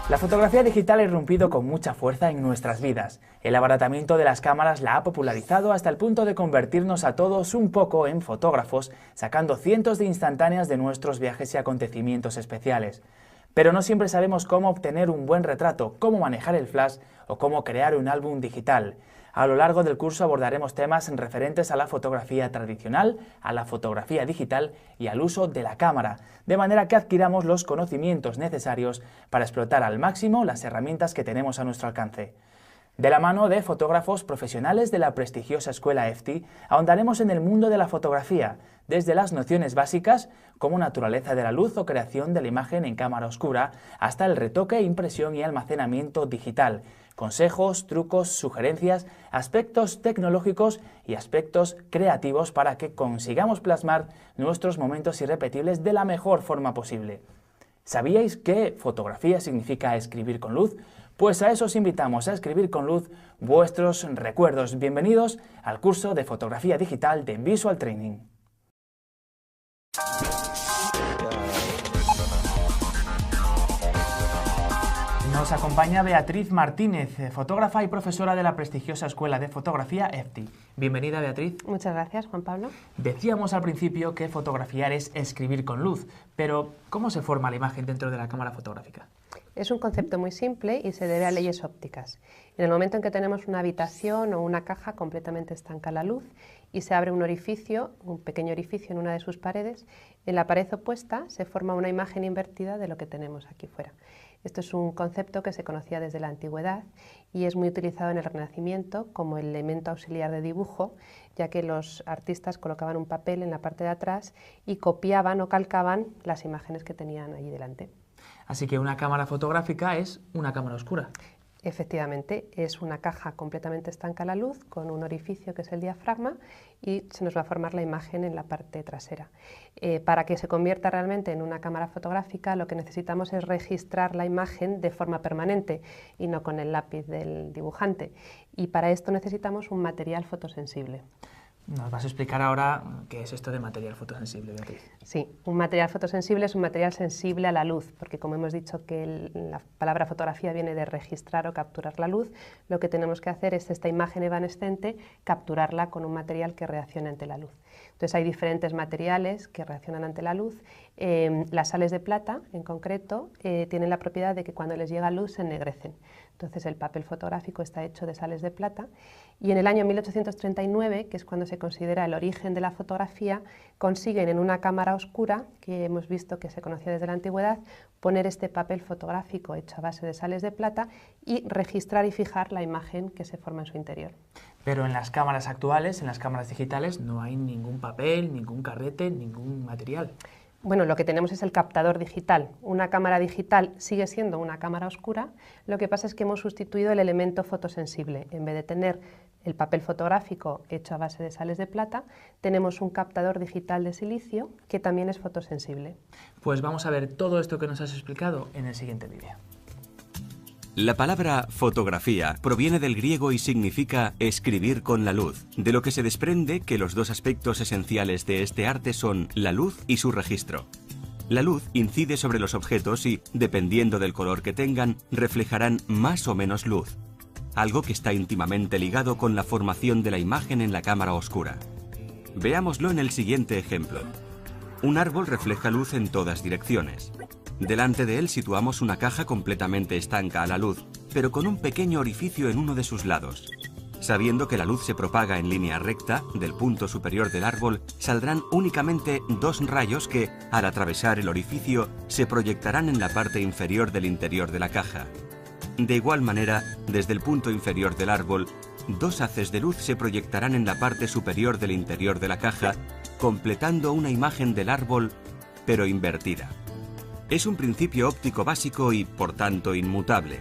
La fotografía digital ha irrumpido con mucha fuerza en nuestras vidas. El abaratamiento de las cámaras la ha popularizado hasta el punto de convertirnos a todos un poco en fotógrafos, sacando cientos de instantáneas de nuestros viajes y acontecimientos especiales. Pero no siempre sabemos cómo obtener un buen retrato, cómo manejar el flash o cómo crear un álbum digital. A lo largo del curso abordaremos temas referentes a la fotografía tradicional, a la fotografía digital y al uso de la cámara, de manera que adquiramos los conocimientos necesarios para explotar al máximo las herramientas que tenemos a nuestro alcance. De la mano de fotógrafos profesionales de la prestigiosa escuela EFTI, ahondaremos en el mundo de la fotografía, desde las nociones básicas, como naturaleza de la luz o creación de la imagen en cámara oscura, hasta el retoque, impresión y almacenamiento digital, consejos, trucos, sugerencias, aspectos tecnológicos y aspectos creativos para que consigamos plasmar nuestros momentos irrepetibles de la mejor forma posible. ¿Sabíais que fotografía significa escribir con luz? Pues a eso os invitamos, a escribir con luz vuestros recuerdos. Bienvenidos al curso de fotografía digital de Visual Training. Nos acompaña Beatriz Martínez, fotógrafa y profesora de la prestigiosa Escuela de Fotografía EFTI. Bienvenida, Beatriz. Muchas gracias, Juan Pablo. Decíamos al principio que fotografiar es escribir con luz, pero ¿cómo se forma la imagen dentro de la cámara fotográfica? Es un concepto muy simple y se debe a leyes ópticas. En el momento en que tenemos una habitación o una caja completamente estanca la luz y se abre un orificio, un pequeño orificio en una de sus paredes, en la pared opuesta se forma una imagen invertida de lo que tenemos aquí fuera. Esto es un concepto que se conocía desde la antigüedad y es muy utilizado en el Renacimiento como elemento auxiliar de dibujo, ya que los artistas colocaban un papel en la parte de atrás y copiaban o calcaban las imágenes que tenían allí delante. Así que una cámara fotográfica es una cámara oscura. Efectivamente, es una caja completamente estanca a la luz con un orificio que es el diafragma y se nos va a formar la imagen en la parte trasera. Para que se convierta realmente en una cámara fotográfica lo que necesitamos es registrar la imagen de forma permanente y no con el lápiz del dibujante. Y para esto necesitamos un material fotosensible. Nos vas a explicar ahora qué es esto de material fotosensible, Beatriz. Sí, un material fotosensible es un material sensible a la luz, porque como hemos dicho que la palabra fotografía viene de registrar o capturar la luz, lo que tenemos que hacer es esta imagen evanescente, capturarla con un material que reaccione ante la luz. Entonces hay diferentes materiales que reaccionan ante la luz. Las sales de plata, en concreto, tienen la propiedad de que cuando les llega luz se ennegrecen. Entonces el papel fotográfico está hecho de sales de plata y en el año 1839, que es cuando se considera el origen de la fotografía, consiguen en una cámara oscura, que hemos visto que se conocía desde la antigüedad, poner este papel fotográfico hecho a base de sales de plata y registrar y fijar la imagen que se forma en su interior. Pero en las cámaras actuales, en las cámaras digitales, no hay ningún papel, ningún carrete, ningún material. Bueno, lo que tenemos es el captador digital. Una cámara digital sigue siendo una cámara oscura, lo que pasa es que hemos sustituido el elemento fotosensible. En vez de tener el papel fotográfico hecho a base de sales de plata, tenemos un captador digital de silicio que también es fotosensible. Pues vamos a ver todo esto que nos has explicado en el siguiente vídeo. La palabra fotografía proviene del griego y significa escribir con la luz, de lo que se desprende que los dos aspectos esenciales de este arte son la luz y su registro. La luz incide sobre los objetos y, dependiendo del color que tengan, reflejarán más o menos luz, algo que está íntimamente ligado con la formación de la imagen en la cámara oscura. Veámoslo en el siguiente ejemplo. Un árbol refleja luz en todas direcciones. Delante de él situamos una caja completamente estanca a la luz, pero con un pequeño orificio en uno de sus lados. Sabiendo que la luz se propaga en línea recta, del punto superior del árbol saldrán únicamente dos rayos que, al atravesar el orificio, se proyectarán en la parte inferior del interior de la caja. De igual manera, desde el punto inferior del árbol, dos haces de luz se proyectarán en la parte superior del interior de la caja, completando una imagen del árbol, pero invertida. Es un principio óptico básico y, por tanto, inmutable.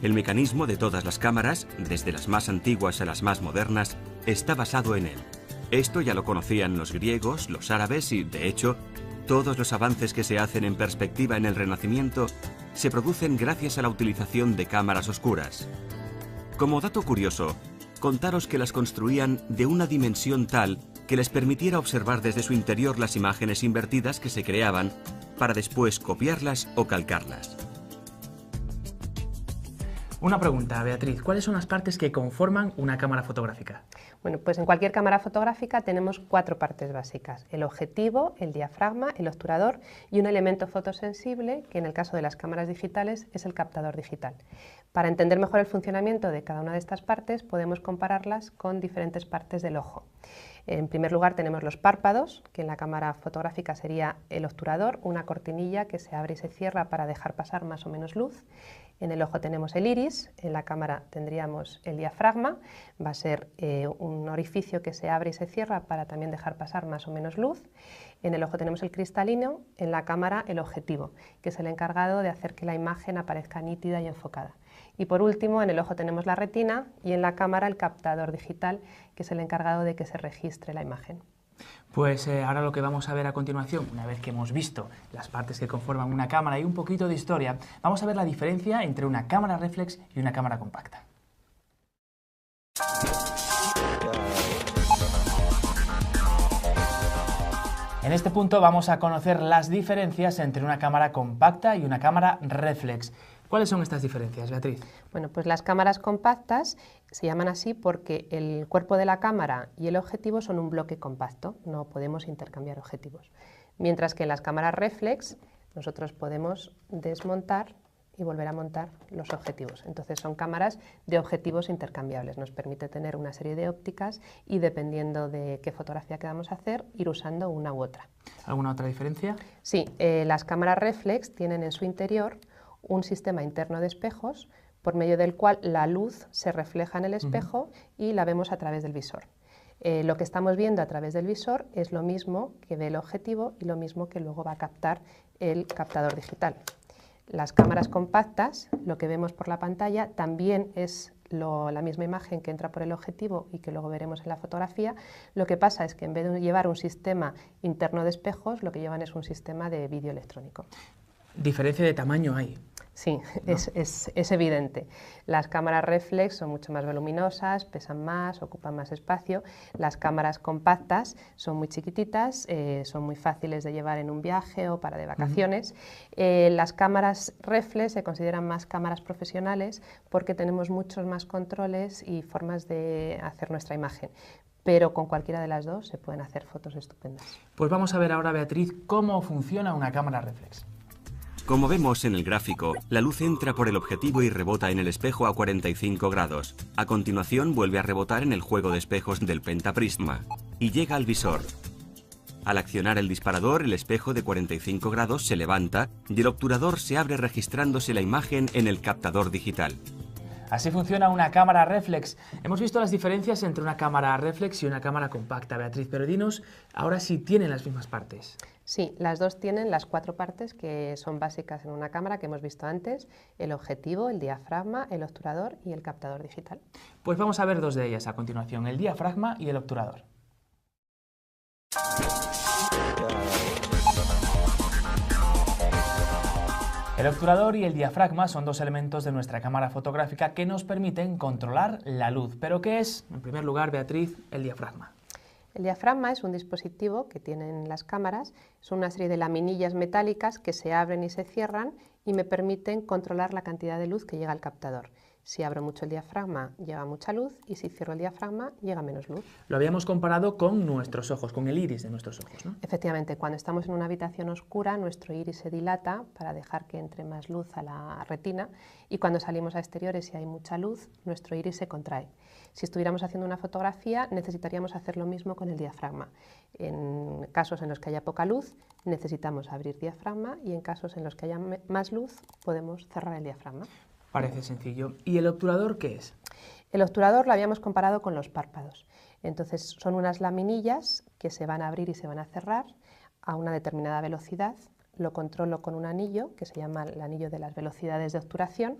El mecanismo de todas las cámaras, desde las más antiguas a las más modernas, está basado en él. Esto ya lo conocían los griegos, los árabes y, de hecho, todos los avances que se hacen en perspectiva en el Renacimiento se producen gracias a la utilización de cámaras oscuras. Como dato curioso, contaros que las construían de una dimensión tal que les permitiera observar desde su interior las imágenes invertidas que se creaban para después copiarlas o calcarlas. Una pregunta, Beatriz, ¿cuáles son las partes que conforman una cámara fotográfica? Bueno, pues en cualquier cámara fotográfica tenemos 4 partes básicas: el objetivo, el diafragma, el obturador y un elemento fotosensible que en el caso de las cámaras digitales es el captador digital. Para entender mejor el funcionamiento de cada una de estas partes podemos compararlas con diferentes partes del ojo. En primer lugar tenemos los párpados, que en la cámara fotográfica sería el obturador, una cortinilla que se abre y se cierra para dejar pasar más o menos luz. En el ojo tenemos el iris, en la cámara tendríamos el diafragma, va a ser un orificio que se abre y se cierra para también dejar pasar más o menos luz. En el ojo tenemos el cristalino, en la cámara el objetivo, que es el encargado de hacer que la imagen aparezca nítida y enfocada. Y por último, en el ojo tenemos la retina y en la cámara el captador digital, que es el encargado de que se registre la imagen. Pues ahora lo que vamos a ver a continuación, una vez que hemos visto las partes que conforman una cámara y un poquito de historia, vamos a ver la diferencia entre una cámara reflex y una cámara compacta. En este punto vamos a conocer las diferencias entre una cámara compacta y una cámara reflex. ¿Cuáles son estas diferencias, Beatriz? Bueno, pues las cámaras compactas se llaman así porque el cuerpo de la cámara y el objetivo son un bloque compacto, no podemos intercambiar objetivos. Mientras que en las cámaras reflex nosotros podemos desmontar y volver a montar los objetivos. Entonces son cámaras de objetivos intercambiables, nos permite tener una serie de ópticas y dependiendo de qué fotografía queramos hacer, ir usando una u otra. ¿Alguna otra diferencia? Sí, las cámaras reflex tienen en su interior un sistema interno de espejos por medio del cual la luz se refleja en el espejo y la vemos a través del visor. Lo que estamos viendo a través del visor es lo mismo que ve el objetivo y lo mismo que luego va a captar el captador digital. Las cámaras compactas, lo que vemos por la pantalla, también es la misma imagen que entra por el objetivo y que luego veremos en la fotografía. Lo que pasa es que en vez de llevar un sistema interno de espejos, lo que llevan es un sistema de vídeo electrónico. ¿Diferencia de tamaño hay? Sí, ¿no? es evidente. Las cámaras reflex son mucho más voluminosas, pesan más, ocupan más espacio. Las cámaras compactas son muy chiquititas, son muy fáciles de llevar en un viaje o para de vacaciones. Las cámaras reflex se consideran más cámaras profesionales porque tenemos muchos más controles y formas de hacer nuestra imagen. Pero con cualquiera de las dos se pueden hacer fotos estupendas. Pues vamos a ver ahora, Beatriz, cómo funciona una cámara reflex. Como vemos en el gráfico, la luz entra por el objetivo y rebota en el espejo a 45 grados. A continuación vuelve a rebotar en el juego de espejos del pentaprisma y llega al visor. Al accionar el disparador, el espejo de 45 grados se levanta y el obturador se abre registrándose la imagen en el captador digital. Así funciona una cámara reflex. Hemos visto las diferencias entre una cámara reflex y una cámara compacta, Beatriz, pero dinos ahora si tienen las mismas partes. Sí, las dos tienen las 4 partes que son básicas en una cámara que hemos visto antes: el objetivo, el diafragma, el obturador y el captador digital. Pues vamos a ver 2 de ellas a continuación, el diafragma y el obturador. El obturador y el diafragma son 2 elementos de nuestra cámara fotográfica que nos permiten controlar la luz. ¿Pero qué es, en primer lugar, Beatriz, el diafragma? El diafragma es un dispositivo que tienen las cámaras, son una serie de laminillas metálicas que se abren y se cierran y me permiten controlar la cantidad de luz que llega al captador. Si abro mucho el diafragma llega mucha luz y si cierro el diafragma llega menos luz. Lo habíamos comparado con nuestros ojos, con el iris de nuestros ojos, ¿no? Efectivamente, cuando estamos en una habitación oscura nuestro iris se dilata para dejar que entre más luz a la retina y cuando salimos a exteriores y hay mucha luz nuestro iris se contrae. Si estuviéramos haciendo una fotografía necesitaríamos hacer lo mismo con el diafragma. En casos en los que haya poca luz necesitamos abrir diafragma y en casos en los que haya más luz podemos cerrar el diafragma. Parece sencillo. ¿Y el obturador qué es? El obturador lo habíamos comparado con los párpados. Entonces son unas laminillas que se van a abrir y se van a cerrar a una determinada velocidad. Lo controlo con un anillo que se llama el anillo de las velocidades de obturación.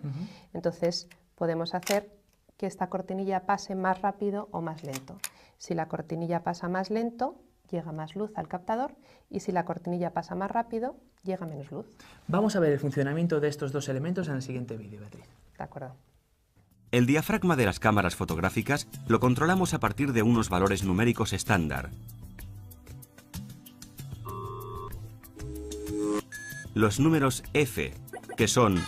Entonces podemos hacer que esta cortinilla pase más rápido o más lento. Si la cortinilla pasa más lento, llega más luz al captador y si la cortinilla pasa más rápido, llega menos luz. Vamos a ver el funcionamiento de estos 2 elementos en el siguiente vídeo, Beatriz. De acuerdo. El diafragma de las cámaras fotográficas lo controlamos a partir de unos valores numéricos estándar. los números F, que son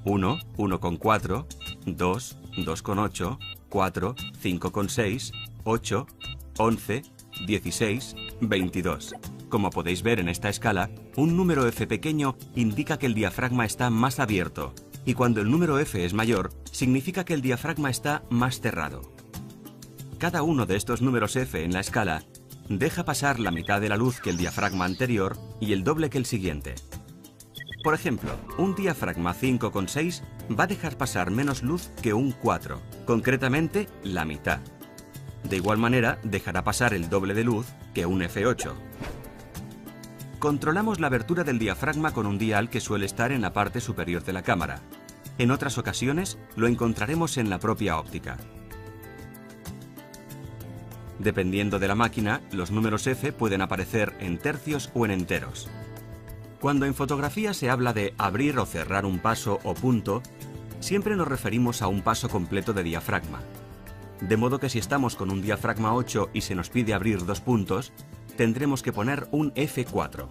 1, 1,4, 2, 2,8, 4, 5,6, 8, 11, 16, 22. Como podéis ver en esta escala, un número F pequeño indica que el diafragma está más abierto, y cuando el número F es mayor, significa que el diafragma está más cerrado. Cada uno de estos números F en la escala deja pasar la mitad de la luz que el diafragma anterior y el doble que el siguiente. Por ejemplo, un diafragma 5,6 va a dejar pasar menos luz que un 4, concretamente la mitad. De igual manera, dejará pasar el doble de luz que un F8. Controlamos la abertura del diafragma con un dial que suele estar en la parte superior de la cámara. En otras ocasiones, lo encontraremos en la propia óptica. Dependiendo de la máquina, los números F pueden aparecer en tercios o en enteros. Cuando en fotografía se habla de abrir o cerrar un paso o punto, siempre nos referimos a un paso completo de diafragma. De modo que si estamos con un diafragma 8 y se nos pide abrir 2 puntos, tendremos que poner un F4.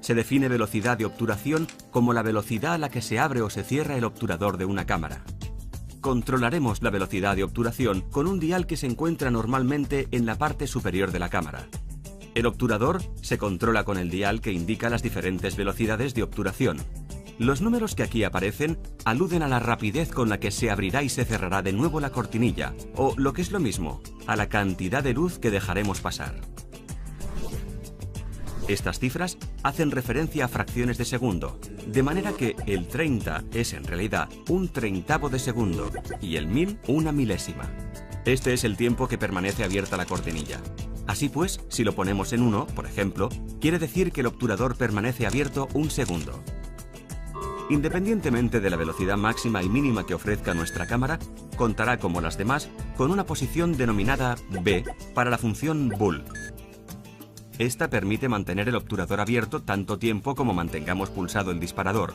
Se define velocidad de obturación como la velocidad a la que se abre o se cierra el obturador de una cámara. Controlaremos la velocidad de obturación con un dial que se encuentra normalmente en la parte superior de la cámara. El obturador se controla con el dial que indica las diferentes velocidades de obturación. Los números que aquí aparecen aluden a la rapidez con la que se abrirá y se cerrará de nuevo la cortinilla, o, lo que es lo mismo, a la cantidad de luz que dejaremos pasar. Estas cifras hacen referencia a fracciones de segundo, de manera que el 30 es en realidad un treintavo de segundo y el 1000 una milésima. Este es el tiempo que permanece abierta la cortinilla. Así pues, si lo ponemos en 1, por ejemplo, quiere decir que el obturador permanece abierto un segundo. Independientemente de la velocidad máxima y mínima que ofrezca nuestra cámara, contará como las demás con una posición denominada B para la función Bull. Esta permite mantener el obturador abierto tanto tiempo como mantengamos pulsado el disparador.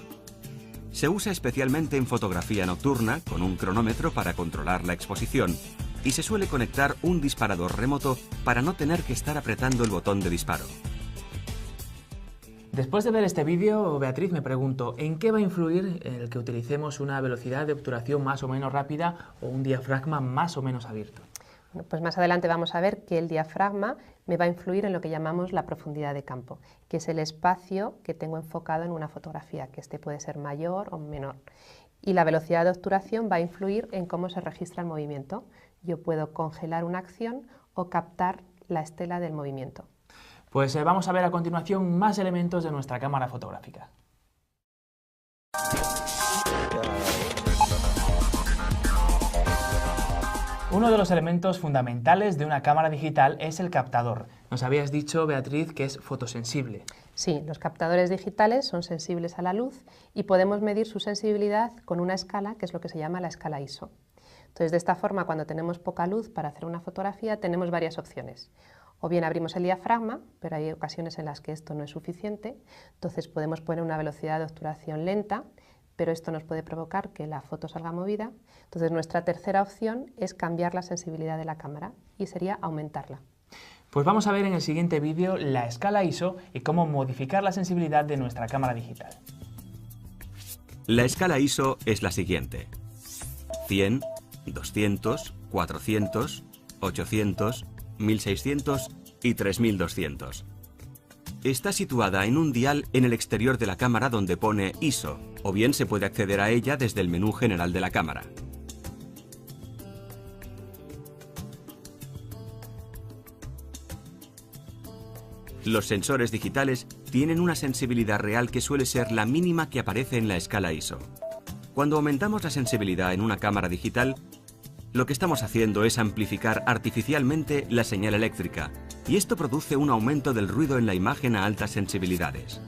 Se usa especialmente en fotografía nocturna con un cronómetro para controlar la exposición y se suele conectar un disparador remoto para no tener que estar apretando el botón de disparo. Después de ver este vídeo, Beatriz, me pregunto, ¿en qué va a influir el que utilicemos una velocidad de obturación más o menos rápida o un diafragma más o menos abierto? Bueno, pues más adelante vamos a ver que el diafragma me va a influir en lo que llamamos la profundidad de campo, que es el espacio que tengo enfocado en una fotografía, que este puede ser mayor o menor. Y la velocidad de obturación va a influir en cómo se registra el movimiento. Yo puedo congelar una acción o captar la estela del movimiento. Pues vamos a ver a continuación más elementos de nuestra cámara fotográfica. Uno de los elementos fundamentales de una cámara digital es el captador. Nos habías dicho, Beatriz, que es fotosensible. Sí, los captadores digitales son sensibles a la luz y podemos medir su sensibilidad con una escala, que es lo que se llama la escala ISO. Entonces, de esta forma, cuando tenemos poca luz para hacer una fotografía, tenemos varias opciones. O bien abrimos el diafragma, pero hay ocasiones en las que esto no es suficiente, entonces podemos poner una velocidad de obturación lenta, pero esto nos puede provocar que la foto salga movida. Entonces nuestra tercera opción es cambiar la sensibilidad de la cámara y sería aumentarla. Pues vamos a ver en el siguiente vídeo la escala ISO y cómo modificar la sensibilidad de nuestra cámara digital. La escala ISO es la siguiente: 100, 200, 400, 800, 1600 y 3200. Está situada en un dial en el exterior de la cámara donde pone ISO, o bien se puede acceder a ella desde el menú general de la cámara. Los sensores digitales tienen una sensibilidad real que suele ser la mínima que aparece en la escala ISO. Cuando aumentamos la sensibilidad en una cámara digital, lo que estamos haciendo es amplificar artificialmente la señal eléctrica, y esto produce un aumento del ruido en la imagen a altas sensibilidades.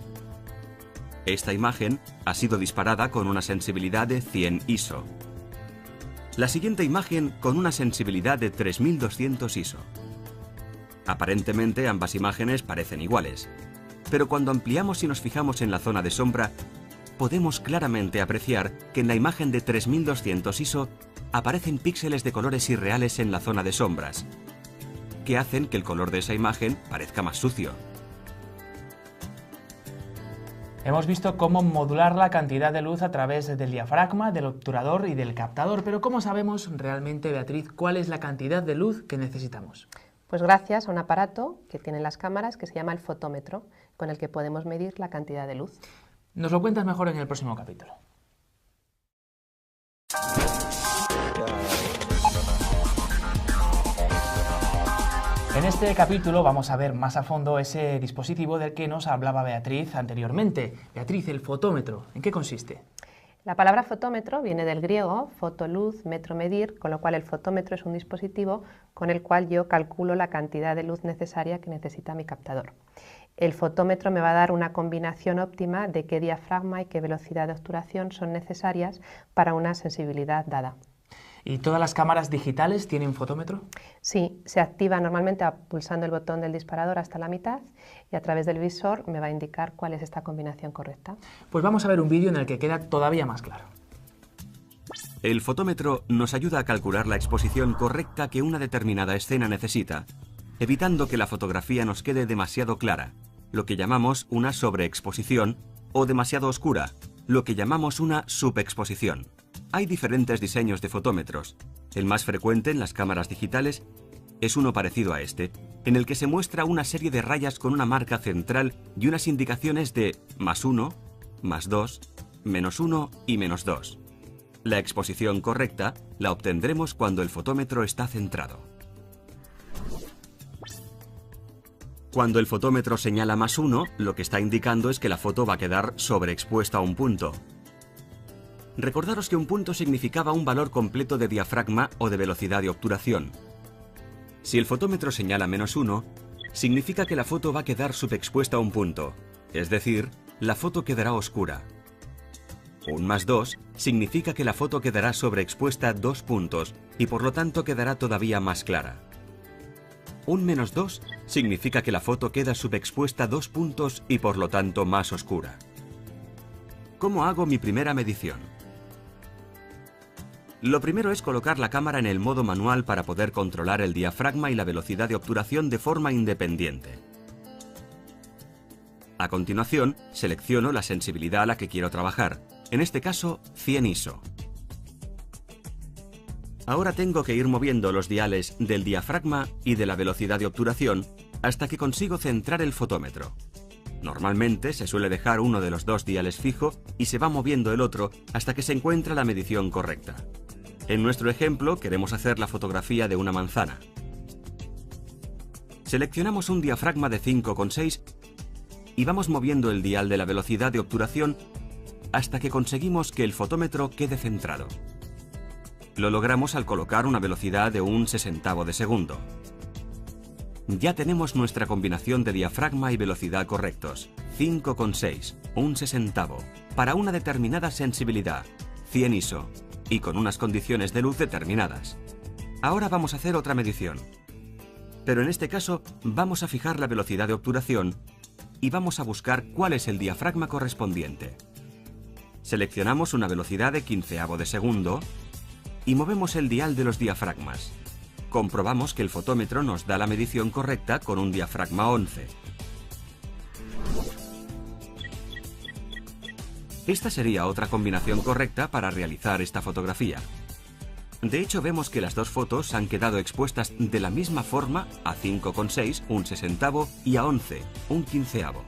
Esta imagen ha sido disparada con una sensibilidad de 100 ISO. La siguiente imagen con una sensibilidad de 3200 ISO. Aparentemente ambas imágenes parecen iguales, pero cuando ampliamos y nos fijamos en la zona de sombra, podemos claramente apreciar que en la imagen de 3200 ISO aparecen píxeles de colores irreales en la zona de sombras, que hacen que el color de esa imagen parezca más sucio. Hemos visto cómo modular la cantidad de luz a través del diafragma, del obturador y del captador, pero ¿cómo sabemos realmente, Beatriz, cuál es la cantidad de luz que necesitamos? Pues gracias a un aparato que tienen las cámaras que se llama el fotómetro, con el que podemos medir la cantidad de luz. Nos lo cuentas mejor en el próximo capítulo. En este capítulo vamos a ver más a fondo ese dispositivo del que nos hablaba Beatriz anteriormente. Beatriz, el fotómetro, ¿en qué consiste? La palabra fotómetro viene del griego, foto, luz, metro, medir, con lo cual el fotómetro es un dispositivo con el cual yo calculo la cantidad de luz necesaria que necesita mi captador. El fotómetro me va a dar una combinación óptima de qué diafragma y qué velocidad de obturación son necesarias para una sensibilidad dada. ¿Y todas las cámaras digitales tienen fotómetro? Sí, se activa normalmente pulsando el botón del disparador hasta la mitad y a través del visor me va a indicar cuál es esta combinación correcta. Pues vamos a ver un vídeo en el que queda todavía más claro. El fotómetro nos ayuda a calcular la exposición correcta que una determinada escena necesita, evitando que la fotografía nos quede demasiado clara, lo que llamamos una sobreexposición, o demasiado oscura, lo que llamamos una subexposición. Hay diferentes diseños de fotómetros. El más frecuente en las cámaras digitales es uno parecido a este, en el que se muestra una serie de rayas con una marca central y unas indicaciones de +1, +2, -1 y -2. La exposición correcta la obtendremos cuando el fotómetro está centrado. Cuando el fotómetro señala +1, lo que está indicando es que la foto va a quedar sobreexpuesta a un punto. Recordaros que un punto significaba un valor completo de diafragma o de velocidad de obturación. Si el fotómetro señala -1, significa que la foto va a quedar subexpuesta a un punto, es decir, la foto quedará oscura. Un +2 significa que la foto quedará sobreexpuesta a 2 puntos y por lo tanto quedará todavía más clara. Un -2 significa que la foto queda subexpuesta a 2 puntos y por lo tanto más oscura. ¿Cómo hago mi primera medición? Lo primero es colocar la cámara en el modo manual para poder controlar el diafragma y la velocidad de obturación de forma independiente. A continuación, selecciono la sensibilidad a la que quiero trabajar, en este caso 100 ISO. Ahora tengo que ir moviendo los diales del diafragma y de la velocidad de obturación hasta que consigo centrar el fotómetro. Normalmente se suele dejar uno de los dos diales fijo y se va moviendo el otro hasta que se encuentra la medición correcta. En nuestro ejemplo queremos hacer la fotografía de una manzana. Seleccionamos un diafragma de 5,6 y vamos moviendo el dial de la velocidad de obturación hasta que conseguimos que el fotómetro quede centrado. Lo logramos al colocar una velocidad de 1/60 de segundo. Ya tenemos nuestra combinación de diafragma y velocidad correctos, 5,6, 1/60, para una determinada sensibilidad, 100 ISO, y con unas condiciones de luz determinadas. Ahora vamos a hacer otra medición. Pero en este caso vamos a fijar la velocidad de obturación y vamos a buscar cuál es el diafragma correspondiente. Seleccionamos una velocidad de 1/15 de segundo y movemos el dial de los diafragmas. Comprobamos que el fotómetro nos da la medición correcta con un diafragma 11. Esta sería otra combinación correcta para realizar esta fotografía. De hecho, vemos que las dos fotos han quedado expuestas de la misma forma a 5,6, 1/60 y a 11, 1/15.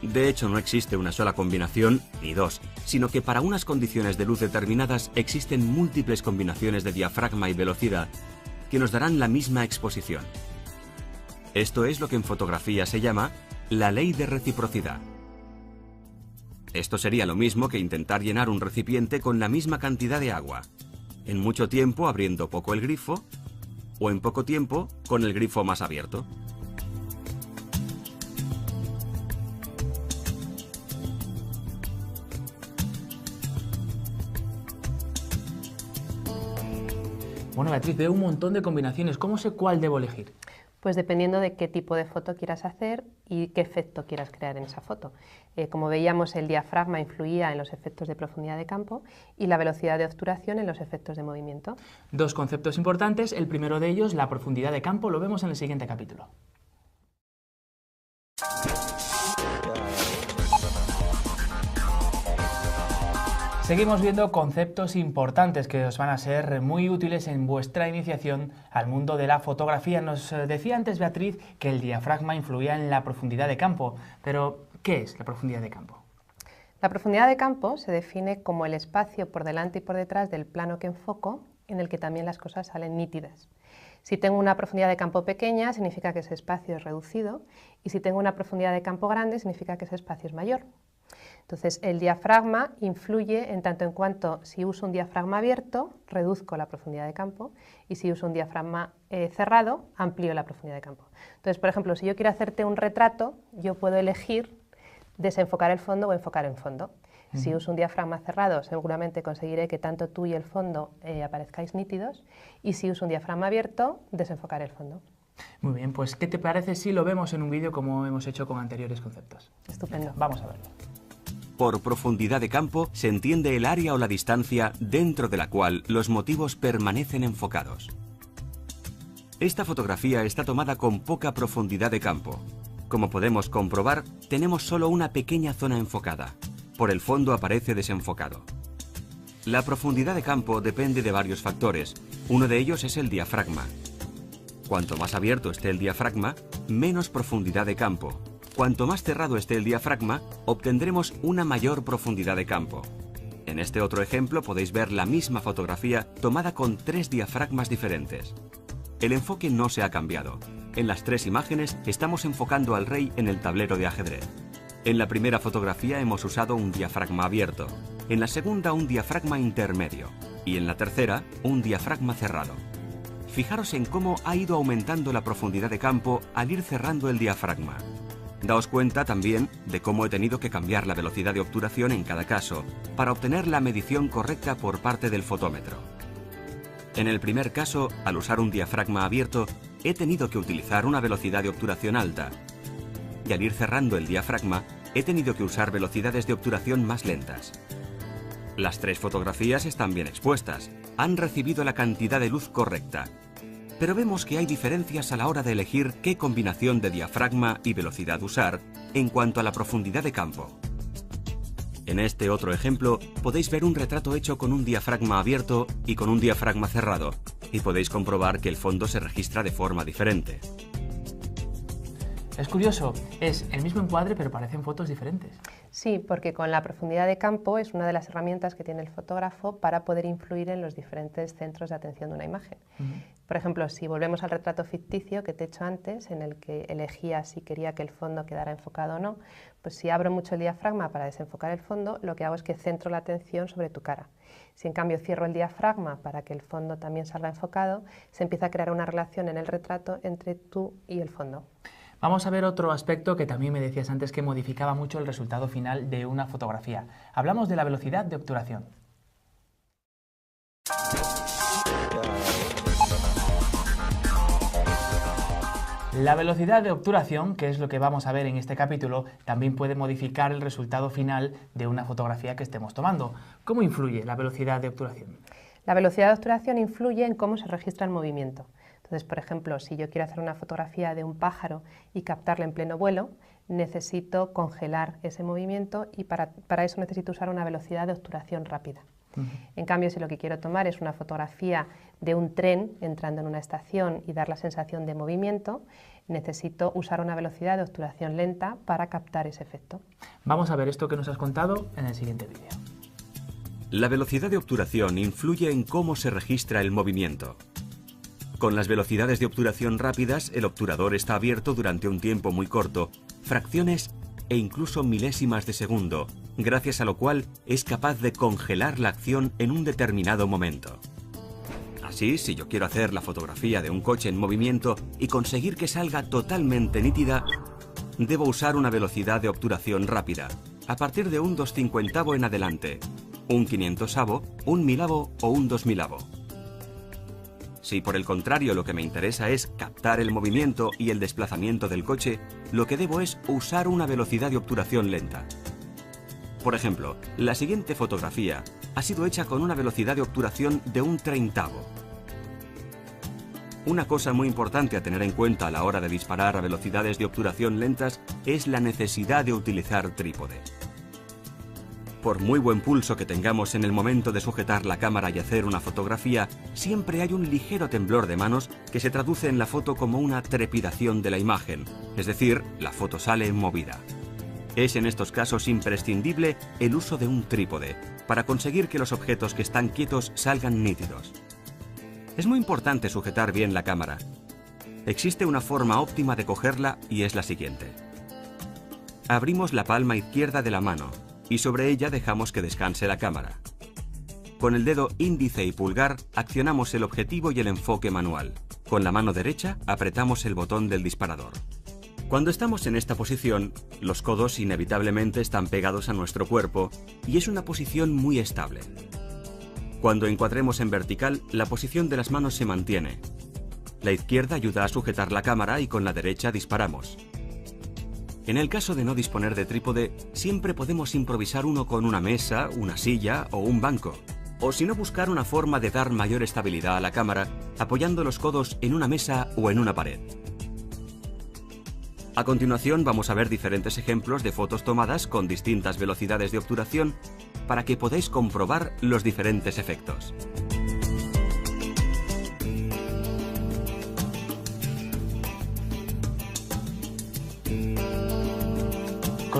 De hecho, no existe una sola combinación ni dos, sino que para unas condiciones de luz determinadas existen múltiples combinaciones de diafragma y velocidad que nos darán la misma exposición. Esto es lo que en fotografía se llama la ley de reciprocidad. Esto sería lo mismo que intentar llenar un recipiente con la misma cantidad de agua, en mucho tiempo abriendo poco el grifo o en poco tiempo con el grifo más abierto. Bueno, Beatriz, veo un montón de combinaciones. ¿Cómo sé cuál debo elegir? Pues dependiendo de qué tipo de foto quieras hacer y qué efecto quieras crear en esa foto. Como veíamos, el diafragma influía en los efectos de profundidad de campo y la velocidad de obturación en los efectos de movimiento. Dos conceptos importantes. El primero de ellos, la profundidad de campo, lo vemos en el siguiente capítulo. Seguimos viendo conceptos importantes que os van a ser muy útiles en vuestra iniciación al mundo de la fotografía. Nos decía antes Beatriz que el diafragma influía en la profundidad de campo, pero ¿qué es la profundidad de campo? La profundidad de campo se define como el espacio por delante y por detrás del plano que enfoco, en el que también las cosas salen nítidas. Si tengo una profundidad de campo pequeña, significa que ese espacio es reducido, y si tengo una profundidad de campo grande, significa que ese espacio es mayor. Entonces, el diafragma influye en tanto en cuanto si uso un diafragma abierto, reduzco la profundidad de campo, y si uso un diafragma cerrado, amplío la profundidad de campo. Entonces, por ejemplo, si yo quiero hacerte un retrato, yo puedo elegir desenfocar el fondo o enfocar en fondo. Si uso un diafragma cerrado, seguramente conseguiré que tanto tú y el fondo aparezcáis nítidos, y si uso un diafragma abierto, desenfocar el fondo. Muy bien, pues ¿qué te parece si lo vemos en un vídeo como hemos hecho con anteriores conceptos? Estupendo. Venga, vamos a verlo. Por profundidad de campo se entiende el área o la distancia dentro de la cual los motivos permanecen enfocados. Esta fotografía está tomada con poca profundidad de campo. Como podemos comprobar, tenemos solo una pequeña zona enfocada. Por el fondo aparece desenfocado. La profundidad de campo depende de varios factores. Uno de ellos es el diafragma. Cuanto más abierto esté el diafragma, menos profundidad de campo. Cuanto más cerrado esté el diafragma, obtendremos una mayor profundidad de campo. En este otro ejemplo podéis ver la misma fotografía tomada con 3 diafragmas diferentes. El enfoque no se ha cambiado. En las 3 imágenes estamos enfocando al rey en el tablero de ajedrez. En la primera fotografía hemos usado un diafragma abierto, en la segunda un diafragma intermedio y en la tercera un diafragma cerrado. Fijaros en cómo ha ido aumentando la profundidad de campo al ir cerrando el diafragma. Daos cuenta también de cómo he tenido que cambiar la velocidad de obturación en cada caso para obtener la medición correcta por parte del fotómetro. En el primer caso, al usar un diafragma abierto, he tenido que utilizar una velocidad de obturación alta, y al ir cerrando el diafragma, he tenido que usar velocidades de obturación más lentas. Las 3 fotografías están bien expuestas, han recibido la cantidad de luz correcta, pero vemos que hay diferencias a la hora de elegir qué combinación de diafragma y velocidad usar en cuanto a la profundidad de campo. En este otro ejemplo podéis ver un retrato hecho con un diafragma abierto y con un diafragma cerrado, y podéis comprobar que el fondo se registra de forma diferente. Es curioso, es el mismo encuadre pero parecen fotos diferentes. Sí, porque con la profundidad de campo es una de las herramientas que tiene el fotógrafo para poder influir en los diferentes centros de atención de una imagen. Por ejemplo, si volvemos al retrato ficticio que te he hecho antes, en el que elegía si quería que el fondo quedara enfocado o no, pues si abro mucho el diafragma para desenfocar el fondo, lo que hago es que centro la atención sobre tu cara. Si en cambio cierro el diafragma para que el fondo también salga enfocado, se empieza a crear una relación en el retrato entre tú y el fondo. Vamos a ver otro aspecto que también me decías antes que modificaba mucho el resultado final de una fotografía. Hablamos de la velocidad de obturación. La velocidad de obturación, que es lo que vamos a ver en este capítulo, también puede modificar el resultado final de una fotografía que estemos tomando. ¿Cómo influye la velocidad de obturación? La velocidad de obturación influye en cómo se registra el movimiento. Entonces, por ejemplo, si yo quiero hacer una fotografía de un pájaro y captarla en pleno vuelo, necesito congelar ese movimiento y para eso necesito usar una velocidad de obturación rápida. En cambio, si lo que quiero tomar es una fotografía de un tren entrando en una estación y dar la sensación de movimiento, necesito usar una velocidad de obturación lenta para captar ese efecto. Vamos a ver esto que nos has contado en el siguiente vídeo. La velocidad de obturación influye en cómo se registra el movimiento. Con las velocidades de obturación rápidas, el obturador está abierto durante un tiempo muy corto, fracciones e incluso milésimas de segundo, gracias a lo cual es capaz de congelar la acción en un determinado momento. Así, si yo quiero hacer la fotografía de un coche en movimiento y conseguir que salga totalmente nítida, debo usar una velocidad de obturación rápida, a partir de un 2/50 en adelante, un 500avo, un 1000avo o un 2000avo. Si por el contrario lo que me interesa es captar el movimiento y el desplazamiento del coche, lo que debo es usar una velocidad de obturación lenta. Por ejemplo, la siguiente fotografía ha sido hecha con una velocidad de obturación de un 30avo. Una cosa muy importante a tener en cuenta a la hora de disparar a velocidades de obturación lentas es la necesidad de utilizar trípode. Por muy buen pulso que tengamos en el momento de sujetar la cámara y hacer una fotografía, siempre hay un ligero temblor de manos que se traduce en la foto como una trepidación de la imagen, es decir, la foto sale movida. Es en estos casos imprescindible el uso de un trípode, para conseguir que los objetos que están quietos salgan nítidos. Es muy importante sujetar bien la cámara. Existe una forma óptima de cogerla y es la siguiente. Abrimos la palma izquierda de la mano y sobre ella dejamos que descanse la cámara. Con el dedo índice y pulgar accionamos el objetivo y el enfoque manual. Con la mano derecha apretamos el botón del disparador. Cuando estamos en esta posición, los codos inevitablemente están pegados a nuestro cuerpo y es una posición muy estable. Cuando encuadremos en vertical, la posición de las manos se mantiene. La izquierda ayuda a sujetar la cámara y con la derecha disparamos. En el caso de no disponer de trípode, siempre podemos improvisar uno con una mesa, una silla o un banco. O si no, buscar una forma de dar mayor estabilidad a la cámara, apoyando los codos en una mesa o en una pared. A continuación vamos a ver diferentes ejemplos de fotos tomadas con distintas velocidades de obturación para que podáis comprobar los diferentes efectos.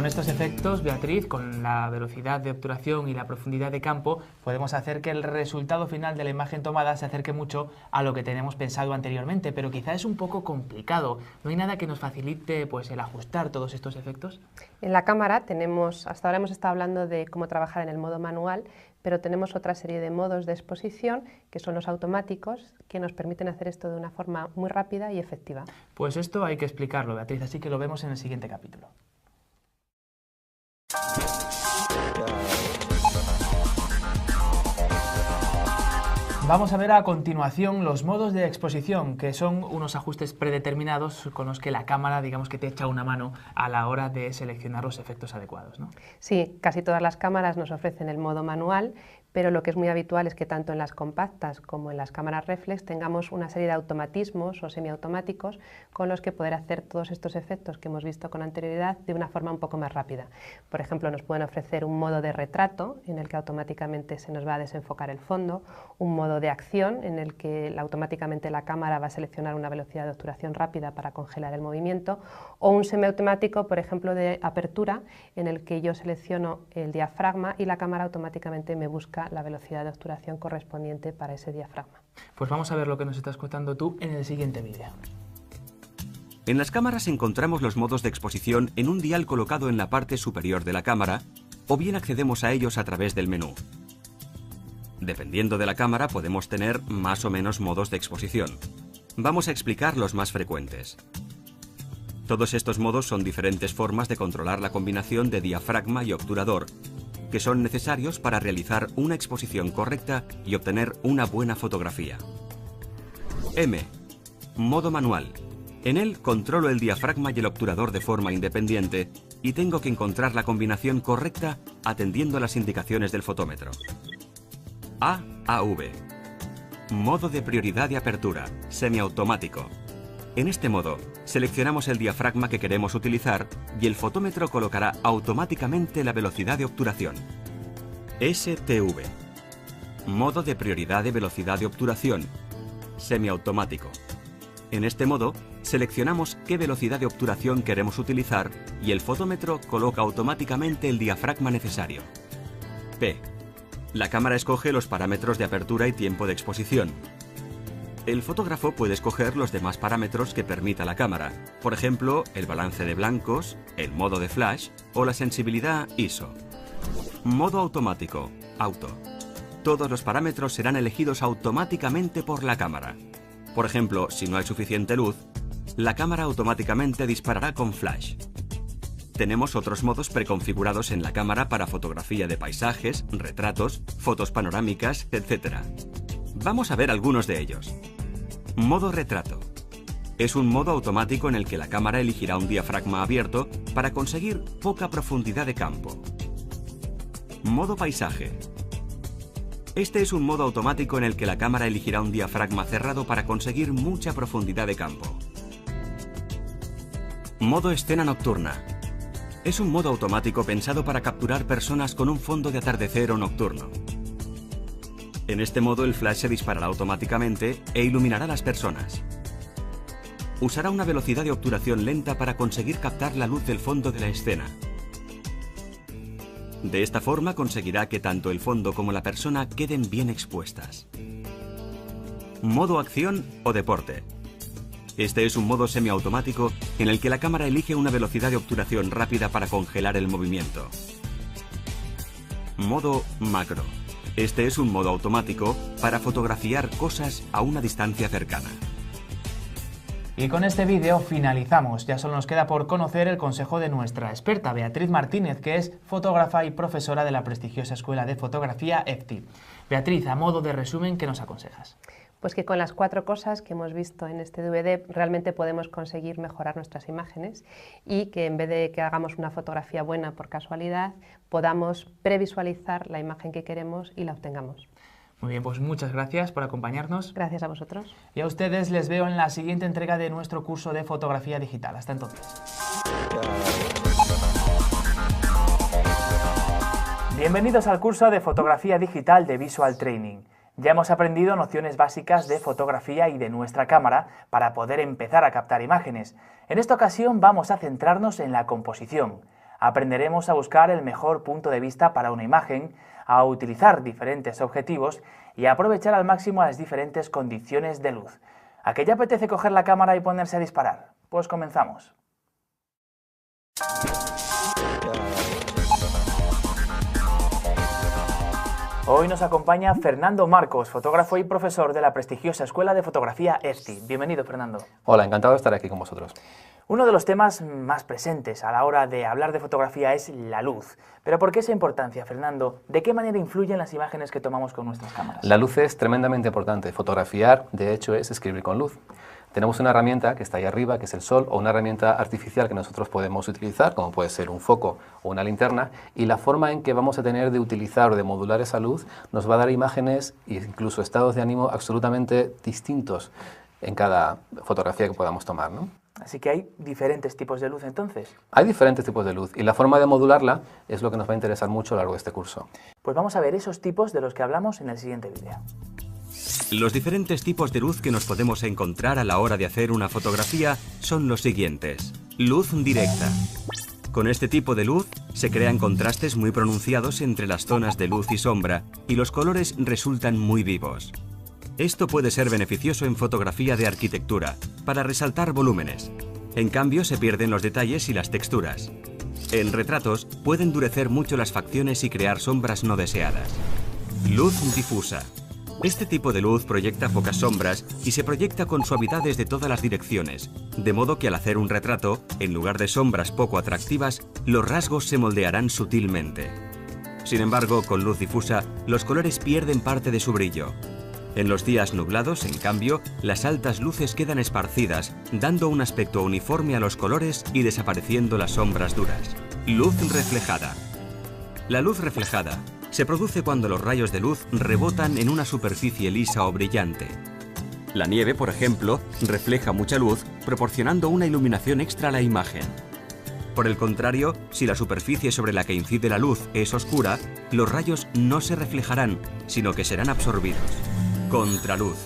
Con estos efectos, Beatriz, con la velocidad de obturación y la profundidad de campo, podemos hacer que el resultado final de la imagen tomada se acerque mucho a lo que tenemos pensado anteriormente, pero quizá es un poco complicado. ¿No hay nada que nos facilite pues, el ajustar todos estos efectos? En la cámara tenemos, hasta ahora hemos estado hablando de cómo trabajar en el modo manual, pero tenemos otra serie de modos de exposición, que son los automáticos, que nos permiten hacer esto de una forma muy rápida y efectiva. Pues esto hay que explicarlo, Beatriz, así que lo vemos en el siguiente capítulo. Vamos a ver a continuación los modos de exposición, que son unos ajustes predeterminados con los que la cámara, digamos que te echa una mano a la hora de seleccionar los efectos adecuados, ¿no? Sí, casi todas las cámaras nos ofrecen el modo manual, pero lo que es muy habitual es que tanto en las compactas como en las cámaras reflex tengamos una serie de automatismos o semiautomáticos con los que poder hacer todos estos efectos que hemos visto con anterioridad de una forma un poco más rápida. Por ejemplo, nos pueden ofrecer un modo de retrato en el que automáticamente se nos va a desenfocar el fondo, un modo de acción en el que automáticamente la cámara va a seleccionar una velocidad de obturación rápida para congelar el movimiento, o un semiautomático, por ejemplo, de apertura en el que yo selecciono el diafragma y la cámara automáticamente me busca la velocidad de obturación correspondiente para ese diafragma. Pues vamos a ver lo que nos estás contando tú en el siguiente vídeo. En las cámaras encontramos los modos de exposición en un dial colocado en la parte superior de la cámara, o bien accedemos a ellos a través del menú. Dependiendo de la cámara podemos tener más o menos modos de exposición. Vamos a explicar los más frecuentes. Todos estos modos son diferentes formas de controlar la combinación de diafragma y obturador, que son necesarios para realizar una exposición correcta y obtener una buena fotografía. M. Modo manual. En él controlo el diafragma y el obturador de forma independiente y tengo que encontrar la combinación correcta atendiendo a las indicaciones del fotómetro. AV. Modo de prioridad de apertura, semiautomático. En este modo, seleccionamos el diafragma que queremos utilizar y el fotómetro colocará automáticamente la velocidad de obturación. STV. Modo de prioridad de velocidad de obturación, semiautomático. En este modo, seleccionamos qué velocidad de obturación queremos utilizar y el fotómetro coloca automáticamente el diafragma necesario. P. La cámara escoge los parámetros de apertura y tiempo de exposición. El fotógrafo puede escoger los demás parámetros que permita la cámara, por ejemplo, el balance de blancos, el modo de flash o la sensibilidad ISO. Modo automático, auto. Todos los parámetros serán elegidos automáticamente por la cámara. Por ejemplo, si no hay suficiente luz, la cámara automáticamente disparará con flash. Tenemos otros modos preconfigurados en la cámara para fotografía de paisajes, retratos, fotos panorámicas, etc. Vamos a ver algunos de ellos. Modo retrato. Es un modo automático en el que la cámara elegirá un diafragma abierto para conseguir poca profundidad de campo. Modo paisaje. Este es un modo automático en el que la cámara elegirá un diafragma cerrado para conseguir mucha profundidad de campo. Modo escena nocturna. Es un modo automático pensado para capturar personas con un fondo de atardecer o nocturno. En este modo el flash se disparará automáticamente e iluminará a las personas. Usará una velocidad de obturación lenta para conseguir captar la luz del fondo de la escena. De esta forma conseguirá que tanto el fondo como la persona queden bien expuestas. Modo acción o deporte. Este es un modo semiautomático en el que la cámara elige una velocidad de obturación rápida para congelar el movimiento. Modo macro. Este es un modo automático para fotografiar cosas a una distancia cercana. Y con este vídeo finalizamos. Ya solo nos queda por conocer el consejo de nuestra experta, Beatriz Martínez, que es fotógrafa y profesora de la prestigiosa Escuela de Fotografía EFTI. Beatriz, a modo de resumen, ¿qué nos aconsejas? Pues que con las 4 cosas que hemos visto en este DVD realmente podemos conseguir mejorar nuestras imágenes y que en vez de que hagamos una fotografía buena por casualidad, podamos previsualizar la imagen que queremos y la obtengamos. Muy bien, pues muchas gracias por acompañarnos. Gracias a vosotros. Y a ustedes les veo en la siguiente entrega de nuestro curso de fotografía digital. Hasta entonces. Bienvenidos al curso de fotografía digital de Visual Training. Ya hemos aprendido nociones básicas de fotografía y de nuestra cámara para poder empezar a captar imágenes. En esta ocasión vamos a centrarnos en la composición. Aprenderemos a buscar el mejor punto de vista para una imagen, a utilizar diferentes objetivos y a aprovechar al máximo las diferentes condiciones de luz. ¿A qué ya apetece coger la cámara y ponerse a disparar? Pues comenzamos. Hoy nos acompaña Fernando Marcos, fotógrafo y profesor de la prestigiosa Escuela de Fotografía EFTI. Bienvenido, Fernando. Hola, encantado de estar aquí con vosotros. Uno de los temas más presentes a la hora de hablar de fotografía es la luz. ¿Pero por qué esa importancia, Fernando? ¿De qué manera influyen las imágenes que tomamos con nuestras cámaras? La luz es tremendamente importante. Fotografiar, de hecho, es escribir con luz. Tenemos una herramienta que está ahí arriba, que es el sol, o una herramienta artificial que nosotros podemos utilizar, como puede ser un foco o una linterna, y la forma en que vamos a tener de utilizar o de modular esa luz nos va a dar imágenes e incluso estados de ánimo absolutamente distintos en cada fotografía que podamos tomar, ¿no? Así que hay diferentes tipos de luz, entonces. Hay diferentes tipos de luz y la forma de modularla es lo que nos va a interesar mucho a lo largo de este curso. Pues vamos a ver esos tipos de los que hablamos en el siguiente vídeo. Los diferentes tipos de luz que nos podemos encontrar a la hora de hacer una fotografía son los siguientes. Luz directa. Con este tipo de luz se crean contrastes muy pronunciados entre las zonas de luz y sombra y los colores resultan muy vivos. Esto puede ser beneficioso en fotografía de arquitectura, para resaltar volúmenes. En cambio, se pierden los detalles y las texturas. En retratos, puede endurecer mucho las facciones y crear sombras no deseadas. Luz difusa. Este tipo de luz proyecta pocas sombras y se proyecta con suavidad desde todas las direcciones, de modo que al hacer un retrato, en lugar de sombras poco atractivas, los rasgos se moldearán sutilmente. Sin embargo, con luz difusa, los colores pierden parte de su brillo. En los días nublados, en cambio, las altas luces quedan esparcidas, dando un aspecto uniforme a los colores y desapareciendo las sombras duras. Luz reflejada. La luz reflejada se produce cuando los rayos de luz rebotan en una superficie lisa o brillante. La nieve, por ejemplo, refleja mucha luz, proporcionando una iluminación extra a la imagen. Por el contrario, si la superficie sobre la que incide la luz es oscura, los rayos no se reflejarán, sino que serán absorbidos. Contraluz.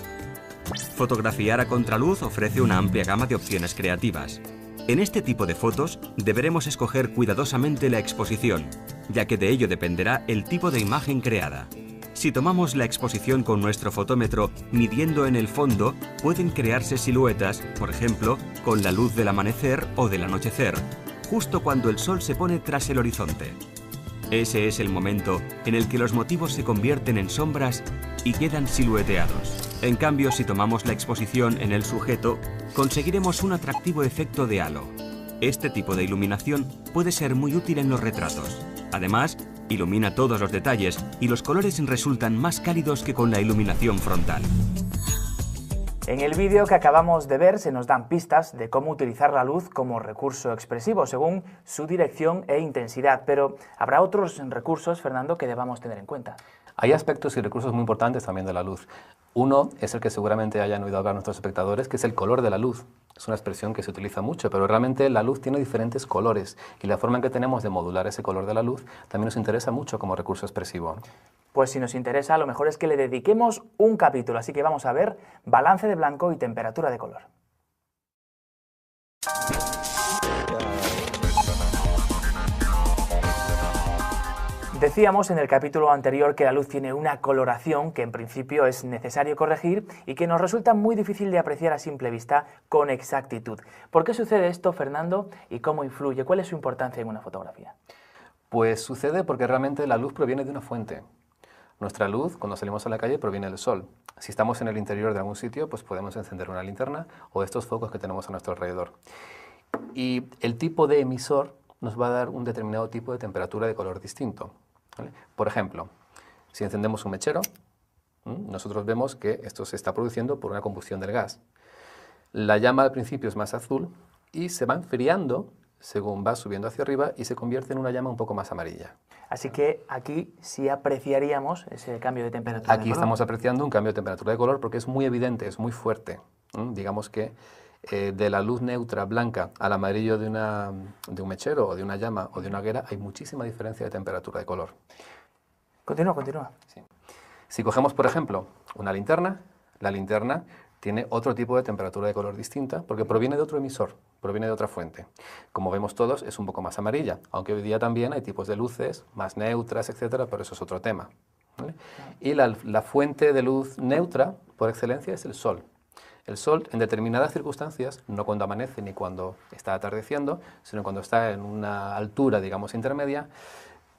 Fotografiar a contraluz ofrece una amplia gama de opciones creativas. En este tipo de fotos deberemos escoger cuidadosamente la exposición, ya que de ello dependerá el tipo de imagen creada. Si tomamos la exposición con nuestro fotómetro midiendo en el fondo, pueden crearse siluetas, por ejemplo, con la luz del amanecer o del anochecer, justo cuando el sol se pone tras el horizonte. Ese es el momento en el que los motivos se convierten en sombras y quedan silueteados. En cambio, si tomamos la exposición en el sujeto, conseguiremos un atractivo efecto de halo. Este tipo de iluminación puede ser muy útil en los retratos. Además, ilumina todos los detalles y los colores resultan más cálidos que con la iluminación frontal. En el vídeo que acabamos de ver se nos dan pistas de cómo utilizar la luz como recurso expresivo según su dirección e intensidad, pero habrá otros recursos, Fernando, que debamos tener en cuenta. Hay aspectos y recursos muy importantes también de la luz. Uno es el que seguramente hayan oído hablar nuestros espectadores, que es el color de la luz. Es una expresión que se utiliza mucho, pero realmente la luz tiene diferentes colores y la forma en que tenemos de modular ese color de la luz también nos interesa mucho como recurso expresivo. Pues si nos interesa, lo mejor es que le dediquemos un capítulo, así que vamos a ver balance de blanco y temperatura de color. Decíamos en el capítulo anterior que la luz tiene una coloración que en principio es necesario corregir y que nos resulta muy difícil de apreciar a simple vista con exactitud. ¿Por qué sucede esto, Fernando, y cómo influye? ¿Cuál es su importancia en una fotografía? Pues sucede porque realmente la luz proviene de una fuente. Nuestra luz, cuando salimos a la calle, proviene del sol. Si estamos en el interior de algún sitio, pues podemos encender una linterna o estos focos que tenemos a nuestro alrededor. Y el tipo de emisor nos va a dar un determinado tipo de temperatura de color distinto, ¿vale? Por ejemplo, si encendemos un mechero, nosotros vemos que esto se está produciendo por una combustión del gas. La llama al principio es más azul y se va enfriando según va subiendo hacia arriba y se convierte en una llama un poco más amarilla. Así que aquí sí apreciaríamos ese cambio de temperatura Aquí de color. estamos apreciando un cambio de temperatura de color porque es muy evidente, es muy fuerte. Digamos que de la luz neutra blanca al amarillo de un mechero o de una llama o de una hoguera hay muchísima diferencia de temperatura de color. Continúa. Sí. Si cogemos, por ejemplo, una linterna, la linterna tiene otro tipo de temperatura de color distinta porque proviene de otro emisor, proviene de otra fuente. Como vemos todos, es un poco más amarilla, aunque hoy día también hay tipos de luces más neutras, etcétera, pero eso es otro tema, ¿vale? Y la fuente de luz neutra, por excelencia, es el sol. El sol, en determinadas circunstancias, no cuando amanece ni cuando está atardeciendo, sino cuando está en una altura, digamos, intermedia,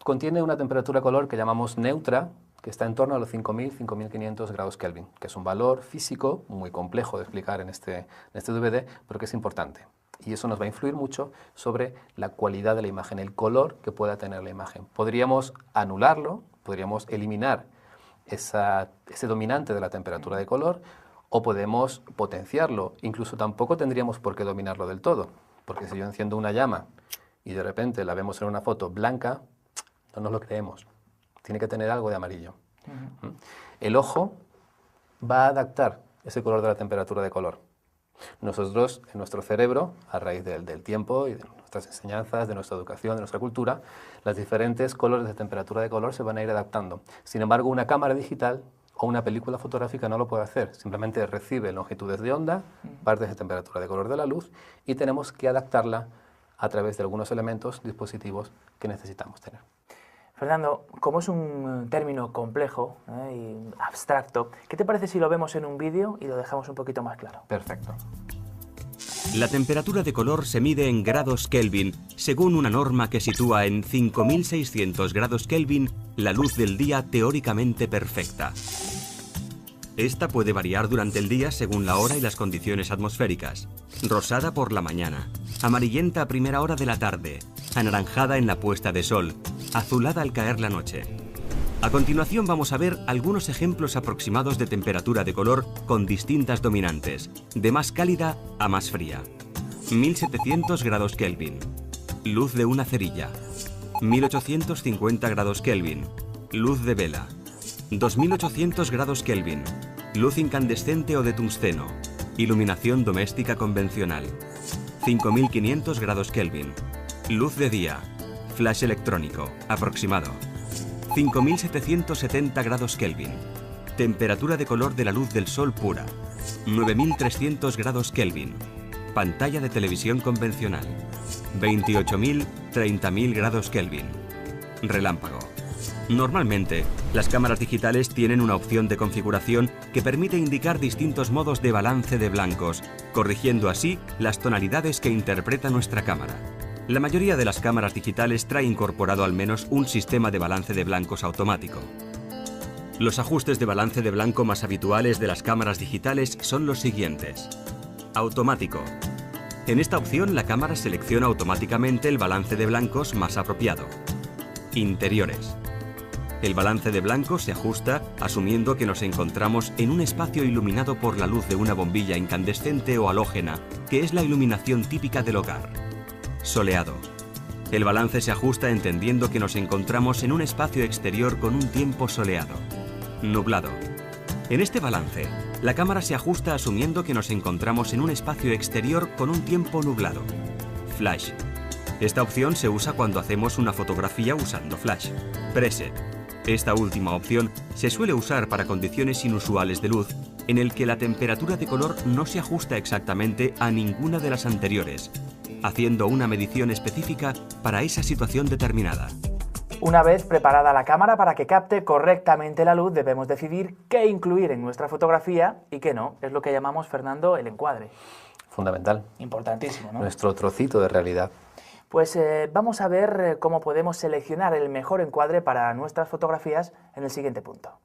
contiene una temperatura de color que llamamos neutra, que está en torno a los 5.000, 5.500 grados Kelvin, que es un valor físico muy complejo de explicar en este DVD, pero que es importante. Y eso nos va a influir mucho sobre la cualidad de la imagen, el color que pueda tener la imagen. Podríamos anularlo, podríamos eliminar ese dominante de la temperatura de color, o podemos potenciarlo. Incluso tampoco tendríamos por qué dominarlo del todo, porque si yo enciendo una llama y de repente la vemos en una foto blanca, no nos lo creemos. Tiene que tener algo de amarillo. El ojo va a adaptar ese color de la temperatura de color. Nosotros, en nuestro cerebro, a raíz del tiempo y de nuestras enseñanzas, de nuestra educación, de nuestra cultura, los diferentes colores de temperatura de color se van a ir adaptando. Sin embargo, una cámara digital o una película fotográfica no lo puede hacer. Simplemente recibe longitudes de onda, partes de temperatura de color de la luz y tenemos que adaptarla a través de algunos elementos, dispositivos que necesitamos tener. Fernando, como es un término complejo y abstracto, ¿qué te parece si lo vemos en un vídeo y lo dejamos un poquito más claro? Perfecto. La temperatura de color se mide en grados Kelvin, según una norma que sitúa en 5.600 grados Kelvin la luz del día teóricamente perfecta. Esta puede variar durante el día según la hora y las condiciones atmosféricas. Rosada por la mañana, amarillenta a primera hora de la tarde, anaranjada en la puesta de sol, azulada al caer la noche. A continuación vamos a ver algunos ejemplos aproximados de temperatura de color con distintas dominantes, de más cálida a más fría. 1700 grados Kelvin, luz de una cerilla. 1850 grados Kelvin, luz de vela. 2800 grados Kelvin, luz incandescente o de tungsteno, iluminación doméstica convencional. 5500 grados Kelvin, luz de día, flash electrónico, aproximado. 5770 grados Kelvin, temperatura de color de la luz del sol pura. 9300 grados Kelvin, pantalla de televisión convencional. 28.000, 30.000 grados Kelvin, relámpago. Normalmente, las cámaras digitales tienen una opción de configuración que permite indicar distintos modos de balance de blancos, corrigiendo así las tonalidades que interpreta nuestra cámara. La mayoría de las cámaras digitales trae incorporado al menos un sistema de balance de blancos automático. Los ajustes de balance de blanco más habituales de las cámaras digitales son los siguientes. Automático. En esta opción la cámara selecciona automáticamente el balance de blancos más apropiado. Interiores. El balance de blancos se ajusta asumiendo que nos encontramos en un espacio iluminado por la luz de una bombilla incandescente o halógena, que es la iluminación típica del hogar. Soleado. El balance se ajusta entendiendo que nos encontramos en un espacio exterior con un tiempo soleado. Nublado. En este balance, la cámara se ajusta asumiendo que nos encontramos en un espacio exterior con un tiempo nublado. Flash. Esta opción se usa cuando hacemos una fotografía usando flash. Preset. Esta última opción se suele usar para condiciones inusuales de luz, en el que la temperatura de color no se ajusta exactamente a ninguna de las anteriores, haciendo una medición específica para esa situación determinada. Una vez preparada la cámara para que capte correctamente la luz, debemos decidir qué incluir en nuestra fotografía y qué no. Es lo que llamamos, Fernando, el encuadre. Fundamental. Importantísimo, ¿no? Nuestro trocito de realidad. Pues vamos a ver cómo podemos seleccionar el mejor encuadre para nuestras fotografías en el siguiente punto.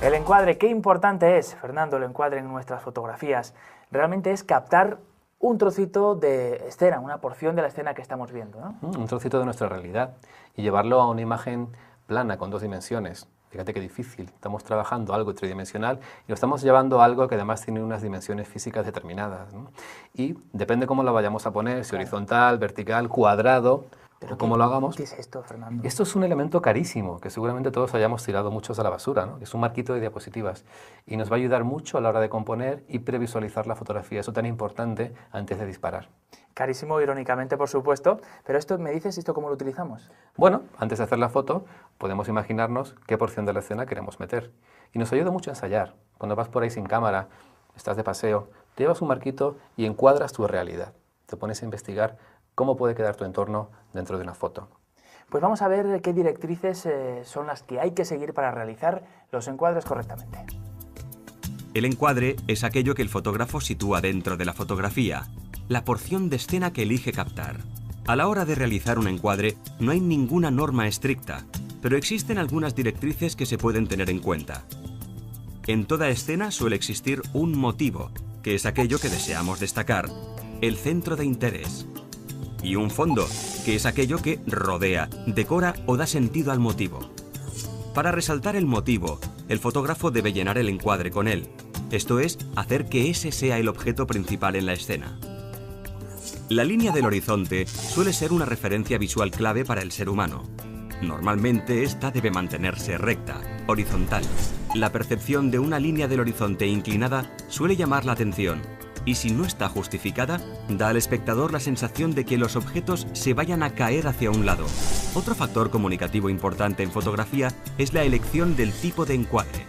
El encuadre, qué importante es, Fernando, el encuadre en nuestras fotografías. Realmente es captar un trocito de escena, una porción de la escena que estamos viendo, ¿no? Un trocito de nuestra realidad y llevarlo a una imagen plana con 2 dimensiones. Fíjate qué difícil. Estamos trabajando algo tridimensional y lo estamos llevando a algo que además tiene unas dimensiones físicas determinadas, ¿no? Y depende cómo lo vayamos a poner, si horizontal, vertical, cuadrado, o cómo lo hagamos. ¿Qué es esto, Fernando? Esto es un elemento carísimo que seguramente todos hayamos tirado muchos a la basura, ¿no? Es un marquito de diapositivas y nos va a ayudar mucho a la hora de componer y previsualizar la fotografía. Eso tan importante antes de disparar. Carísimo, irónicamente, por supuesto, pero esto, ¿me dices esto cómo lo utilizamos? Bueno, antes de hacer la foto, podemos imaginarnos qué porción de la escena queremos meter. Y nos ayuda mucho a ensayar. Cuando vas por ahí sin cámara, estás de paseo, te llevas un marquito y encuadras tu realidad. Te pones a investigar cómo puede quedar tu entorno dentro de una foto. Pues vamos a ver qué directrices son las que hay que seguir para realizar los encuadres correctamente. El encuadre es aquello que el fotógrafo sitúa dentro de la fotografía, la porción de escena que elige captar. A la hora de realizar un encuadre no hay ninguna norma estricta, pero existen algunas directrices que se pueden tener en cuenta. En toda escena suele existir un motivo, que es aquello que deseamos destacar, el centro de interés. Y un fondo, que es aquello que rodea, decora o da sentido al motivo. Para resaltar el motivo, el fotógrafo debe llenar el encuadre con él, esto es, hacer que ese sea el objeto principal en la escena. La línea del horizonte suele ser una referencia visual clave para el ser humano. Normalmente esta debe mantenerse recta, horizontal. La percepción de una línea del horizonte inclinada suele llamar la atención, y si no está justificada, da al espectador la sensación de que los objetos se vayan a caer hacia un lado. Otro factor comunicativo importante en fotografía es la elección del tipo de encuadre,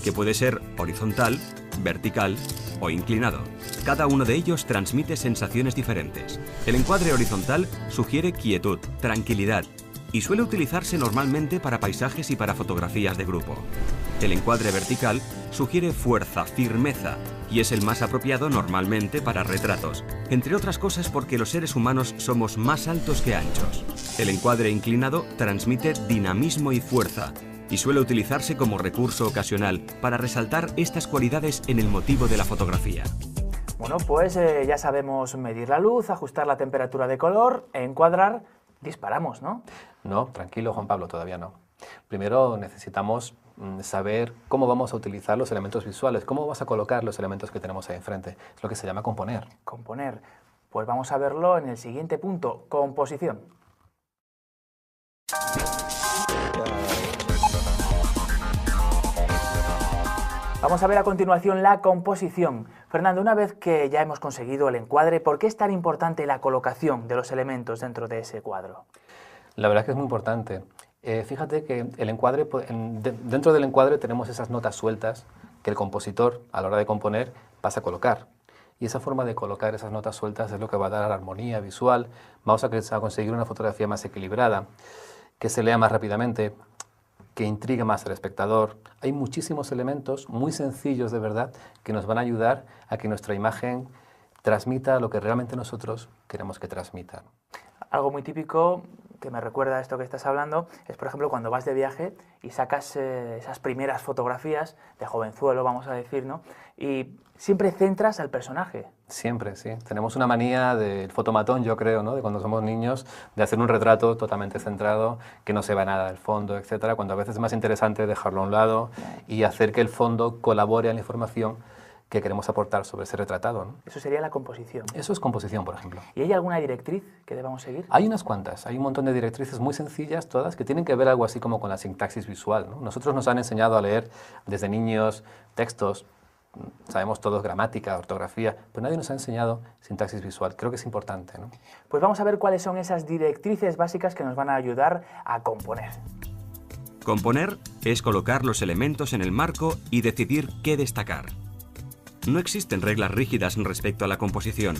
que puede ser horizontal, vertical o inclinado. Cada uno de ellos transmite sensaciones diferentes. El encuadre horizontal sugiere quietud, tranquilidad, y suele utilizarse normalmente para paisajes y para fotografías de grupo. El encuadre vertical sugiere fuerza, firmeza, y es el más apropiado normalmente para retratos, entre otras cosas porque los seres humanos somos más altos que anchos. El encuadre inclinado transmite dinamismo y fuerza, y suele utilizarse como recurso ocasional para resaltar estas cualidades en el motivo de la fotografía. Bueno, pues ya sabemos medir la luz, ajustar la temperatura de color, encuadrar, disparamos, ¿no? No, tranquilo, Juan Pablo, todavía no. Primero necesitamos saber cómo vamos a utilizar los elementos visuales, cómo vamos a colocar los elementos que tenemos ahí enfrente. Es lo que se llama componer. Componer. Pues vamos a verlo en el siguiente punto, composición. Vamos a ver a continuación la composición. Fernando, una vez que ya hemos conseguido el encuadre, ¿por qué es tan importante la colocación de los elementos dentro de ese cuadro? La verdad es que es muy importante. Fíjate que el encuadre, dentro del encuadre tenemos esas notas sueltas que el compositor, a la hora de componer, pasa a colocar. Y esa forma de colocar esas notas sueltas es lo que va a dar armonía visual. Vamos a conseguir una fotografía más equilibrada, que se lea más rápidamente, que intrigue más al espectador. Hay muchísimos elementos muy sencillos de verdad que nos van a ayudar a que nuestra imagen transmita lo que realmente nosotros queremos que transmita. Algo muy típico que me recuerda a esto que estás hablando es, por ejemplo, cuando vas de viaje y sacas esas primeras fotografías de jovenzuelo, vamos a decir, ¿no? Y siempre centras al personaje. Siempre, sí. Tenemos una manía del fotomatón, yo creo, ¿no? De cuando somos niños, de hacer un retrato totalmente centrado, que no se vea nada del fondo, etcétera, cuando a veces es más interesante dejarlo a un lado y hacer que el fondo colabore a la información que queremos aportar sobre ese retratado, ¿no? Eso sería la composición. Eso es composición, por ejemplo. ¿Y hay alguna directriz que debamos seguir? Hay unas cuantas, hay un montón de directrices muy sencillas, todas, que tienen que ver algo así como con la sintaxis visual, ¿no? Nosotros nos han enseñado a leer desde niños textos, sabemos todos gramática, ortografía, pero nadie nos ha enseñado sintaxis visual. Creo que es importante, ¿no? Pues vamos a ver cuáles son esas directrices básicas que nos van a ayudar a componer. Componer es colocar los elementos en el marco y decidir qué destacar. No existen reglas rígidas respecto a la composición.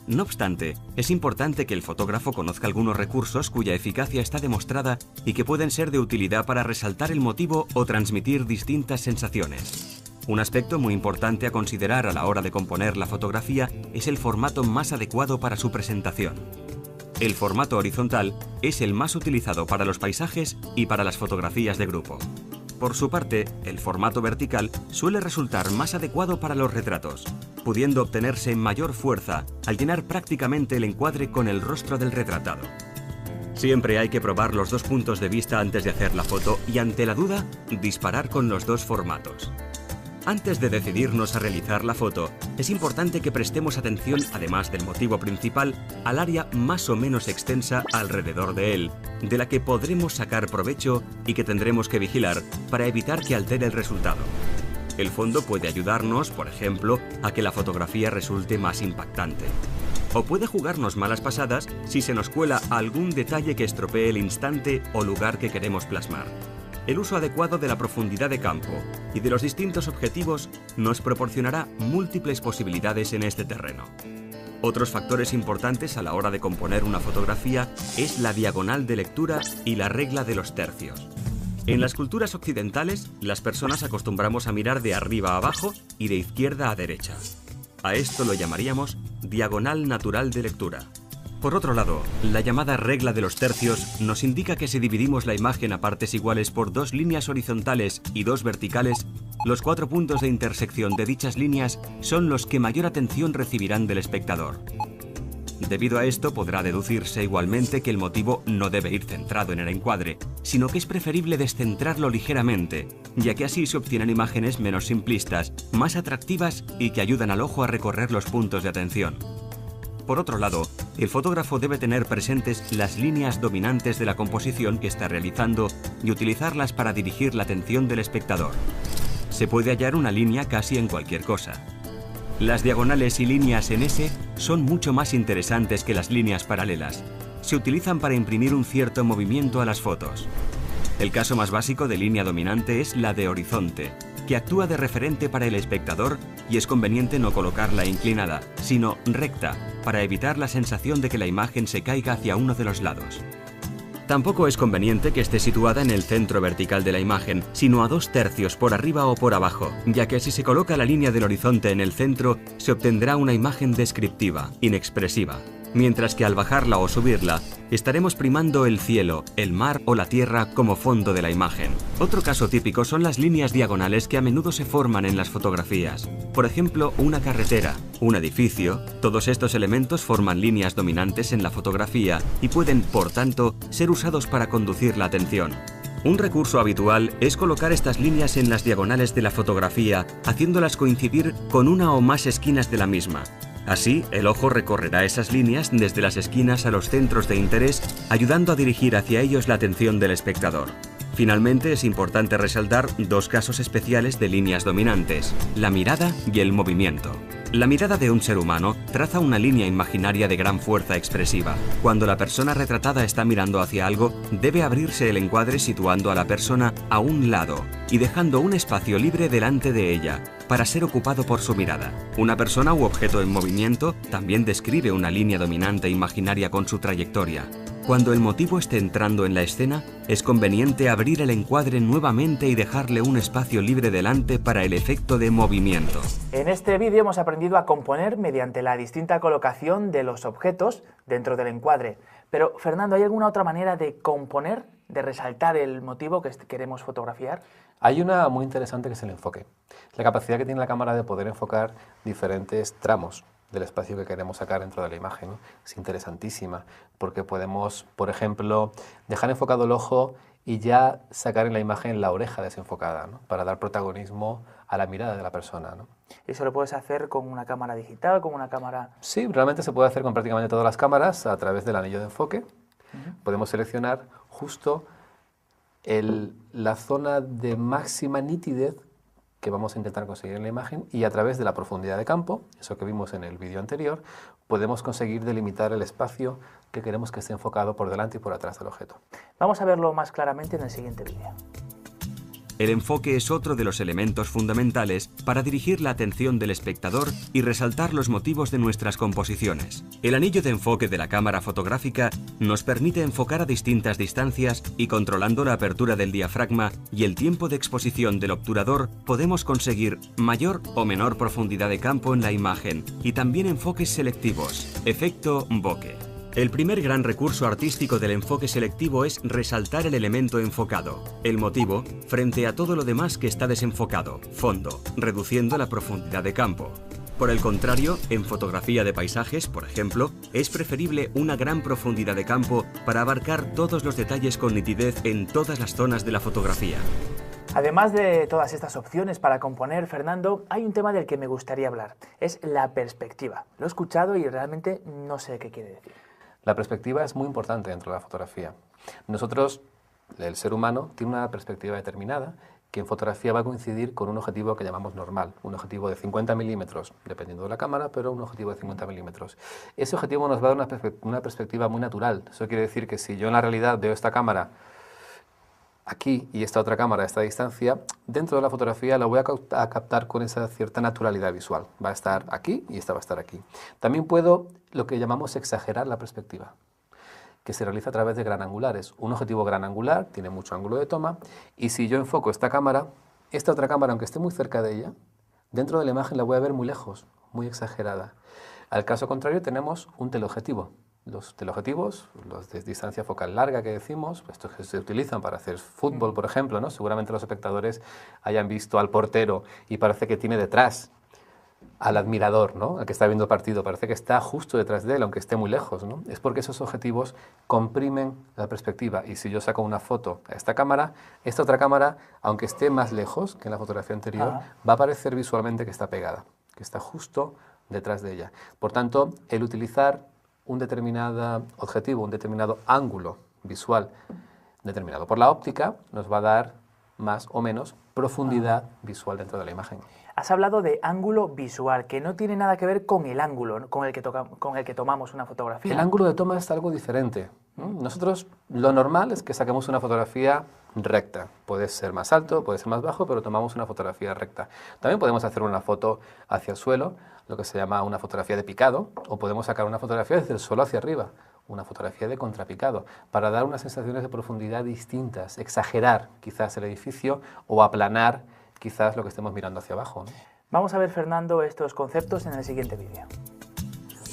No obstante, es importante que el fotógrafo conozca algunos recursos cuya eficacia está demostrada y que pueden ser de utilidad para resaltar el motivo o transmitir distintas sensaciones. Un aspecto muy importante a considerar a la hora de componer la fotografía es el formato más adecuado para su presentación. El formato horizontal es el más utilizado para los paisajes y para las fotografías de grupo. Por su parte, el formato vertical suele resultar más adecuado para los retratos, pudiendo obtenerse mayor fuerza al llenar prácticamente el encuadre con el rostro del retratado. Siempre hay que probar los dos puntos de vista antes de hacer la foto y, ante la duda, disparar con los dos formatos. Antes de decidirnos a realizar la foto, es importante que prestemos atención, además del motivo principal, al área más o menos extensa alrededor de él, de la que podremos sacar provecho y que tendremos que vigilar para evitar que altere el resultado. El fondo puede ayudarnos, por ejemplo, a que la fotografía resulte más impactante. O puede jugarnos malas pasadas si se nos cuela algún detalle que estropee el instante o lugar que queremos plasmar. El uso adecuado de la profundidad de campo y de los distintos objetivos nos proporcionará múltiples posibilidades en este terreno. Otros factores importantes a la hora de componer una fotografía es la diagonal de lectura y la regla de los tercios. En las culturas occidentales, las personas acostumbramos a mirar de arriba a abajo y de izquierda a derecha. A esto lo llamaríamos diagonal natural de lectura. Por otro lado, la llamada regla de los tercios nos indica que si dividimos la imagen a partes iguales por dos líneas horizontales y dos verticales, los 4 puntos de intersección de dichas líneas son los que mayor atención recibirán del espectador. Debido a esto, podrá deducirse igualmente que el motivo no debe ir centrado en el encuadre, sino que es preferible descentrarlo ligeramente, ya que así se obtienen imágenes menos simplistas, más atractivas y que ayudan al ojo a recorrer los puntos de atención. Por otro lado, el fotógrafo debe tener presentes las líneas dominantes de la composición que está realizando y utilizarlas para dirigir la atención del espectador. Se puede hallar una línea casi en cualquier cosa. Las diagonales y líneas en S son mucho más interesantes que las líneas paralelas. Se utilizan para imprimir un cierto movimiento a las fotos. El caso más básico de línea dominante es la de horizonte, que actúa de referente para el espectador y es conveniente no colocarla inclinada, sino recta, para evitar la sensación de que la imagen se caiga hacia uno de los lados. Tampoco es conveniente que esté situada en el centro vertical de la imagen, sino a 2/3 por arriba o por abajo, ya que si se coloca la línea del horizonte en el centro, se obtendrá una imagen descriptiva, inexpresiva. Mientras que al bajarla o subirla, estaremos primando el cielo, el mar o la tierra como fondo de la imagen. Otro caso típico son las líneas diagonales que a menudo se forman en las fotografías. Por ejemplo, una carretera, un edificio, todos estos elementos forman líneas dominantes en la fotografía y pueden, por tanto, ser usados para conducir la atención. Un recurso habitual es colocar estas líneas en las diagonales de la fotografía, haciéndolas coincidir con una o más esquinas de la misma. Así, el ojo recorrerá esas líneas desde las esquinas a los centros de interés, ayudando a dirigir hacia ellos la atención del espectador. Finalmente, es importante resaltar dos casos especiales de líneas dominantes: la mirada y el movimiento. La mirada de un ser humano traza una línea imaginaria de gran fuerza expresiva. Cuando la persona retratada está mirando hacia algo, debe abrirse el encuadre situando a la persona a un lado y dejando un espacio libre delante de ella, para ser ocupado por su mirada. Una persona u objeto en movimiento también describe una línea dominante imaginaria con su trayectoria. Cuando el motivo esté entrando en la escena, es conveniente abrir el encuadre nuevamente y dejarle un espacio libre delante para el efecto de movimiento. En este vídeo hemos aprendido a componer mediante la distinta colocación de los objetos dentro del encuadre. Pero, Fernando, ¿hay alguna otra manera de componer, de resaltar el motivo que queremos fotografiar? Hay una muy interesante que es el enfoque. La capacidad que tiene la cámara de poder enfocar diferentes tramos del espacio que queremos sacar dentro de la imagen, ¿no? Es interesantísima porque podemos, por ejemplo, dejar enfocado el ojo y ya sacar en la imagen la oreja desenfocada, ¿no? Para dar protagonismo a la mirada de la persona, ¿no? ¿Eso lo puedes hacer con una cámara digital, con una cámara...? Sí, realmente se puede hacer con prácticamente todas las cámaras a través del anillo de enfoque. Podemos seleccionar justo la zona de máxima nitidez que vamos a intentar conseguir en la imagen, y a través de la profundidad de campo, eso que vimos en el vídeo anterior, podemos conseguir delimitar el espacio que queremos que esté enfocado por delante y por atrás del objeto. Vamos a verlo más claramente en el siguiente vídeo. El enfoque es otro de los elementos fundamentales para dirigir la atención del espectador y resaltar los motivos de nuestras composiciones. El anillo de enfoque de la cámara fotográfica nos permite enfocar a distintas distancias y, controlando la apertura del diafragma y el tiempo de exposición del obturador, podemos conseguir mayor o menor profundidad de campo en la imagen y también enfoques selectivos. Efecto bokeh. El primer gran recurso artístico del enfoque selectivo es resaltar el elemento enfocado, el motivo, frente a todo lo demás que está desenfocado, fondo, reduciendo la profundidad de campo. Por el contrario, en fotografía de paisajes, por ejemplo, es preferible una gran profundidad de campo para abarcar todos los detalles con nitidez en todas las zonas de la fotografía. Además de todas estas opciones para componer, Fernando, hay un tema del que me gustaría hablar. Es la perspectiva. Lo he escuchado y realmente no sé qué quiere decir. La perspectiva es muy importante dentro de la fotografía. Nosotros, el ser humano, tiene una perspectiva determinada que en fotografía va a coincidir con un objetivo que llamamos normal, un objetivo de 50 milímetros, dependiendo de la cámara, pero un objetivo de 50 milímetros. Ese objetivo nos va a dar una perspectiva muy natural. Eso quiere decir que si yo en la realidad veo esta cámara aquí y esta otra cámara a esta distancia, dentro de la fotografía la voy a captar con esa cierta naturalidad visual. Va a estar aquí y esta va a estar aquí. También puedo lo que llamamos exagerar la perspectiva, que se realiza a través de gran angulares. Un objetivo gran angular tiene mucho ángulo de toma, y si yo enfoco esta cámara, esta otra cámara, aunque esté muy cerca de ella, dentro de la imagen la voy a ver muy lejos, muy exagerada. Al caso contrario tenemos un teleobjetivo. Los teleobjetivos, los de distancia focal larga que decimos, estos que se utilizan para hacer fútbol, por ejemplo, ¿no? Seguramente los espectadores hayan visto al portero y parece que tiene detrás al admirador, ¿no? Al que está viendo el partido, parece que está justo detrás de él, aunque esté muy lejos, ¿no? Es porque esos objetivos comprimen la perspectiva, y si yo saco una foto a esta cámara, esta otra cámara, aunque esté más lejos que en la fotografía anterior, va a parecer visualmente que está pegada, que está justo detrás de ella. Por tanto, el utilizar un determinado objetivo, un determinado ángulo visual determinado por la óptica, nos va a dar más o menos profundidad visual dentro de la imagen. Has hablado de ángulo visual, que no tiene nada que ver con el ángulo, ¿no?, con el que tomamos una fotografía. El ángulo de toma es algo diferente, ¿no? Nosotros, lo normal es que saquemos una fotografía recta. Puede ser más alto, puede ser más bajo, pero tomamos una fotografía recta. También podemos hacer una foto hacia el suelo, lo que se llama una fotografía de picado, o podemos sacar una fotografía desde el suelo hacia arriba, una fotografía de contrapicado, para dar unas sensaciones de profundidad distintas, exagerar quizás el edificio o aplanar quizás lo que estemos mirando hacia abajo, ¿no? Vamos a ver, Fernando, estos conceptos en el siguiente vídeo.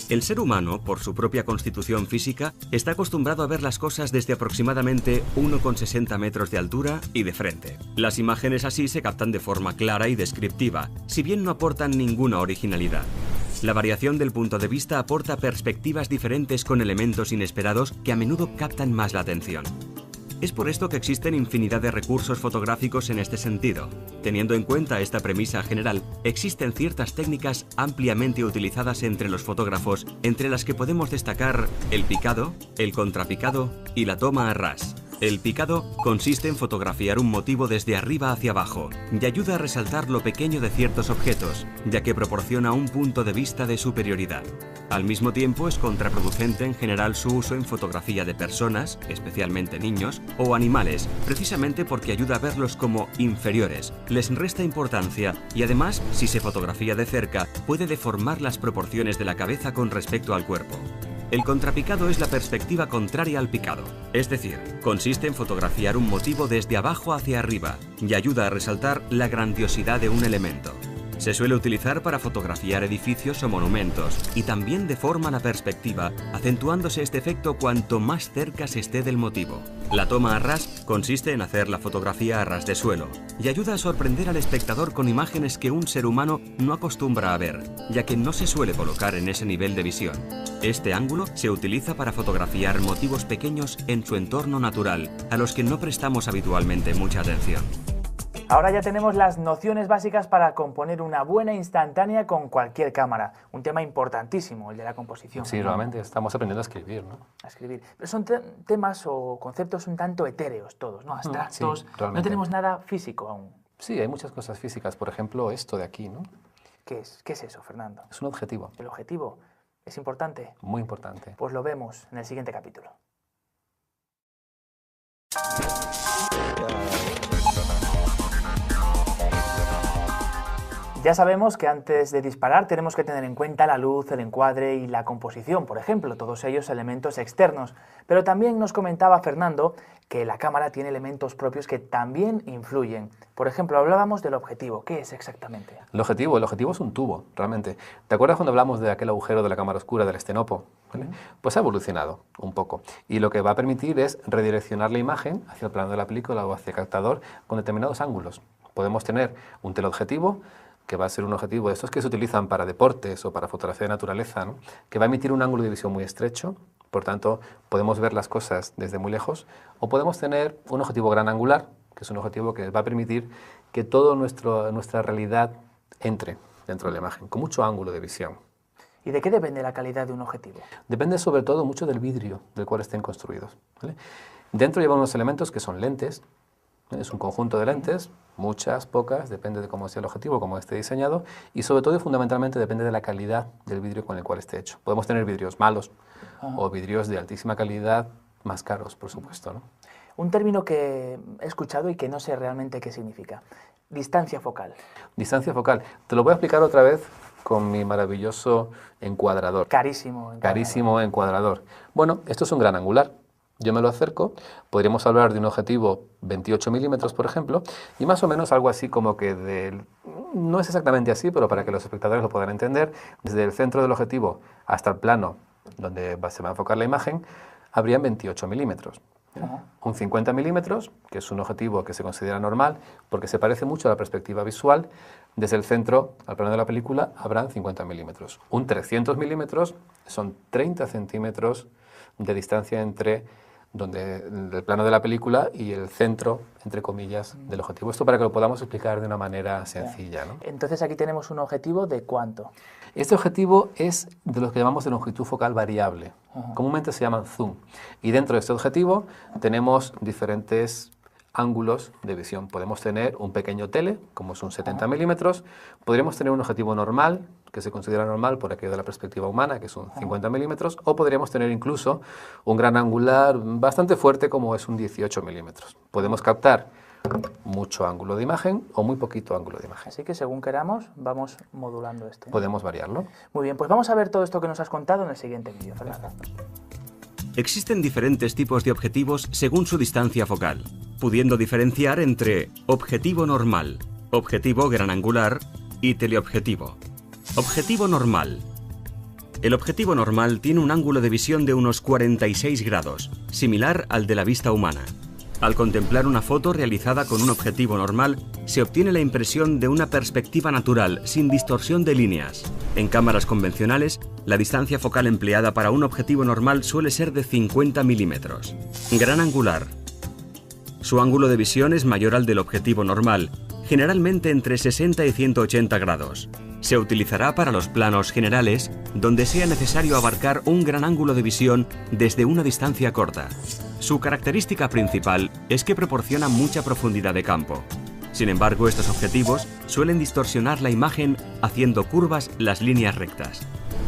El ser humano, por su propia constitución física, está acostumbrado a ver las cosas desde aproximadamente 1,60 metros de altura y de frente. Las imágenes así se captan de forma clara y descriptiva, si bien no aportan ninguna originalidad. La variación del punto de vista aporta perspectivas diferentes con elementos inesperados que a menudo captan más la atención. Es por esto que existen infinidad de recursos fotográficos en este sentido. Teniendo en cuenta esta premisa general, existen ciertas técnicas ampliamente utilizadas entre los fotógrafos, entre las que podemos destacar el picado, el contrapicado y la toma a ras. El picado consiste en fotografiar un motivo desde arriba hacia abajo y ayuda a resaltar lo pequeño de ciertos objetos, ya que proporciona un punto de vista de superioridad. Al mismo tiempo, es contraproducente en general su uso en fotografía de personas, especialmente niños, o animales, precisamente porque ayuda a verlos como inferiores, les resta importancia y además, si se fotografía de cerca, puede deformar las proporciones de la cabeza con respecto al cuerpo. El contrapicado es la perspectiva contraria al picado, es decir, consiste en fotografiar un motivo desde abajo hacia arriba y ayuda a resaltar la grandiosidad de un elemento. Se suele utilizar para fotografiar edificios o monumentos y también deforma la perspectiva, acentuándose este efecto cuanto más cerca se esté del motivo. La toma a ras consiste en hacer la fotografía a ras de suelo y ayuda a sorprender al espectador con imágenes que un ser humano no acostumbra a ver, ya que no se suele colocar en ese nivel de visión. Este ángulo se utiliza para fotografiar motivos pequeños en su entorno natural, a los que no prestamos habitualmente mucha atención. Ahora ya tenemos las nociones básicas para componer una buena instantánea con cualquier cámara. Un tema importantísimo, el de la composición. Sí, realmente estamos aprendiendo a escribir, ¿no? A escribir. Pero son temas o conceptos un tanto etéreos todos, ¿no? Abstractos. Sí, no realmente. tenemos nada físico aún. Sí, hay muchas cosas físicas. Por ejemplo, esto de aquí, ¿no? ¿Qué es eso, Fernando? Es un objetivo. El objetivo es importante. Muy importante. Pues lo vemos en el siguiente capítulo. Ya sabemos que antes de disparar tenemos que tener en cuenta la luz, el encuadre y la composición, por ejemplo, todos ellos elementos externos. Pero también nos comentaba Fernando que la cámara tiene elementos propios que también influyen. Por ejemplo, hablábamos del objetivo. ¿Qué es exactamente? El objetivo es un tubo, realmente. ¿Te acuerdas cuando hablamos de aquel agujero de la cámara oscura del estenopo? ¿Vale? Pues ha evolucionado un poco. Y lo que va a permitir es redireccionar la imagen hacia el plano de la película o hacia el captador con determinados ángulos. Podemos tener un teleobjetivo, que va a ser un objetivo de estos que se utilizan para deportes o para fotografía de naturaleza, ¿no? Que va a emitir un ángulo de visión muy estrecho, por tanto podemos ver las cosas desde muy lejos, o podemos tener un objetivo gran angular, que es un objetivo que va a permitir que toda nuestra realidad entre dentro de la imagen, con mucho ángulo de visión. ¿Y de qué depende la calidad de un objetivo? Depende sobre todo mucho del vidrio del cual estén construidos, ¿vale? Dentro llevan unos elementos que son lentes. Es un conjunto de lentes, muchas, pocas, depende de cómo sea el objetivo, cómo esté diseñado, y sobre todo y fundamentalmente depende de la calidad del vidrio con el cual esté hecho. Podemos tener vidrios malos o vidrios de altísima calidad más caros, por supuesto, ¿no? Un término que he escuchado y que no sé realmente qué significa. Distancia focal. Distancia focal. Te lo voy a explicar otra vez con mi maravilloso encuadrador. Carísimo. Carísimo encuadrador. Bueno, esto es un gran angular. Yo me lo acerco, podríamos hablar de un objetivo 28 milímetros, por ejemplo, y más o menos algo así como que no es exactamente así, pero para que los espectadores lo puedan entender, desde el centro del objetivo hasta el plano donde se va a enfocar la imagen, habrían 28 milímetros. Un 50 milímetros, que es un objetivo que se considera normal, porque se parece mucho a la perspectiva visual, desde el centro al plano de la película habrán 50 milímetros. Un 300 milímetros son 30 centímetros de distancia entre el plano de la película y el centro, entre comillas, del objetivo. Esto para que lo podamos explicar de una manera sencilla, ¿no? Entonces aquí tenemos un objetivo ¿de cuánto? Este objetivo es de los que llamamos de longitud focal variable. Comúnmente se llaman zoom. Y dentro de este objetivo tenemos diferentes ángulos de visión. Podemos tener un pequeño tele, como es un 70 milímetros. Podríamos tener un objetivo normal, que se considera normal por aquello de la perspectiva humana, que es un 50 milímetros, o podríamos tener incluso un gran angular bastante fuerte, como es un 18 milímetros. Podemos captar mucho ángulo de imagen o muy poquito ángulo de imagen. Así que según queramos, vamos modulando esto. Podemos variarlo. Muy bien, pues vamos a ver todo esto que nos has contado en el siguiente vídeo, Fernando. Existen diferentes tipos de objetivos según su distancia focal, pudiendo diferenciar entre objetivo normal, objetivo gran angular y teleobjetivo. Objetivo normal. El objetivo normal tiene un ángulo de visión de unos 46 grados, similar al de la vista humana. Al contemplar una foto realizada con un objetivo normal, se obtiene la impresión de una perspectiva natural, sin distorsión de líneas. En cámaras convencionales, la distancia focal empleada para un objetivo normal suele ser de 50 milímetros. Gran angular. Su ángulo de visión es mayor al del objetivo normal, generalmente entre 60 y 180 grados. Se utilizará para los planos generales, donde sea necesario abarcar un gran ángulo de visión desde una distancia corta. Su característica principal es que proporciona mucha profundidad de campo. Sin embargo, estos objetivos suelen distorsionar la imagen haciendo curvas las líneas rectas.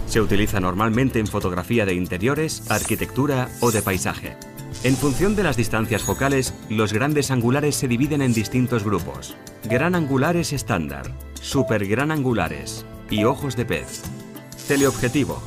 Se utiliza normalmente en fotografía de interiores, arquitectura o de paisaje. En función de las distancias focales, los grandes angulares se dividen en distintos grupos. Gran angulares estándar, super gran angulares y ojos de pez. Teleobjetivo.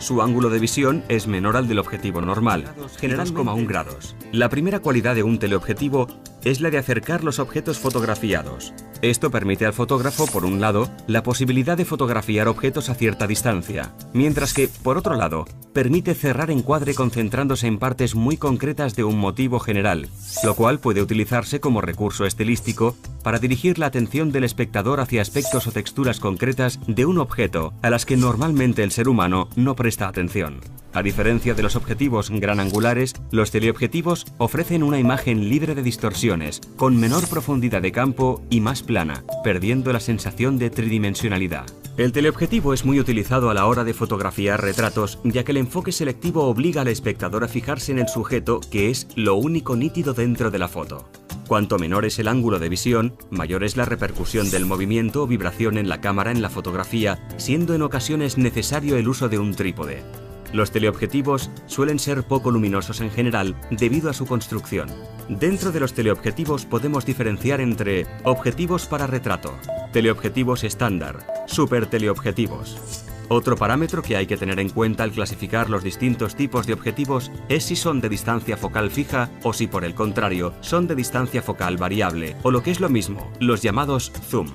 Su ángulo de visión es menor al del objetivo normal, generalmente 2,1 grados. La primera cualidad de un teleobjetivo es la de acercar los objetos fotografiados. Esto permite al fotógrafo, por un lado, la posibilidad de fotografiar objetos a cierta distancia, mientras que, por otro lado, permite cerrar encuadre concentrándose en partes muy concretas de un motivo general, lo cual puede utilizarse como recurso estilístico para dirigir la atención del espectador hacia aspectos o texturas concretas de un objeto a las que normalmente el ser humano no presta atención. A diferencia de los objetivos gran angulares, los teleobjetivos ofrecen una imagen libre de distorsiones, con menor profundidad de campo y más plana, perdiendo la sensación de tridimensionalidad. El teleobjetivo es muy utilizado a la hora de fotografiar retratos, ya que el enfoque selectivo obliga al espectador a fijarse en el sujeto, que es lo único nítido dentro de la foto. Cuanto menor es el ángulo de visión, mayor es la repercusión del movimiento o vibración en la cámara en la fotografía, siendo en ocasiones necesario el uso de un trípode. Los teleobjetivos suelen ser poco luminosos en general debido a su construcción. Dentro de los teleobjetivos podemos diferenciar entre objetivos para retrato, teleobjetivos estándar, superteleobjetivos. Otro parámetro que hay que tener en cuenta al clasificar los distintos tipos de objetivos es si son de distancia focal fija o si, por el contrario, son de distancia focal variable, o lo que es lo mismo, los llamados zoom.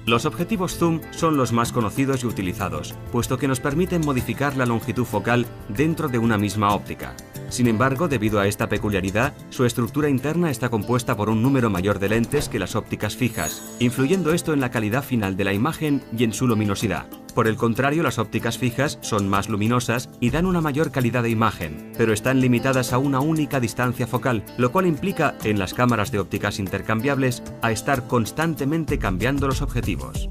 Los objetivos zoom son los más conocidos y utilizados, puesto que nos permiten modificar la longitud focal dentro de una misma óptica. Sin embargo, debido a esta peculiaridad, su estructura interna está compuesta por un número mayor de lentes que las ópticas fijas, influyendo esto en la calidad final de la imagen y en su luminosidad. Por el contrario, las ópticas fijas son más luminosas y dan una mayor calidad de imagen, pero están limitadas a una única distancia focal, lo cual implica, en las cámaras de ópticas intercambiables, a estar constantemente cambiando los objetivos.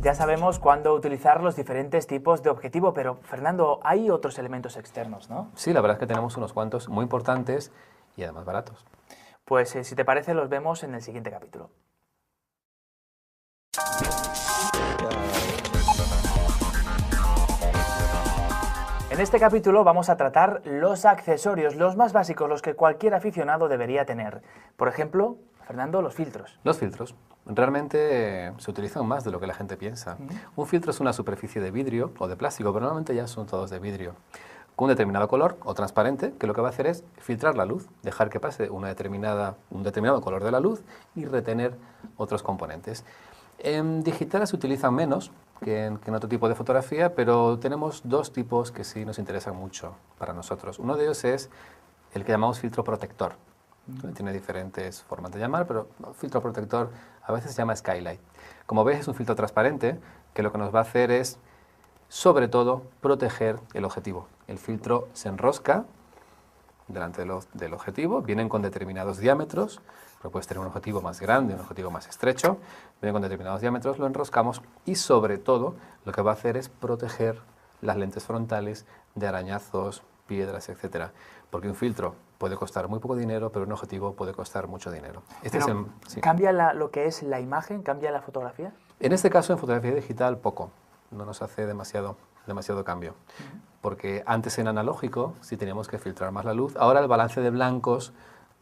Ya sabemos cuándo utilizar los diferentes tipos de objetivo, pero Fernando, hay otros elementos externos, ¿no? Sí, la verdad es que tenemos unos cuantos muy importantes y además baratos. Pues si te parece, los vemos en el siguiente capítulo. En este capítulo vamos a tratar los accesorios, los más básicos, los que cualquier aficionado debería tener. Por ejemplo, Fernando, los filtros. Los filtros realmente se utilizan más de lo que la gente piensa. Un filtro es una superficie de vidrio o de plástico, pero normalmente ya son todos de vidrio, con un determinado color o transparente, que lo que va a hacer es filtrar la luz, dejar que pase un determinado color de la luz y retener otros componentes. En digital se utilizan menos que en otro tipo de fotografía, pero tenemos dos tipos que sí nos interesan mucho para nosotros. Uno de ellos es el que llamamos filtro protector. Tiene diferentes formas de llamar, pero filtro protector a veces se llama skylight. Como ves, es un filtro transparente que lo que nos va a hacer es, sobre todo, proteger el objetivo. El filtro se enrosca delante del objetivo, vienen con determinados diámetros, pero puedes tener un objetivo más grande, un objetivo más estrecho, vienen con determinados diámetros, lo enroscamos y, sobre todo, lo que va a hacer es proteger las lentes frontales de arañazos, piedras, etcétera. Porque un filtro puede costar muy poco dinero, pero un objetivo puede costar mucho dinero. Sí. ¿Cambia lo que es la imagen? ¿Cambia la fotografía? En este caso, en fotografía digital, poco. No nos hace demasiado cambio. Porque antes en analógico sí teníamos que filtrar más la luz. Ahora el balance de blancos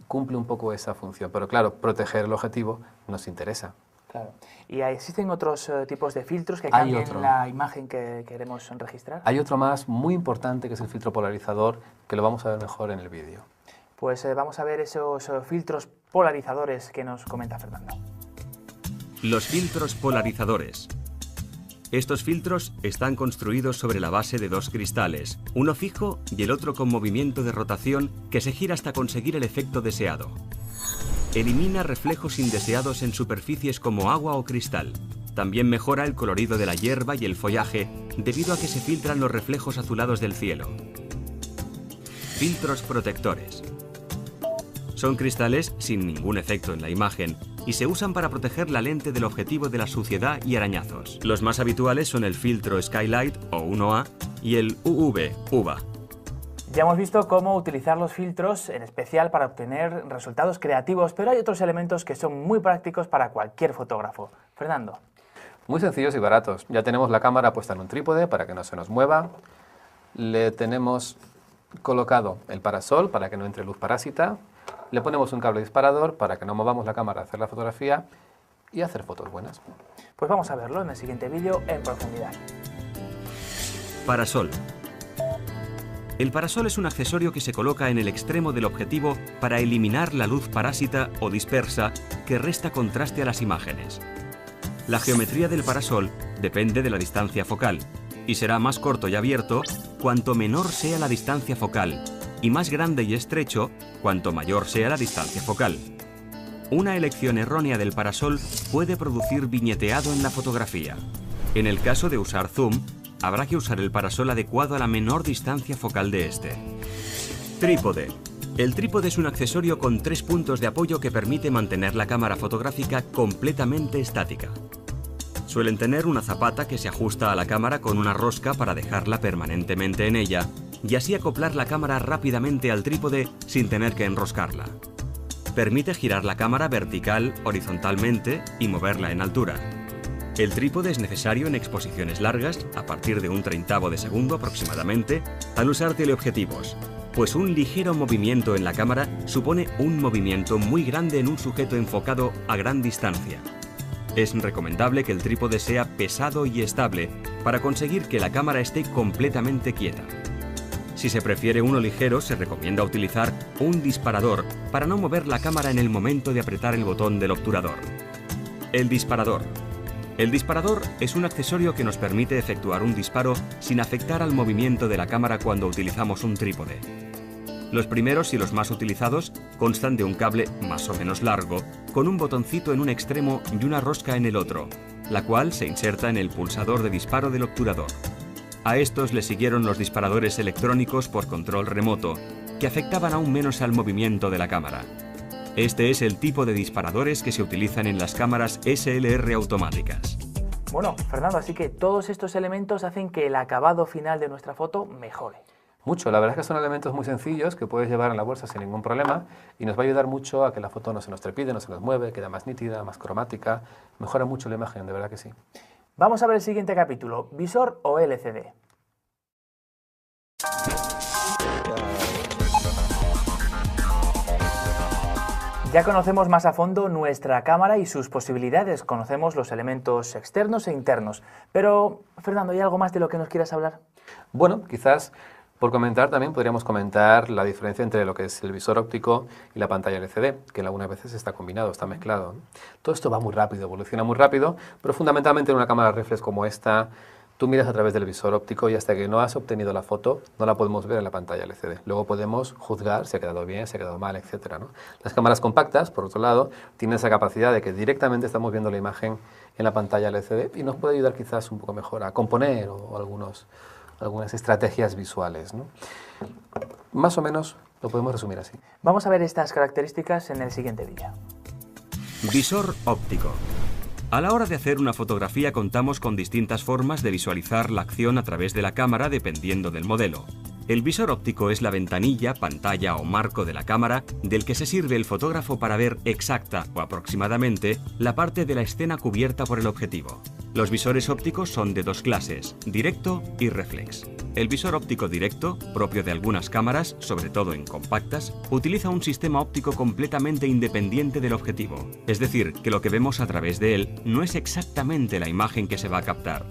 cumple un poco esa función. Pero claro, proteger el objetivo nos interesa. Claro. ¿Y existen otros tipos de filtros que cambien la imagen que queremos registrar? Hay otro más muy importante que es el filtro polarizador, que lo vamos a ver mejor en el vídeo. Pues vamos a ver esos filtros polarizadores que nos comenta Fernando. Los filtros polarizadores. Estos filtros están construidos sobre la base de dos cristales, uno fijo y el otro con movimiento de rotación que se gira hasta conseguir el efecto deseado. Elimina reflejos indeseados en superficies como agua o cristal. También mejora el colorido de la hierba y el follaje debido a que se filtran los reflejos azulados del cielo. Filtros protectores. Son cristales sin ningún efecto en la imagen y se usan para proteger la lente del objetivo de la suciedad y arañazos. Los más habituales son el filtro Skylight o 1A y el UV, UVA. Ya hemos visto cómo utilizar los filtros, en especial para obtener resultados creativos, pero hay otros elementos que son muy prácticos para cualquier fotógrafo. Fernando. Muy sencillos y baratos. Ya tenemos la cámara puesta en un trípode para que no se nos mueva. Le tenemos colocado el parasol para que no entre luz parásita. Le ponemos un cable disparador para que no movamos la cámara a hacer la fotografía y hacer fotos buenas. Pues vamos a verlo en el siguiente vídeo en profundidad. Parasol. El parasol es un accesorio que se coloca en el extremo del objetivo para eliminar la luz parásita o dispersa que resta contraste a las imágenes. La geometría del parasol depende de la distancia focal y será más corto y abierto cuanto menor sea la distancia focal y más grande y estrecho cuanto mayor sea la distancia focal. Una elección errónea del parasol puede producir viñeteado en la fotografía. En el caso de usar zoom, habrá que usar el parasol adecuado a la menor distancia focal de este. Trípode. El trípode es un accesorio con 3 puntos de apoyo que permite mantener la cámara fotográfica completamente estática. Suelen tener una zapata que se ajusta a la cámara con una rosca para dejarla permanentemente en ella y así acoplar la cámara rápidamente al trípode sin tener que enroscarla. Permite girar la cámara vertical, horizontalmente y moverla en altura. El trípode es necesario en exposiciones largas, a partir de un 1/30 de segundo aproximadamente, al usar teleobjetivos, pues un ligero movimiento en la cámara supone un movimiento muy grande en un sujeto enfocado a gran distancia. Es recomendable que el trípode sea pesado y estable para conseguir que la cámara esté completamente quieta. Si se prefiere uno ligero, se recomienda utilizar un disparador para no mover la cámara en el momento de apretar el botón del obturador. El disparador. El disparador es un accesorio que nos permite efectuar un disparo sin afectar al movimiento de la cámara cuando utilizamos un trípode. Los primeros y los más utilizados constan de un cable más o menos largo, con un botoncito en un extremo y una rosca en el otro, la cual se inserta en el pulsador de disparo del obturador. A estos le siguieron los disparadores electrónicos por control remoto, que afectaban aún menos al movimiento de la cámara. Este es el tipo de disparadores que se utilizan en las cámaras SLR automáticas. Bueno, Fernando, así que todos estos elementos hacen que el acabado final de nuestra foto mejore. Mucho, la verdad es que son elementos muy sencillos que puedes llevar en la bolsa sin ningún problema y nos va a ayudar mucho a que la foto no se nos trepide, no se nos mueve, queda más nítida, más cromática, mejora mucho la imagen, de verdad que sí. Vamos a ver el siguiente capítulo, ¿visor o LCD? Ya conocemos más a fondo nuestra cámara y sus posibilidades, conocemos los elementos externos e internos. Pero, Fernando, ¿hay algo más de lo que nos quieras hablar? Bueno, quizás por comentar también podríamos comentar la diferencia entre lo que es el visor óptico y la pantalla LCD, que algunas veces está combinado, está mezclado. Todo esto va muy rápido, evoluciona muy rápido, pero fundamentalmente en una cámara reflex como esta, tú miras a través del visor óptico y hasta que no has obtenido la foto no la podemos ver en la pantalla LCD. Luego podemos juzgar si ha quedado bien, si ha quedado mal, etc., ¿no? Las cámaras compactas, por otro lado, tienen esa capacidad de que directamente estamos viendo la imagen en la pantalla LCD y nos puede ayudar quizás un poco mejor a componer o algunas estrategias visuales, ¿no? Más o menos lo podemos resumir así. Vamos a ver estas características en el siguiente vídeo. Visor óptico. A la hora de hacer una fotografía contamos con distintas formas de visualizar la acción a través de la cámara dependiendo del modelo. El visor óptico es la ventanilla, pantalla o marco de la cámara del que se sirve el fotógrafo para ver exacta o aproximadamente la parte de la escena cubierta por el objetivo. Los visores ópticos son de 2 clases, directo y reflex. El visor óptico directo, propio de algunas cámaras, sobre todo en compactas, utiliza un sistema óptico completamente independiente del objetivo. Es decir, que lo que vemos a través de él no es exactamente la imagen que se va a captar.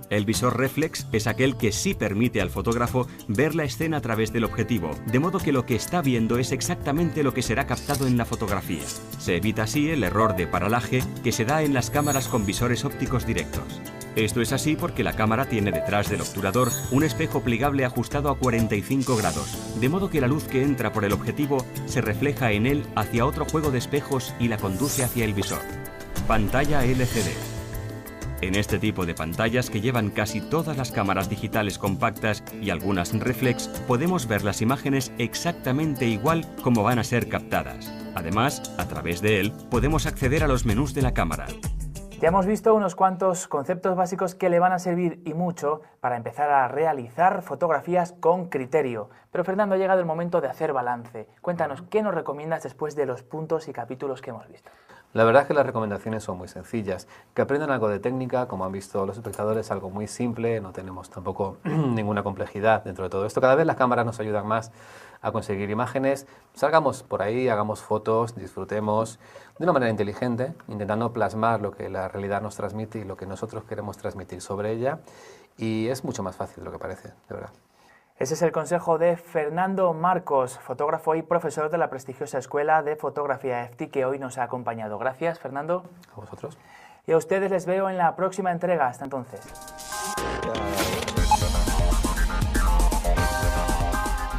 El visor reflex es aquel que sí permite al fotógrafo ver la escena a través del objetivo, de modo que lo que está viendo es exactamente lo que será captado en la fotografía. Se evita así el error de paralaje que se da en las cámaras con visores ópticos directos. Esto es así porque la cámara tiene detrás del obturador un espejo plegable ajustado a 45 grados, de modo que la luz que entra por el objetivo se refleja en él hacia otro juego de espejos y la conduce hacia el visor. Pantalla LCD. En este tipo de pantallas que llevan casi todas las cámaras digitales compactas y algunas reflex, podemos ver las imágenes exactamente igual como van a ser captadas. Además, a través de él, podemos acceder a los menús de la cámara. Ya hemos visto unos cuantos conceptos básicos que le van a servir y mucho para empezar a realizar fotografías con criterio. Pero Fernando, ha llegado el momento de hacer balance. Cuéntanos, ¿qué nos recomiendas después de los puntos y capítulos que hemos visto? La verdad es que las recomendaciones son muy sencillas, que aprendan algo de técnica, como han visto los espectadores, algo muy simple, no tenemos tampoco ninguna complejidad dentro de todo esto. Cada vez las cámaras nos ayudan más a conseguir imágenes, salgamos por ahí, hagamos fotos, disfrutemos de una manera inteligente, intentando plasmar lo que la realidad nos transmite y lo que nosotros queremos transmitir sobre ella, y es mucho más fácil de lo que parece, de verdad. Ese es el consejo de Fernando Marcos, fotógrafo y profesor de la prestigiosa Escuela de Fotografía EFTI, que hoy nos ha acompañado. Gracias, Fernando. A vosotros. Y a ustedes les veo en la próxima entrega. Hasta entonces.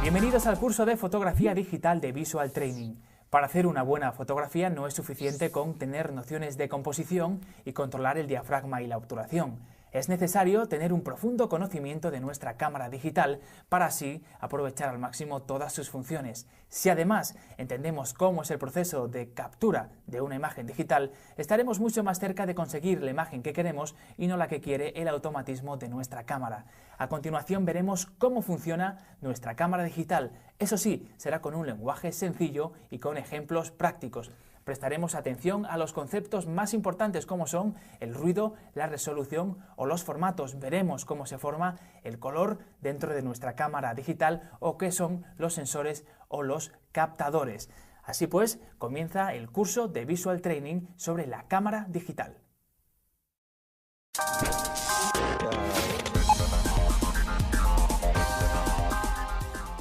Bienvenidos al curso de fotografía digital de Visual Training. Para hacer una buena fotografía no es suficiente con tener nociones de composición y controlar el diafragma y la obturación. Es necesario tener un profundo conocimiento de nuestra cámara digital para así aprovechar al máximo todas sus funciones. Si además entendemos cómo es el proceso de captura de una imagen digital, estaremos mucho más cerca de conseguir la imagen que queremos y no la que quiere el automatismo de nuestra cámara. A continuación veremos cómo funciona nuestra cámara digital. Eso sí, será con un lenguaje sencillo y con ejemplos prácticos. Prestaremos atención a los conceptos más importantes como son el ruido, la resolución o los formatos. Veremos cómo se forma el color dentro de nuestra cámara digital o qué son los sensores o los captadores. Así pues, comienza el curso de Visual Training sobre la cámara digital.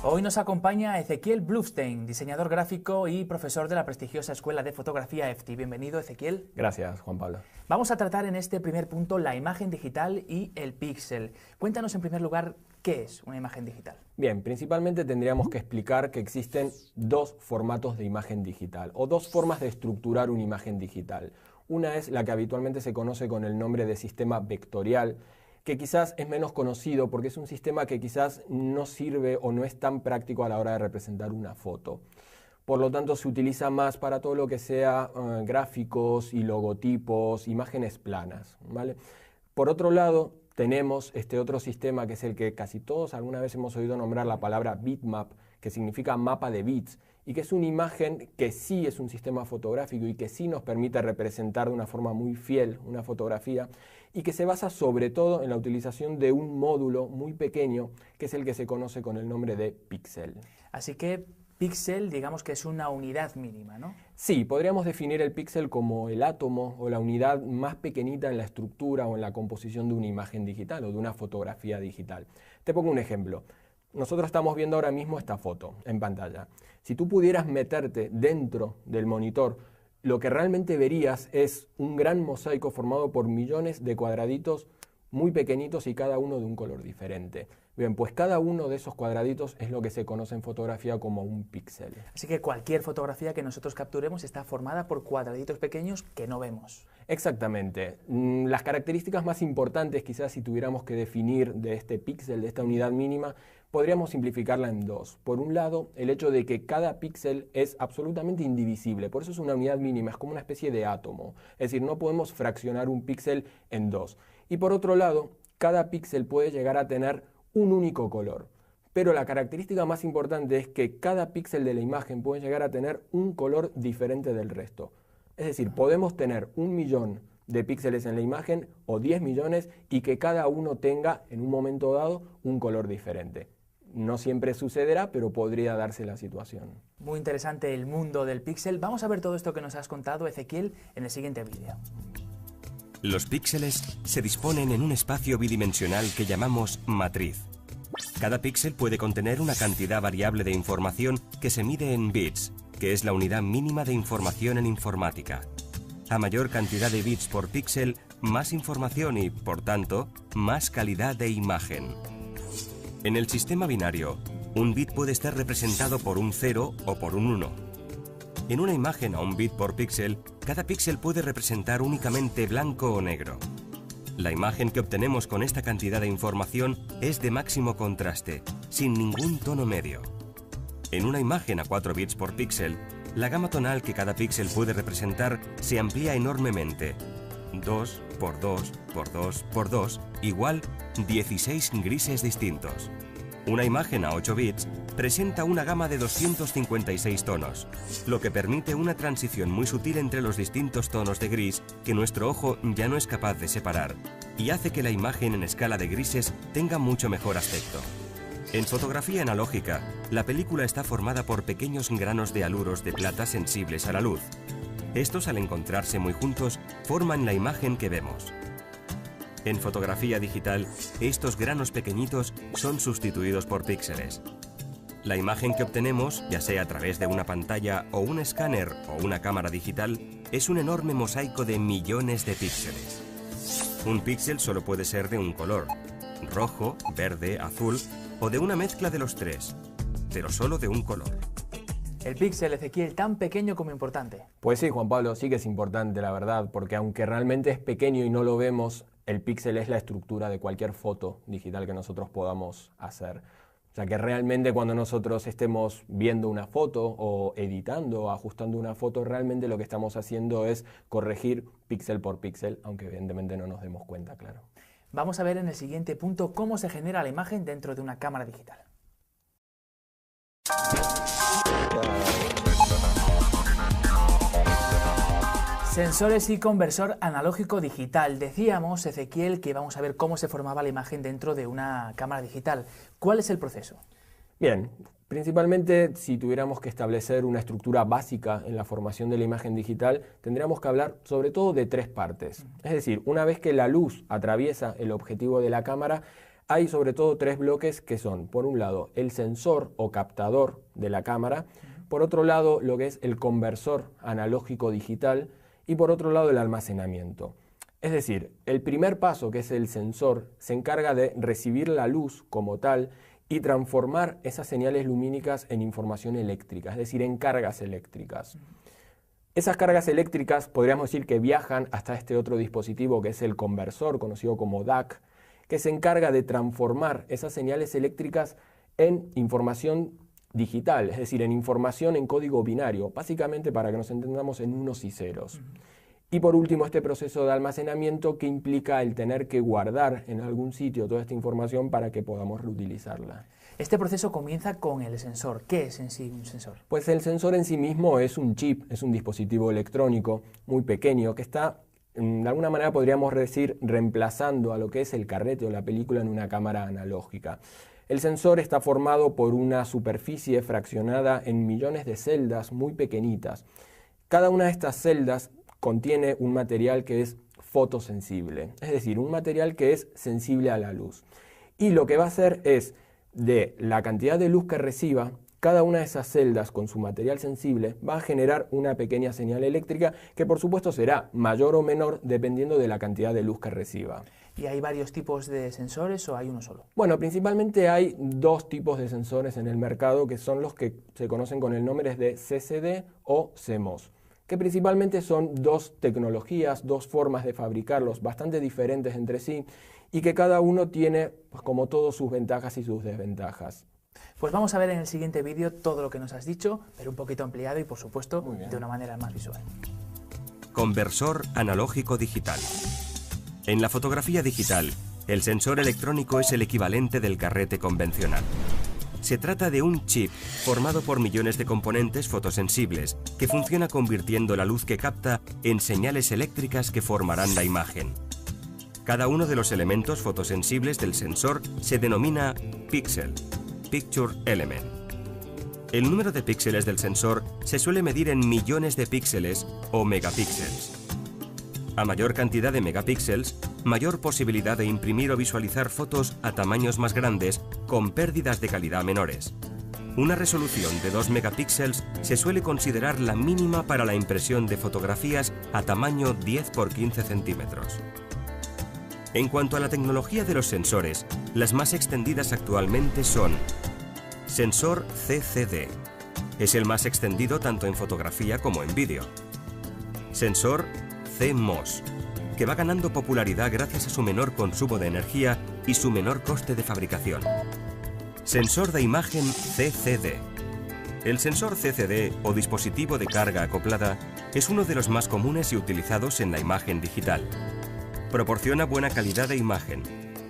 Hoy nos acompaña Ezequiel Blufstein, diseñador gráfico y profesor de la prestigiosa Escuela de Fotografía EFTI. Bienvenido, Ezequiel. Gracias, Juan Pablo. Vamos a tratar en este primer punto la imagen digital y el píxel. Cuéntanos en primer lugar qué es una imagen digital. Bien, principalmente tendríamos que explicar que existen dos formatos de imagen digital o dos formas de estructurar una imagen digital. Una es la que habitualmente se conoce con el nombre de sistema vectorial, que quizás es menos conocido porque es un sistema que quizás no sirve o no es tan práctico a la hora de representar una foto. Por lo tanto, se utiliza más para todo lo que sea gráficos y logotipos, imágenes planas, ¿vale? Por otro lado, tenemos este otro sistema que es el que casi todos alguna vez hemos oído nombrar la palabra bitmap, que significa mapa de bits, y que es una imagen que sí es un sistema fotográfico y que sí nos permite representar de una forma muy fiel una fotografía y que se basa sobre todo en la utilización de un módulo muy pequeño que es el que se conoce con el nombre de píxel. Así que píxel, digamos que es una unidad mínima, ¿no? Sí, podríamos definir el píxel como el átomo o la unidad más pequeñita en la estructura o en la composición de una imagen digital o de una fotografía digital. Te pongo un ejemplo. Nosotros estamos viendo ahora mismo esta foto en pantalla. Si tú pudieras meterte dentro del monitor, lo que realmente verías es un gran mosaico formado por millones de cuadraditos muy pequeñitos y cada uno de un color diferente. Bien, pues cada uno de esos cuadraditos es lo que se conoce en fotografía como un píxel. Así que cualquier fotografía que nosotros capturemos está formada por cuadraditos pequeños que no vemos. Exactamente. Las características más importantes, quizás si tuviéramos que definir de este píxel, de esta unidad mínima, podríamos simplificarla en dos. Por un lado, el hecho de que cada píxel es absolutamente indivisible, por eso es una unidad mínima, es como una especie de átomo. Es decir, no podemos fraccionar un píxel en dos. Y por otro lado, cada píxel puede llegar a tener un único color. Pero la característica más importante es que cada píxel de la imagen puede llegar a tener un color diferente del resto. Es decir, podemos tener 1 millón de píxeles en la imagen o 10 millones y que cada uno tenga en un momento dado un color diferente. No siempre sucederá, pero podría darse la situación. Muy interesante el mundo del píxel. Vamos a ver todo esto que nos has contado, Ezequiel, en el siguiente vídeo. Los píxeles se disponen en un espacio bidimensional que llamamos matriz. Cada píxel puede contener una cantidad variable de información que se mide en bits, que es la unidad mínima de información en informática. A mayor cantidad de bits por píxel, más información y, por tanto, más calidad de imagen. En el sistema binario, un bit puede estar representado por un 0 o por un 1. En una imagen a un bit por píxel, cada píxel puede representar únicamente blanco o negro. La imagen que obtenemos con esta cantidad de información es de máximo contraste, sin ningún tono medio. En una imagen a 4 bits por píxel, la gama tonal que cada píxel puede representar se amplía enormemente. 2 por 2 por 2 por 2 igual 16 grises distintos. Una imagen a 8 bits presenta una gama de 256 tonos, lo que permite una transición muy sutil entre los distintos tonos de gris que nuestro ojo ya no es capaz de separar, y hace que la imagen en escala de grises tenga mucho mejor aspecto. En fotografía analógica, la película está formada por pequeños granos de haluros de plata sensibles a la luz. Estos, al encontrarse muy juntos, forman la imagen que vemos. En fotografía digital, estos granos pequeñitos son sustituidos por píxeles. La imagen que obtenemos, ya sea a través de una pantalla o un escáner o una cámara digital, es un enorme mosaico de millones de píxeles. Un píxel solo puede ser de un color, rojo, verde, azul o de una mezcla de los tres, pero solo de un color. El píxel, Ezequiel, tan pequeño como importante. Pues sí, Juan Pablo, sí que es importante, la verdad, porque aunque realmente es pequeño y no lo vemos, el píxel es la estructura de cualquier foto digital que nosotros podamos hacer. O sea que realmente cuando nosotros estemos viendo una foto o editando o ajustando una foto, realmente lo que estamos haciendo es corregir píxel por píxel, aunque evidentemente no nos demos cuenta, claro. Vamos a ver en el siguiente punto cómo se genera la imagen dentro de una cámara digital. Sensores y conversor analógico digital. Decíamos, Ezequiel, que vamos a ver cómo se formaba la imagen dentro de una cámara digital. ¿Cuál es el proceso? Bien, principalmente si tuviéramos que establecer una estructura básica en la formación de la imagen digital, tendríamos que hablar sobre todo de tres partes. Es decir, una vez que la luz atraviesa el objetivo de la cámara, hay sobre todo tres bloques que son, por un lado, el sensor o captador de la cámara, por otro lado, lo que es el conversor analógico digital, y por otro lado el almacenamiento. Es decir, el primer paso, que es el sensor, se encarga de recibir la luz como tal y transformar esas señales lumínicas en información eléctrica, es decir, en cargas eléctricas. Esas cargas eléctricas podríamos decir que viajan hasta este otro dispositivo que es el conversor, conocido como DAC, que se encarga de transformar esas señales eléctricas en información digital, es decir, en información en código binario, básicamente para que nos entendamos en unos y ceros. Y por último, este proceso de almacenamiento que implica el tener que guardar en algún sitio toda esta información para que podamos reutilizarla. Este proceso comienza con el sensor. ¿Qué es en sí un sensor? Pues el sensor en sí mismo es un chip, es un dispositivo electrónico muy pequeño que está, de alguna manera podríamos decir, reemplazando a lo que es el carrete o la película en una cámara analógica. El sensor está formado por una superficie fraccionada en millones de celdas muy pequeñitas. Cada una de estas celdas contiene un material que es fotosensible, es decir, un material que es sensible a la luz. Y lo que va a hacer es, de la cantidad de luz que reciba, cada una de esas celdas con su material sensible va a generar una pequeña señal eléctrica que por supuesto será mayor o menor dependiendo de la cantidad de luz que reciba. ¿Y hay varios tipos de sensores o hay uno solo? Bueno, principalmente hay dos tipos de sensores en el mercado que son los que se conocen con el nombre de CCD o CMOS, que principalmente son dos tecnologías, dos formas de fabricarlos bastante diferentes entre sí y que cada uno tiene, pues, como todo, sus ventajas y sus desventajas. Pues vamos a ver en el siguiente vídeo todo lo que nos has dicho, pero un poquito ampliado y por supuesto de una manera más visual. Conversor analógico digital. En la fotografía digital, el sensor electrónico es el equivalente del carrete convencional. Se trata de un chip formado por millones de componentes fotosensibles que funciona convirtiendo la luz que capta en señales eléctricas que formarán la imagen. Cada uno de los elementos fotosensibles del sensor se denomina píxel, Picture Element. El número de píxeles del sensor se suele medir en millones de píxeles o megapíxeles. A mayor cantidad de megapíxeles, mayor posibilidad de imprimir o visualizar fotos a tamaños más grandes con pérdidas de calidad menores. Una resolución de 2 megapíxeles se suele considerar la mínima para la impresión de fotografías a tamaño 10 por 15 centímetros. En cuanto a la tecnología de los sensores, las más extendidas actualmente son sensor CCD. Es el más extendido tanto en fotografía como en vídeo. Sensor CMOS, que va ganando popularidad gracias a su menor consumo de energía y su menor coste de fabricación. Sensor de imagen CCD. El sensor CCD o dispositivo de carga acoplada es uno de los más comunes y utilizados en la imagen digital. Proporciona buena calidad de imagen.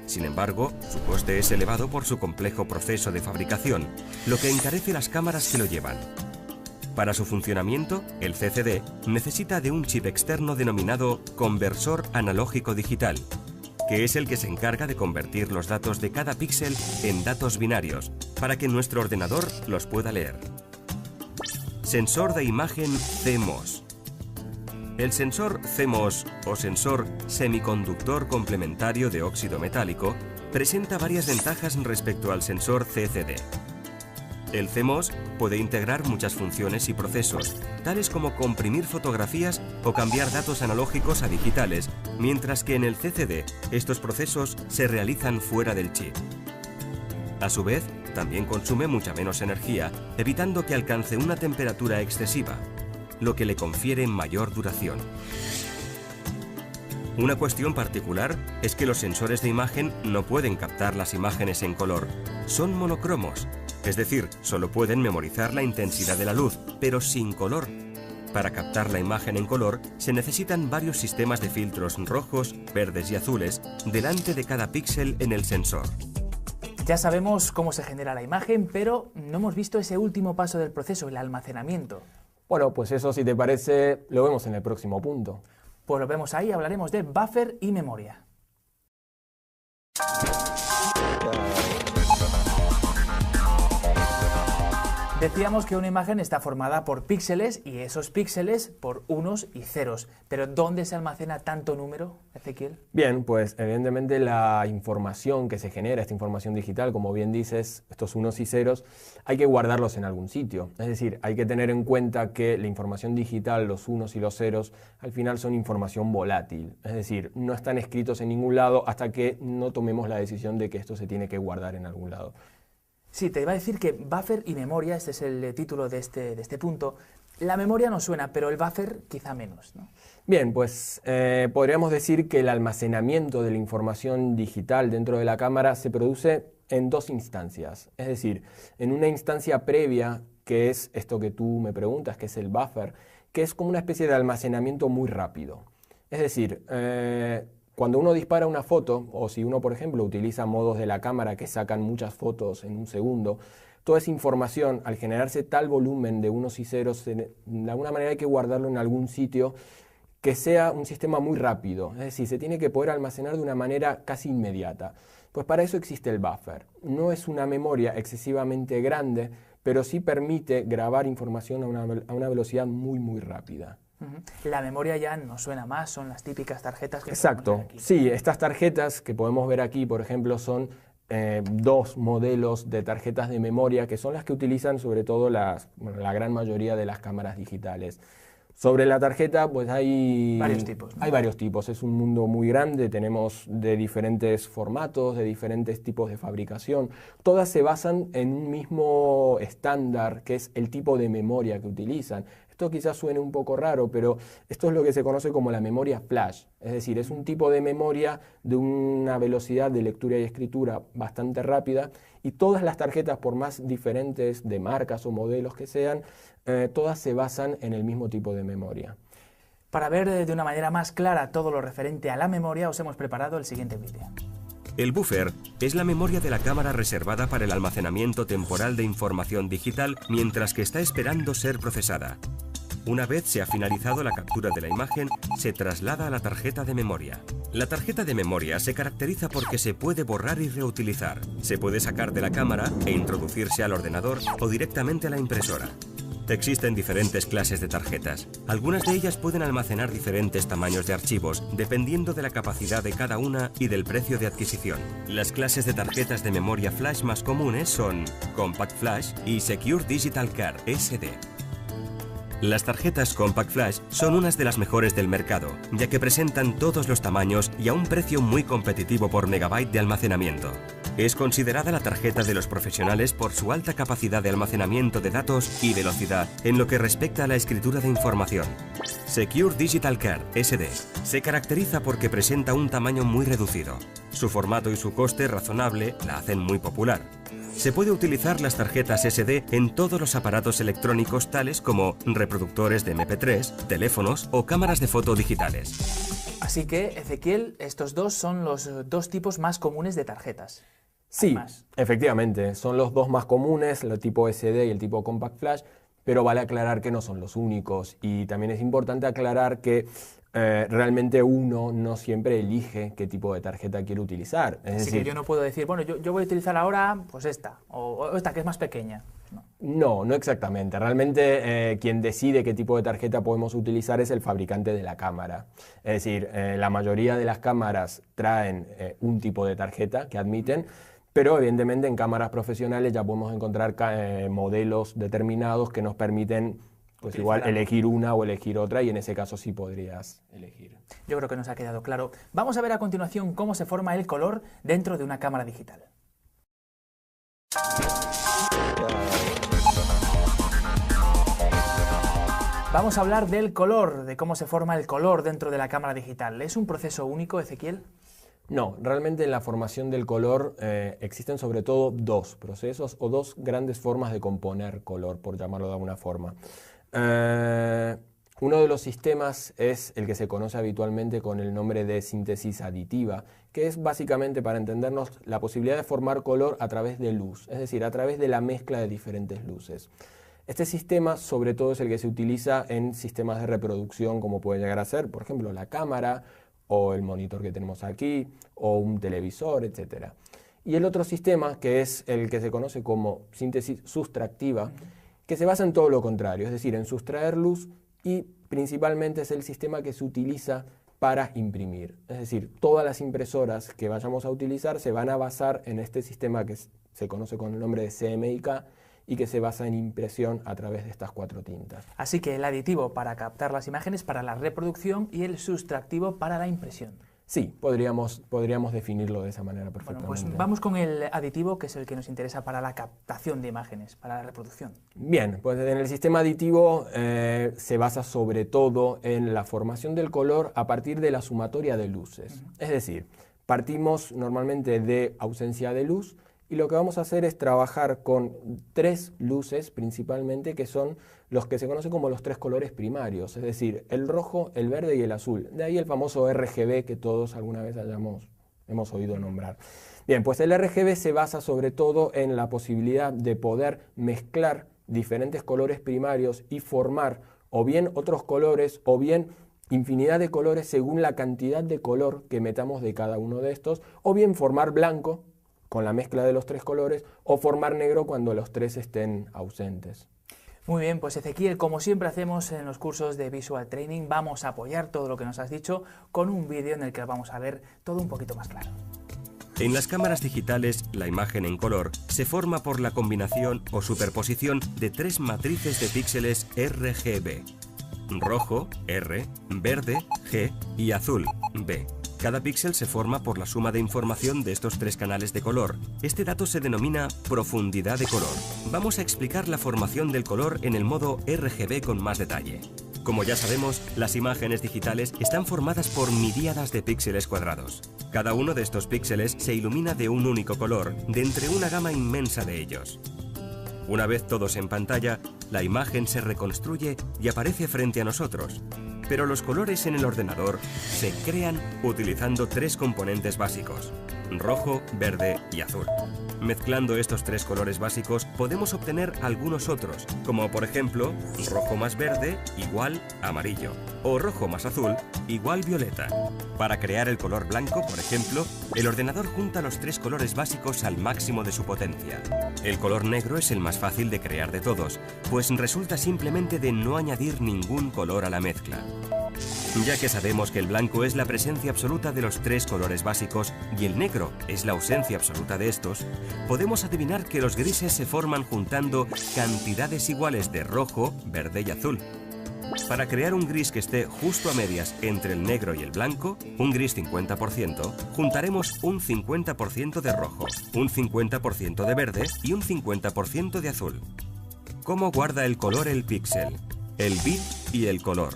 Sin embargo, su coste es elevado por su complejo proceso de fabricación, lo que encarece las cámaras que lo llevan. Para su funcionamiento, el CCD necesita de un chip externo denominado conversor analógico digital, que es el que se encarga de convertir los datos de cada píxel en datos binarios, para que nuestro ordenador los pueda leer. Sensor de imagen CMOS. El sensor CMOS o sensor semiconductor complementario de óxido metálico presenta varias ventajas respecto al sensor CCD. El CMOS puede integrar muchas funciones y procesos, tales como comprimir fotografías o cambiar datos analógicos a digitales, mientras que en el CCD estos procesos se realizan fuera del chip. A su vez, también consume mucha menos energía, evitando que alcance una temperatura excesiva, lo que le confiere mayor duración. Una cuestión particular es que los sensores de imagen no pueden captar las imágenes en color, son monocromos. Es decir, solo pueden memorizar la intensidad de la luz, pero sin color. Para captar la imagen en color, se necesitan varios sistemas de filtros rojos, verdes y azules delante de cada píxel en el sensor. Ya sabemos cómo se genera la imagen, pero no hemos visto ese último paso del proceso, el almacenamiento. Bueno, pues eso, si te parece, lo vemos en el próximo punto. Pues lo vemos ahí, hablaremos de buffer y memoria. Decíamos que una imagen está formada por píxeles y esos píxeles por unos y ceros. Pero ¿dónde se almacena tanto número, Ezequiel? Bien, pues evidentemente la información que se genera, esta información digital, como bien dices, estos unos y ceros, hay que guardarlos en algún sitio. Es decir, hay que tener en cuenta que la información digital, los unos y los ceros, al final son información volátil. Es decir, no están escritos en ningún lado hasta que no tomemos la decisión de que esto se tiene que guardar en algún lado. Sí, te iba a decir que buffer y memoria, este es el título de este punto. La memoria nos suena, pero el buffer quizá menos, ¿no? Bien, pues podríamos decir que el almacenamiento de la información digital dentro de la cámara se produce en dos instancias. Es decir, en una instancia previa, que es esto que tú me preguntas, que es el buffer, que es como una especie de almacenamiento muy rápido. Es decir, cuando uno dispara una foto, o si uno, por ejemplo, utiliza modos de la cámara que sacan muchas fotos en un segundo, toda esa información, al generarse tal volumen de unos y ceros, de alguna manera hay que guardarlo en algún sitio que sea un sistema muy rápido. Es decir, se tiene que poder almacenar de una manera casi inmediata. Pues para eso existe el buffer. No es una memoria excesivamente grande, pero sí permite grabar información a una velocidad muy, muy rápida. La memoria ya nos suena más, son las típicas tarjetas que Exacto, podemos ver aquí. sí, estas tarjetas que podemos ver aquí, por ejemplo, son dos modelos de tarjetas de memoria que son las que utilizan sobre todo la gran mayoría de las cámaras digitales. Sobre la tarjeta, pues hay varios tipos, ¿no? Hay varios tipos, es un mundo muy grande, tenemos de diferentes formatos, de diferentes tipos de fabricación. Todas se basan en un mismo estándar, que es el tipo de memoria que utilizan. Esto quizás suene un poco raro, pero esto es lo que se conoce como la memoria flash. Es decir, es un tipo de memoria de una velocidad de lectura y escritura bastante rápida y todas las tarjetas, por más diferentes de marcas o modelos que sean, todas se basan en el mismo tipo de memoria. Para ver de una manera más clara todo lo referente a la memoria, os hemos preparado el siguiente vídeo. El buffer es la memoria de la cámara reservada para el almacenamiento temporal de información digital mientras que está esperando ser procesada. Una vez se ha finalizado la captura de la imagen, se traslada a la tarjeta de memoria. La tarjeta de memoria se caracteriza porque se puede borrar y reutilizar. Se puede sacar de la cámara e introducirse al ordenador o directamente a la impresora. Existen diferentes clases de tarjetas. Algunas de ellas pueden almacenar diferentes tamaños de archivos, dependiendo de la capacidad de cada una y del precio de adquisición. Las clases de tarjetas de memoria flash más comunes son Compact Flash y Secure Digital Card, SD. Las tarjetas Compact Flash son unas de las mejores del mercado, ya que presentan todos los tamaños y a un precio muy competitivo por megabyte de almacenamiento. Es considerada la tarjeta de los profesionales por su alta capacidad de almacenamiento de datos y velocidad en lo que respecta a la escritura de información. Secure Digital Card, SD, se caracteriza porque presenta un tamaño muy reducido. Su formato y su coste razonable la hacen muy popular. Se puede utilizar las tarjetas SD en todos los aparatos electrónicos tales como reproductores de MP3, teléfonos o cámaras de foto digitales. Así que, Ezequiel, estos dos son los dos tipos más comunes de tarjetas. Sí, efectivamente, son los dos más comunes, el tipo SD y el tipo Compact Flash, pero vale aclarar que no son los únicos y también es importante aclarar que realmente uno no siempre elige qué tipo de tarjeta quiere utilizar. Así que yo no puedo decir, bueno, yo voy a utilizar ahora pues esta, o esta que es más pequeña. No, no exactamente. Realmente quien decide qué tipo de tarjeta podemos utilizar es el fabricante de la cámara. Es decir, la mayoría de las cámaras traen un tipo de tarjeta que admiten, pero evidentemente en cámaras profesionales ya podemos encontrar modelos determinados que nos permiten pues igual elegir una o elegir otra, y en ese caso sí podrías elegir. Yo creo que nos ha quedado claro. Vamos a ver a continuación cómo se forma el color dentro de una cámara digital. Vamos a hablar del color, de cómo se forma el color dentro de la cámara digital. ¿Es un proceso único, Ezequiel? No, realmente en la formación del color existen sobre todo dos procesos o dos grandes formas de componer color, por llamarlo de alguna forma. Uno de los sistemas es el que se conoce habitualmente con el nombre de síntesis aditiva, que es básicamente, para entendernos, la posibilidad de formar color a través de luz, es decir, a través de la mezcla de diferentes luces. Este sistema sobre todo es el que se utiliza en sistemas de reproducción, como puede llegar a ser, por ejemplo, la cámara o el monitor que tenemos aquí, o un televisor, etc. Y el otro sistema, que es el que se conoce como síntesis sustractiva, que se basa en todo lo contrario, es decir, en sustraer luz, y principalmente es el sistema que se utiliza para imprimir. Es decir, todas las impresoras que vayamos a utilizar se van a basar en este sistema que se conoce con el nombre de CMYK, y que se basa en impresión a través de estas 4 tintas. Así que el aditivo para captar las imágenes para la reproducción y el sustractivo para la impresión. Sí, podríamos definirlo de esa manera perfectamente. Bueno, pues vamos con el aditivo, que es el que nos interesa para la captación de imágenes, para la reproducción. Bien, pues en el sistema aditivo se basa sobre todo en la formación del color a partir de la sumatoria de luces. Es decir, partimos normalmente de ausencia de luz, y lo que vamos a hacer es trabajar con 3 luces principalmente, que son los que se conocen como los 3 colores primarios, es decir, el rojo, el verde y el azul. De ahí el famoso RGB que todos alguna vez hemos oído nombrar. Bien, pues el RGB se basa sobre todo en la posibilidad de poder mezclar diferentes colores primarios y formar o bien otros colores o bien infinidad de colores según la cantidad de color que metamos de cada uno de estos, o bien formar blanco con la mezcla de los 3 colores, o formar negro cuando los 3 estén ausentes. Muy bien, pues Ezequiel, como siempre hacemos en los cursos de Visual Training, vamos a apoyar todo lo que nos has dicho con un vídeo en el que vamos a ver todo un poquito más claro. En las cámaras digitales, la imagen en color se forma por la combinación o superposición de 3 matrices de píxeles RGB: rojo, R, verde, G y azul, B. Cada píxel se forma por la suma de información de estos 3 canales de color. Este dato se denomina profundidad de color. Vamos a explicar la formación del color en el modo RGB con más detalle. Como ya sabemos, las imágenes digitales están formadas por miríadas de píxeles cuadrados. Cada uno de estos píxeles se ilumina de un único color, de entre una gama inmensa de ellos. Una vez todos en pantalla, la imagen se reconstruye y aparece frente a nosotros. Pero los colores en el ordenador se crean utilizando 3 componentes básicos: rojo, verde y azul. Mezclando estos 3 colores básicos podemos obtener algunos otros, como por ejemplo, rojo más verde igual amarillo, o rojo más azul igual violeta. Para crear el color blanco, por ejemplo, el ordenador junta los 3 colores básicos al máximo de su potencia. El color negro es el más fácil de crear de todos, pues resulta simplemente de no añadir ningún color a la mezcla. Ya que sabemos que el blanco es la presencia absoluta de los 3 colores básicos y el negro es la ausencia absoluta de estos, podemos adivinar que los grises se forman juntando cantidades iguales de rojo, verde y azul. Para crear un gris que esté justo a medias entre el negro y el blanco, un gris 50%, juntaremos un 50% de rojo, un 50% de verde y un 50% de azul. ¿Cómo guarda el color el píxel, el bit y el color?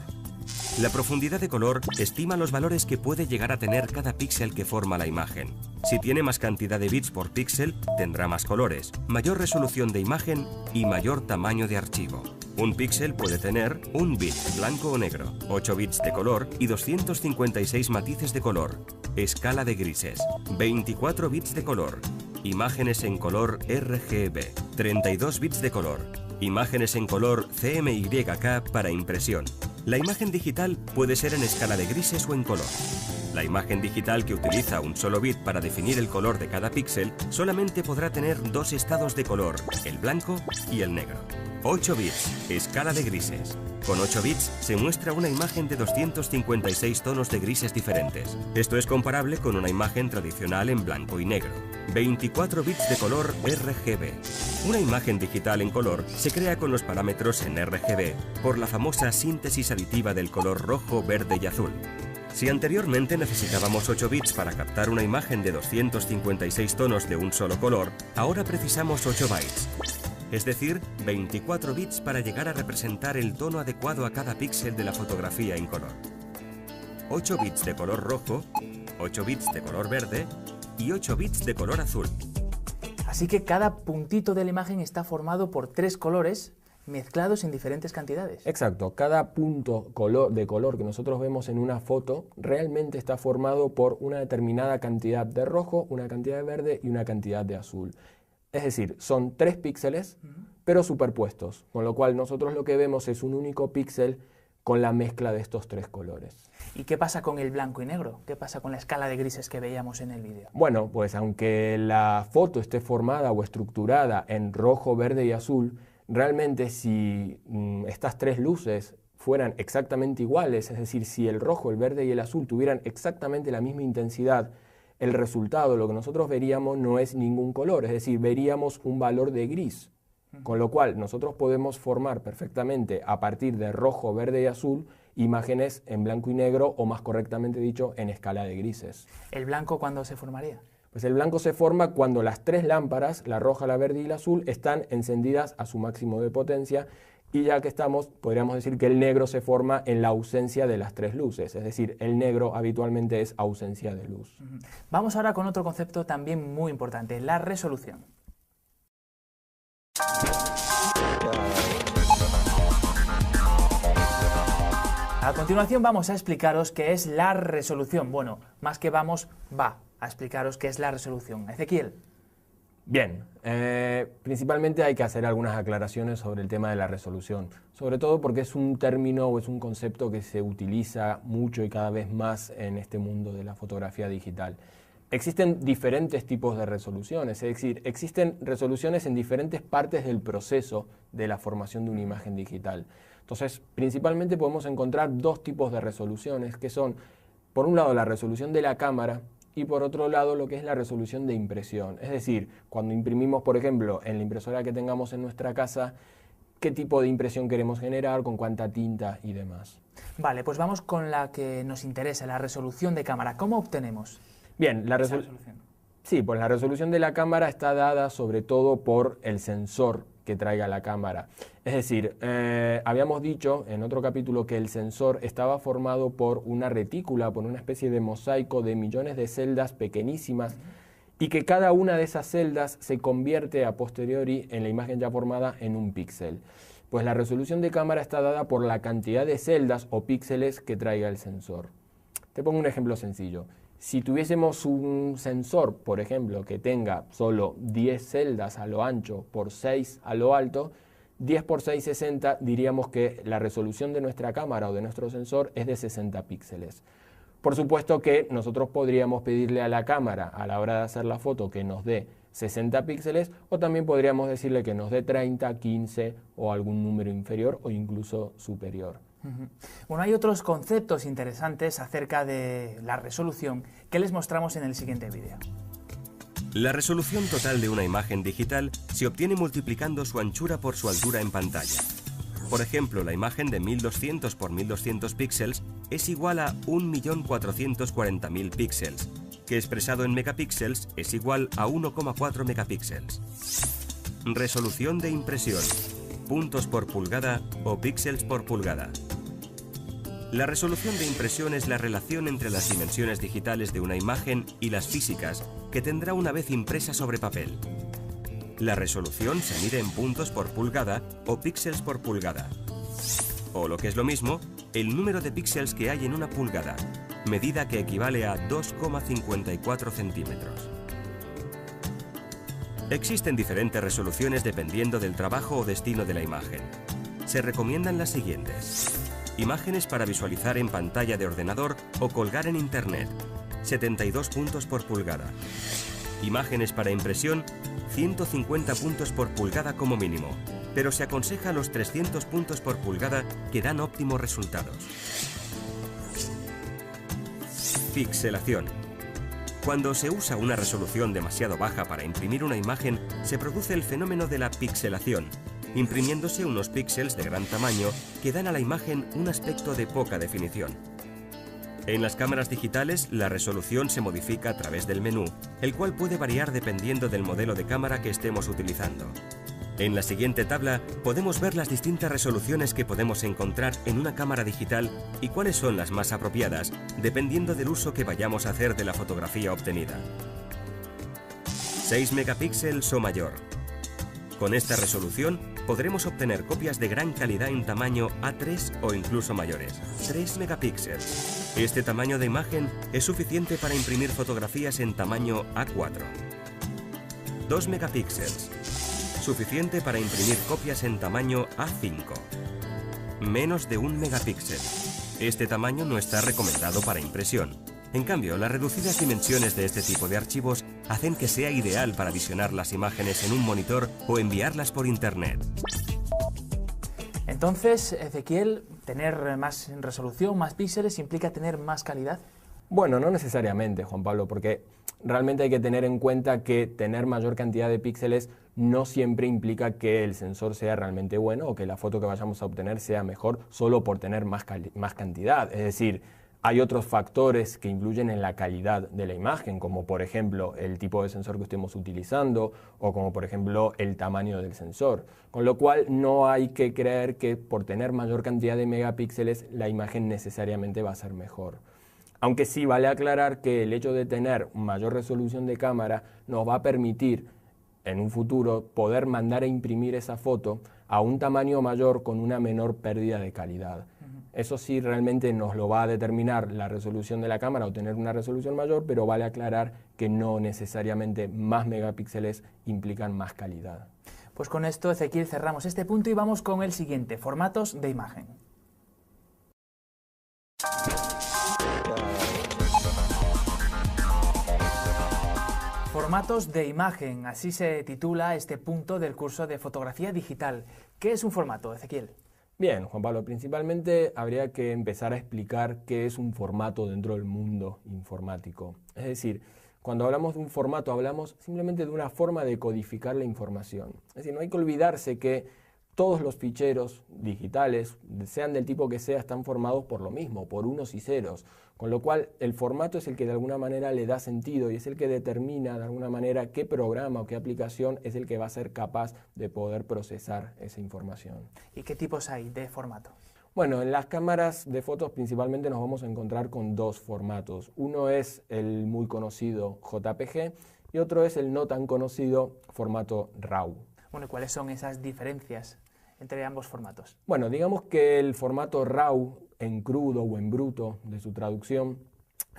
La profundidad de color estima los valores que puede llegar a tener cada píxel que forma la imagen. Si tiene más cantidad de bits por píxel, tendrá más colores, mayor resolución de imagen y mayor tamaño de archivo. Un píxel puede tener un bit blanco o negro, 8 bits de color y 256 matices de color, escala de grises, 24 bits de color, imágenes en color RGB, 32 bits de color, imágenes en color CMYK para impresión. La imagen digital puede ser en escala de grises o en color. La imagen digital que utiliza un solo bit para definir el color de cada píxel solamente podrá tener dos estados de color, el blanco y el negro. 8 bits, escala de grises. Con 8 bits se muestra una imagen de 256 tonos de grises diferentes. Esto es comparable con una imagen tradicional en blanco y negro. 24 bits de color RGB. Una imagen digital en color se crea con los parámetros en RGB por la famosa síntesis aditiva del color rojo, verde y azul. Si anteriormente necesitábamos 8 bits para captar una imagen de 256 tonos de un solo color, ahora precisamos 8 bytes. Es decir, 24 bits para llegar a representar el tono adecuado a cada píxel de la fotografía en color. 8 bits de color rojo, 8 bits de color verde y 8 bits de color azul. Así que cada puntito de la imagen está formado por 3 colores mezclados en diferentes cantidades. Exacto, cada punto de color que nosotros vemos en una foto realmente está formado por una determinada cantidad de rojo, una cantidad de verde y una cantidad de azul. Es decir, son 3 píxeles, pero superpuestos, con lo cual nosotros lo que vemos es un único píxel con la mezcla de estos 3 colores. ¿Y qué pasa con el blanco y negro? ¿Qué pasa con la escala de grises que veíamos en el vídeo? Bueno, pues aunque la foto esté formada o estructurada en rojo, verde y azul, realmente si estas 3 luces fueran exactamente iguales, es decir, si el rojo, el verde y el azul tuvieran exactamente la misma intensidad, el resultado, lo que nosotros veríamos no es ningún color, es decir, veríamos un valor de gris, con lo cual nosotros podemos formar perfectamente a partir de rojo, verde y azul imágenes en blanco y negro o más correctamente dicho en escala de grises. ¿El blanco cuándo se formaría? Pues el blanco se forma cuando las 3 lámparas, la roja, la verde y la azul, están encendidas a su máximo de potencia. Y ya que estamos, podríamos decir que el negro se forma en la ausencia de las 3 luces, es decir, el negro habitualmente es ausencia de luz. Vamos ahora con otro concepto también muy importante, la resolución. A continuación vamos a explicaros qué es la resolución. Bueno, más que vamos, va a explicaros qué es la resolución. Ezequiel. Bien, principalmente hay que hacer algunas aclaraciones sobre el tema de la resolución, sobre todo porque es un término o es un concepto que se utiliza mucho y cada vez más en este mundo de la fotografía digital. Existen diferentes tipos de resoluciones, es decir, existen resoluciones en diferentes partes del proceso de la formación de una imagen digital. Entonces, principalmente podemos encontrar 2 tipos de resoluciones, que son, por un lado, la resolución de la cámara, y por otro lado lo que es la resolución de impresión. Es decir, cuando imprimimos, por ejemplo, en la impresora que tengamos en nuestra casa, qué tipo de impresión queremos generar, con cuánta tinta y demás. Vale, pues vamos con la que nos interesa, la resolución de cámara. ¿Cómo obtenemos Bien, la resolución? Sí, pues la resolución de la cámara está dada sobre todo por el sensor que traiga la cámara. Es decir, habíamos dicho en otro capítulo que el sensor estaba formado por una retícula, por una especie de mosaico de millones de celdas pequeñísimas y que cada una de esas celdas se convierte a posteriori en la imagen ya formada en un píxel. Pues la resolución de cámara está dada por la cantidad de celdas o píxeles que traiga el sensor. Te pongo un ejemplo sencillo. Si tuviésemos un sensor, por ejemplo, que tenga solo 10 celdas a lo ancho por 6 a lo alto, 10 por 6, 60, diríamos que la resolución de nuestra cámara o de nuestro sensor es de 60 píxeles. Por supuesto que nosotros podríamos pedirle a la cámara a la hora de hacer la foto que nos dé 60 píxeles o también podríamos decirle que nos dé 30, 15 o algún número inferior o incluso superior. Bueno, hay otros conceptos interesantes acerca de la resolución que les mostramos en el siguiente vídeo. La resolución total de una imagen digital se obtiene multiplicando su anchura por su altura en pantalla. Por ejemplo, la imagen de 1200 por 1200 píxeles es igual a 1.440.000 píxeles, que expresado en megapíxeles es igual a 1,4 megapíxeles. Resolución de impresión, puntos por pulgada o píxeles por pulgada. La resolución de impresión es la relación entre las dimensiones digitales de una imagen y las físicas que tendrá una vez impresa sobre papel. La resolución se mide en puntos por pulgada o píxeles por pulgada. O lo que es lo mismo, el número de píxeles que hay en una pulgada, medida que equivale a 2,54 centímetros. Existen diferentes resoluciones dependiendo del trabajo o destino de la imagen. Se recomiendan las siguientes. Imágenes para visualizar en pantalla de ordenador o colgar en Internet, 72 puntos por pulgada. Imágenes para impresión, 150 puntos por pulgada como mínimo, pero se aconseja los 300 puntos por pulgada que dan óptimos resultados. Pixelación. Cuando se usa una resolución demasiado baja para imprimir una imagen, se produce el fenómeno de la pixelación, imprimiéndose unos píxeles de gran tamaño que dan a la imagen un aspecto de poca definición. En las cámaras digitales, la resolución se modifica a través del menú, el cual puede variar dependiendo del modelo de cámara que estemos utilizando. En la siguiente tabla podemos ver las distintas resoluciones que podemos encontrar en una cámara digital y cuáles son las más apropiadas, dependiendo del uso que vayamos a hacer de la fotografía obtenida. 6 megapíxeles o mayor. Con esta resolución podremos obtener copias de gran calidad en tamaño A3 o incluso mayores. 3 megapíxeles. Este tamaño de imagen es suficiente para imprimir fotografías en tamaño A4. 2 megapíxeles. Suficiente para imprimir copias en tamaño A5. Menos de 1 megapíxel. Este tamaño no está recomendado para impresión. En cambio, las reducidas dimensiones de este tipo de archivos hacen que sea ideal para visionar las imágenes en un monitor o enviarlas por Internet. Entonces, Ezequiel, ¿tener más resolución, más píxeles, implica tener más calidad? Bueno, no necesariamente, Juan Pablo, porque realmente hay que tener en cuenta que tener mayor cantidad de píxeles no siempre implica que el sensor sea realmente bueno o que la foto que vayamos a obtener sea mejor solo por tener más cantidad. Es decir, hay otros factores que influyen en la calidad de la imagen, como por ejemplo el tipo de sensor que estemos utilizando o como por ejemplo el tamaño del sensor. Con lo cual no hay que creer que por tener mayor cantidad de megapíxeles la imagen necesariamente va a ser mejor. Aunque sí vale aclarar que el hecho de tener mayor resolución de cámara nos va a permitir en un futuro poder mandar a imprimir esa foto a un tamaño mayor con una menor pérdida de calidad. Eso sí realmente nos lo va a determinar la resolución de la cámara o tener una resolución mayor, pero vale aclarar que no necesariamente más megapíxeles implican más calidad. Pues con esto, Ezequiel, cerramos este punto y vamos con el siguiente, formatos de imagen. Formatos de imagen, así se titula este punto del curso de fotografía digital. ¿Qué es un formato, Ezequiel? Bien, Juan Pablo, principalmente habría que empezar a explicar qué es un formato dentro del mundo informático. Es decir, cuando hablamos de un formato hablamos simplemente de una forma de codificar la información. Es decir, no hay que olvidarse que todos los ficheros digitales, sean del tipo que sea, están formados por lo mismo, por unos y ceros. Con lo cual, el formato es el que de alguna manera le da sentido y es el que determina de alguna manera qué programa o qué aplicación es el que va a ser capaz de poder procesar esa información. ¿Y qué tipos hay de formato? Bueno, en las cámaras de fotos principalmente nos vamos a encontrar con dos formatos. Uno es el muy conocido JPG y otro es el no tan conocido formato RAW. Bueno, ¿cuáles son esas diferencias entre ambos formatos? Bueno, digamos que el formato RAW, en crudo o en bruto de su traducción,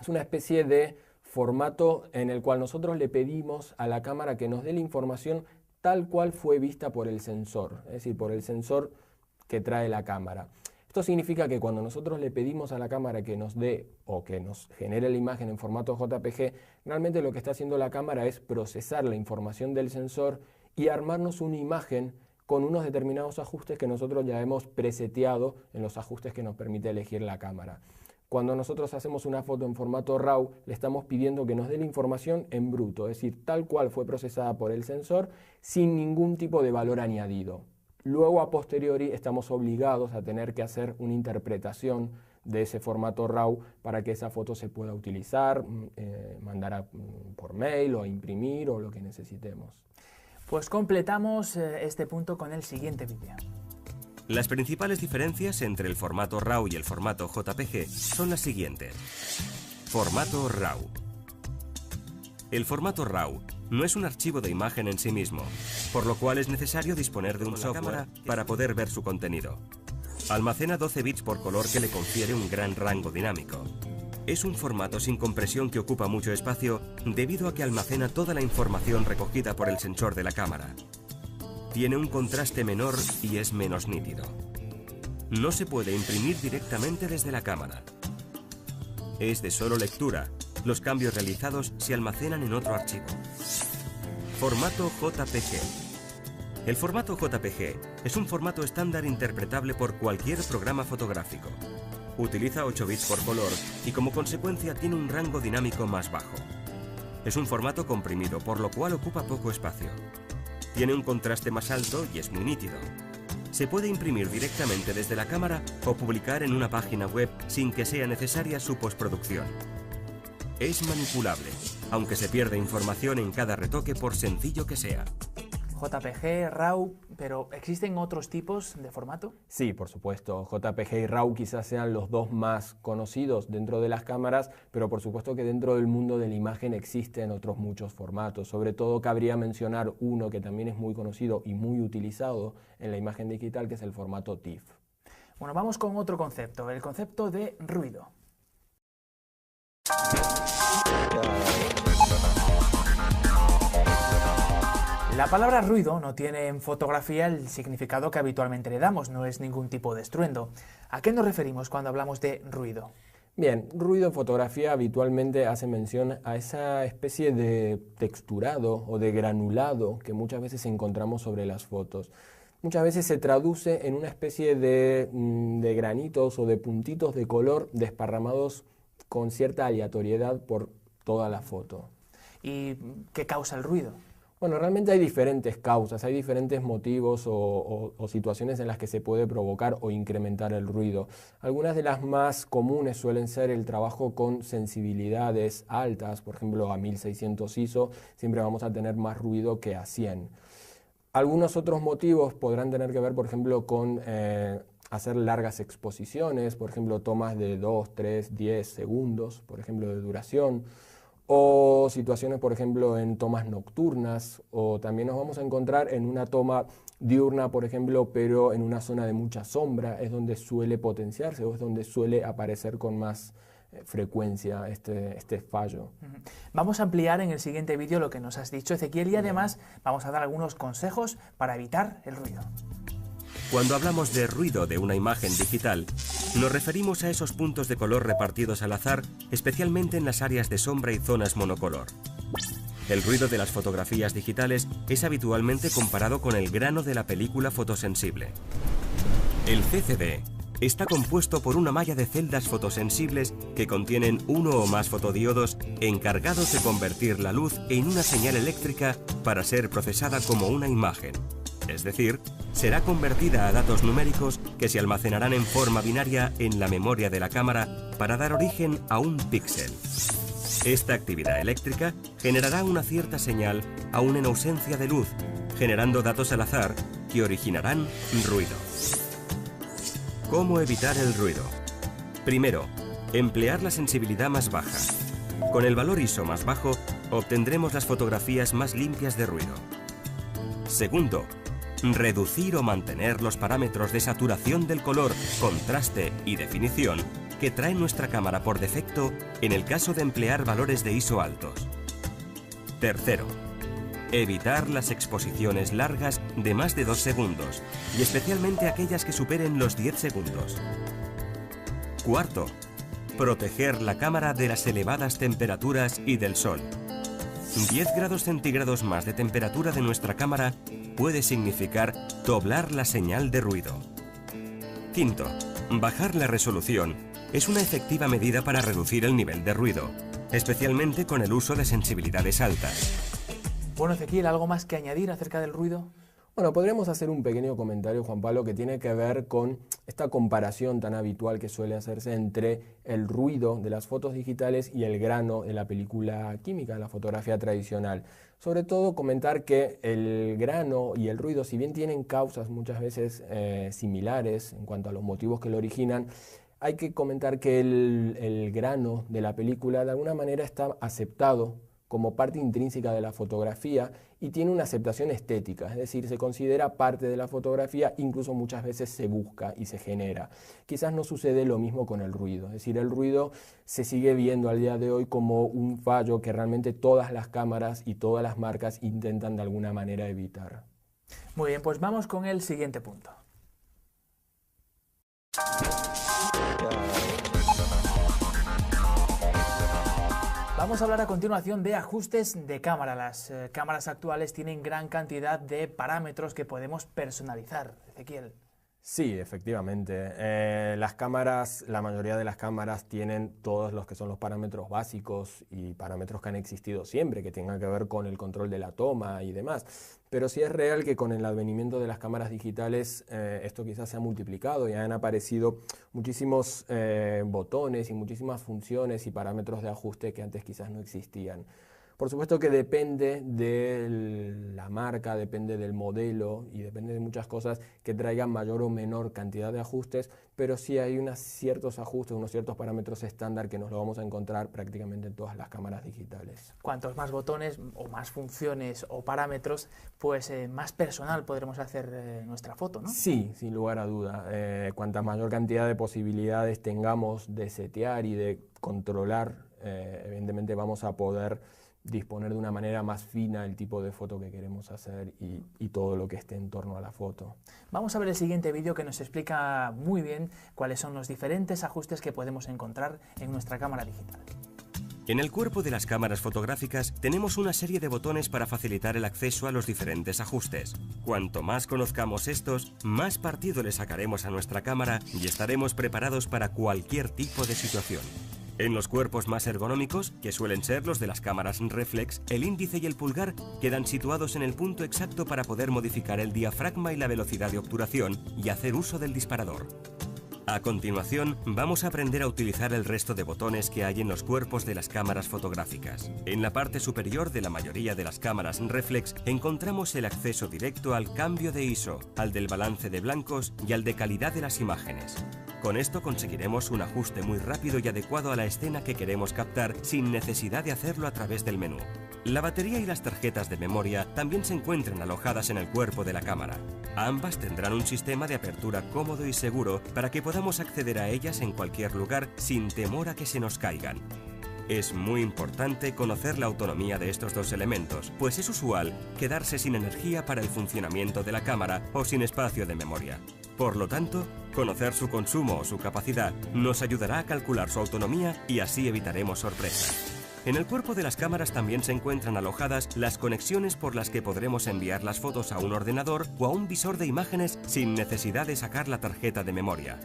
es una especie de formato en el cual nosotros le pedimos a la cámara que nos dé la información tal cual fue vista por el sensor, es decir, por el sensor que trae la cámara. Esto significa que cuando nosotros le pedimos a la cámara que nos dé o que nos genere la imagen en formato JPG, realmente lo que está haciendo la cámara es procesar la información del sensor y armarnos una imagen con unos determinados ajustes que nosotros ya hemos preseteado en los ajustes que nos permite elegir la cámara. Cuando nosotros hacemos una foto en formato RAW, le estamos pidiendo que nos dé la información en bruto, es decir, tal cual fue procesada por el sensor, sin ningún tipo de valor añadido. Luego, a posteriori, estamos obligados a tener que hacer una interpretación de ese formato RAW para que esa foto se pueda utilizar, mandar por mail o a imprimir o lo que necesitemos. Pues completamos este punto con el siguiente vídeo. Las principales diferencias entre el formato RAW y el formato JPG son las siguientes. Formato RAW. El formato RAW no es un archivo de imagen en sí mismo, por lo cual es necesario disponer de un software para poder ver su contenido. Almacena 12 bits por color que le confiere un gran rango dinámico. Es un formato sin compresión que ocupa mucho espacio debido a que almacena toda la información recogida por el sensor de la cámara. Tiene un contraste menor y es menos nítido. No se puede imprimir directamente desde la cámara. Es de solo lectura. Los cambios realizados se almacenan en otro archivo. Formato JPG. El formato JPG es un formato estándar interpretable por cualquier programa fotográfico. Utiliza 8 bits por color y como consecuencia tiene un rango dinámico más bajo. Es un formato comprimido, por lo cual ocupa poco espacio. Tiene un contraste más alto y es muy nítido. Se puede imprimir directamente desde la cámara o publicar en una página web sin que sea necesaria su postproducción. Es manipulable, aunque se pierde información en cada retoque por sencillo que sea. JPG, RAW, pero ¿existen otros tipos de formato? Sí, por supuesto. JPG y RAW quizás sean los dos más conocidos dentro de las cámaras, pero por supuesto que dentro del mundo de la imagen existen otros muchos formatos. Sobre todo cabría mencionar uno que también es muy conocido y muy utilizado en la imagen digital, que es el formato TIFF. Bueno, vamos con otro concepto, el concepto de ruido. La palabra ruido no tiene en fotografía el significado que habitualmente le damos, no es ningún tipo de estruendo. ¿A qué nos referimos cuando hablamos de ruido? Bien, ruido en fotografía habitualmente hace mención a esa especie de texturado o de granulado que muchas veces encontramos sobre las fotos. Muchas veces se traduce en una especie de granitos o de puntitos de color desparramados con cierta aleatoriedad por toda la foto. ¿Y qué causa el ruido? Bueno, realmente hay diferentes causas, hay diferentes motivos o situaciones en las que se puede provocar o incrementar el ruido. Algunas de las más comunes suelen ser el trabajo con sensibilidades altas, por ejemplo a 1600 ISO siempre vamos a tener más ruido que a 100. Algunos otros motivos podrán tener que ver, por ejemplo, con hacer largas exposiciones, por ejemplo, tomas de 2, 3, 10 segundos, por ejemplo, de duración, o situaciones, por ejemplo, en tomas nocturnas, o también nos vamos a encontrar en una toma diurna, por ejemplo, pero en una zona de mucha sombra, es donde suele potenciarse o es donde suele aparecer con más frecuencia este fallo. Vamos a ampliar en el siguiente vídeo lo que nos has dicho, Ezequiel, y además vamos a dar algunos consejos para evitar el ruido. Cuando hablamos de ruido de una imagen digital, nos referimos a esos puntos de color repartidos al azar, especialmente en las áreas de sombra y zonas monocolor. El ruido de las fotografías digitales es habitualmente comparado con el grano de la película fotosensible. El CCD está compuesto por una malla de celdas fotosensibles que contienen uno o más fotodiodos encargados de convertir la luz en una señal eléctrica para ser procesada como una imagen. Es decir, será convertida a datos numéricos que se almacenarán en forma binaria en la memoria de la cámara para dar origen a un píxel. Esta actividad eléctrica generará una cierta señal aún en ausencia de luz, generando datos al azar que originarán ruido. ¿Cómo evitar el ruido? Primero, emplear la sensibilidad más baja. Con el valor ISO más bajo, obtendremos las fotografías más limpias de ruido. Segundo, reducir o mantener los parámetros de saturación del color, contraste y definición que trae nuestra cámara por defecto en el caso de emplear valores de ISO altos. Tercero, evitar las exposiciones largas de más de 2 segundos y especialmente aquellas que superen los 10 segundos. Cuarto, proteger la cámara de las elevadas temperaturas y del sol. 10 grados centígrados más de temperatura de nuestra cámara puede significar doblar la señal de ruido. Quinto, bajar la resolución es una efectiva medida para reducir el nivel de ruido, especialmente con el uso de sensibilidades altas. Bueno, Ezequiel, ¿algo más que añadir acerca del ruido? Bueno, podríamos hacer un pequeño comentario, Juan Pablo, que tiene que ver con esta comparación tan habitual que suele hacerse entre el ruido de las fotos digitales y el grano de la película química, de la fotografía tradicional. Sobre todo comentar que el grano y el ruido, si bien tienen causas muchas veces similares en cuanto a los motivos que lo originan, hay que comentar que el grano de la película de alguna manera está aceptado como parte intrínseca de la fotografía y tiene una aceptación estética, es decir, se considera parte de la fotografía, incluso muchas veces se busca y se genera. Quizás no sucede lo mismo con el ruido, es decir, el ruido se sigue viendo al día de hoy como un fallo que realmente todas las cámaras y todas las marcas intentan de alguna manera evitar. Muy bien, pues vamos con el siguiente punto. Vamos a hablar a continuación de ajustes de cámara. Las cámaras actuales tienen gran cantidad de parámetros que podemos personalizar. Ezequiel. Sí, efectivamente. Las cámaras, la mayoría de las cámaras tienen todos los que son los parámetros básicos y parámetros que han existido siempre, que tengan que ver con el control de la toma y demás. Pero sí es real que con el advenimiento de las cámaras digitales esto quizás se ha multiplicado y han aparecido muchísimos botones y muchísimas funciones y parámetros de ajuste que antes quizás no existían. Por supuesto que depende de la marca, depende del modelo y depende de muchas cosas que traigan mayor o menor cantidad de ajustes, pero sí hay unos ciertos ajustes, unos ciertos parámetros estándar que nos lo vamos a encontrar prácticamente en todas las cámaras digitales. Cuantos más botones o más funciones o parámetros, pues más personal podremos hacer nuestra foto, ¿no? Sí, sin lugar a duda. Cuanta mayor cantidad de posibilidades tengamos de setear y de controlar, evidentemente vamos a poder disponer de una manera más fina el tipo de foto que queremos hacer y todo lo que esté en torno a la foto. Vamos a ver el siguiente vídeo que nos explica muy bien cuáles son los diferentes ajustes que podemos encontrar en nuestra cámara digital. En el cuerpo de las cámaras fotográficas tenemos una serie de botones para facilitar el acceso a los diferentes ajustes. Cuanto más conozcamos estos, más partido le sacaremos a nuestra cámara y estaremos preparados para cualquier tipo de situación. En los cuerpos más ergonómicos, que suelen ser los de las cámaras reflex, el índice y el pulgar quedan situados en el punto exacto para poder modificar el diafragma y la velocidad de obturación y hacer uso del disparador. A continuación, vamos a aprender a utilizar el resto de botones que hay en los cuerpos de las cámaras fotográficas. En la parte superior de la mayoría de las cámaras reflex encontramos el acceso directo al cambio de ISO, al del balance de blancos y al de calidad de las imágenes. Con esto conseguiremos un ajuste muy rápido y adecuado a la escena que queremos captar sin necesidad de hacerlo a través del menú. La batería y las tarjetas de memoria también se encuentran alojadas en el cuerpo de la cámara. Ambas tendrán un sistema de apertura cómodo y seguro para que podamos acceder a ellas en cualquier lugar sin temor a que se nos caigan. Es muy importante conocer la autonomía de estos dos elementos, pues es usual quedarse sin energía para el funcionamiento de la cámara o sin espacio de memoria. Por lo tanto, conocer su consumo o su capacidad nos ayudará a calcular su autonomía y así evitaremos sorpresas. En el cuerpo de las cámaras también se encuentran alojadas las conexiones por las que podremos enviar las fotos a un ordenador o a un visor de imágenes sin necesidad de sacar la tarjeta de memoria.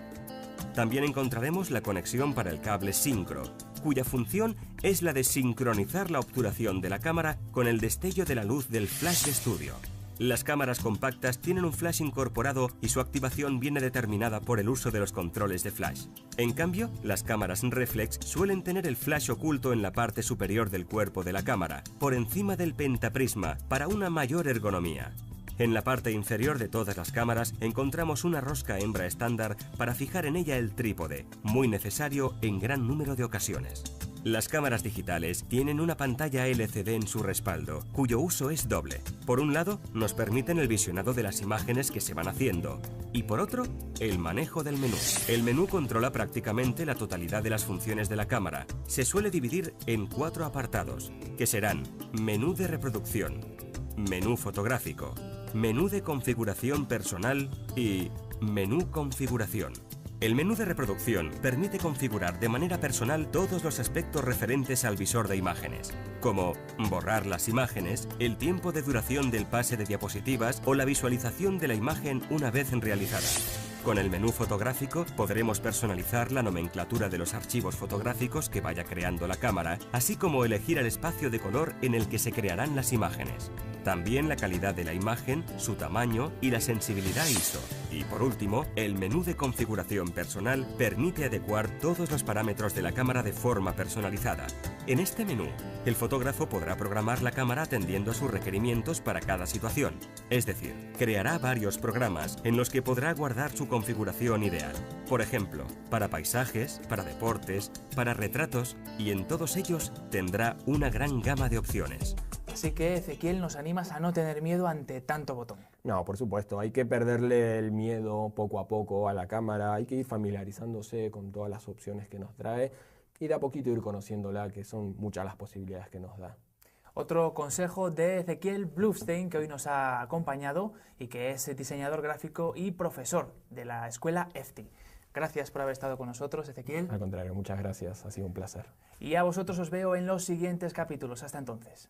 También encontraremos la conexión para el cable Syncro, cuya función es la de sincronizar la obturación de la cámara con el destello de la luz del flash de estudio. Las cámaras compactas tienen un flash incorporado y su activación viene determinada por el uso de los controles de flash. En cambio, las cámaras reflex suelen tener el flash oculto en la parte superior del cuerpo de la cámara, por encima del pentaprisma, para una mayor ergonomía. En la parte inferior de todas las cámaras encontramos una rosca hembra estándar para fijar en ella el trípode, muy necesario en gran número de ocasiones. Las cámaras digitales tienen una pantalla LCD en su respaldo, cuyo uso es doble. Por un lado, nos permiten el visionado de las imágenes que se van haciendo, y por otro, el manejo del menú. El menú controla prácticamente la totalidad de las funciones de la cámara. Se suele dividir en 4 apartados, que serán menú de reproducción, menú fotográfico, menú de configuración personal y menú configuración. El menú de reproducción permite configurar de manera personal todos los aspectos referentes al visor de imágenes, como borrar las imágenes, el tiempo de duración del pase de diapositivas o la visualización de la imagen una vez realizada. Con el menú fotográfico podremos personalizar la nomenclatura de los archivos fotográficos que vaya creando la cámara, así como elegir el espacio de color en el que se crearán las imágenes. También la calidad de la imagen, su tamaño y la sensibilidad ISO. Y por último, el menú de configuración personal permite adecuar todos los parámetros de la cámara de forma personalizada. En este menú, el fotógrafo podrá programar la cámara atendiendo a sus requerimientos para cada situación. Es decir, creará varios programas en los que podrá guardar su configuración ideal. Por ejemplo, para paisajes, para deportes, para retratos, y en todos ellos tendrá una gran gama de opciones. Así que, Ezequiel, nos animas a no tener miedo ante tanto botón. No, por supuesto, hay que perderle el miedo poco a poco a la cámara, hay que ir familiarizándose con todas las opciones que nos trae y de a poquito ir conociéndola, que son muchas las posibilidades que nos da. Otro consejo de Ezequiel Blufstein, que hoy nos ha acompañado y que es diseñador gráfico y profesor de la escuela EFTI. Gracias por haber estado con nosotros, Ezequiel. Al contrario, muchas gracias, ha sido un placer. Y a vosotros os veo en los siguientes capítulos. Hasta entonces.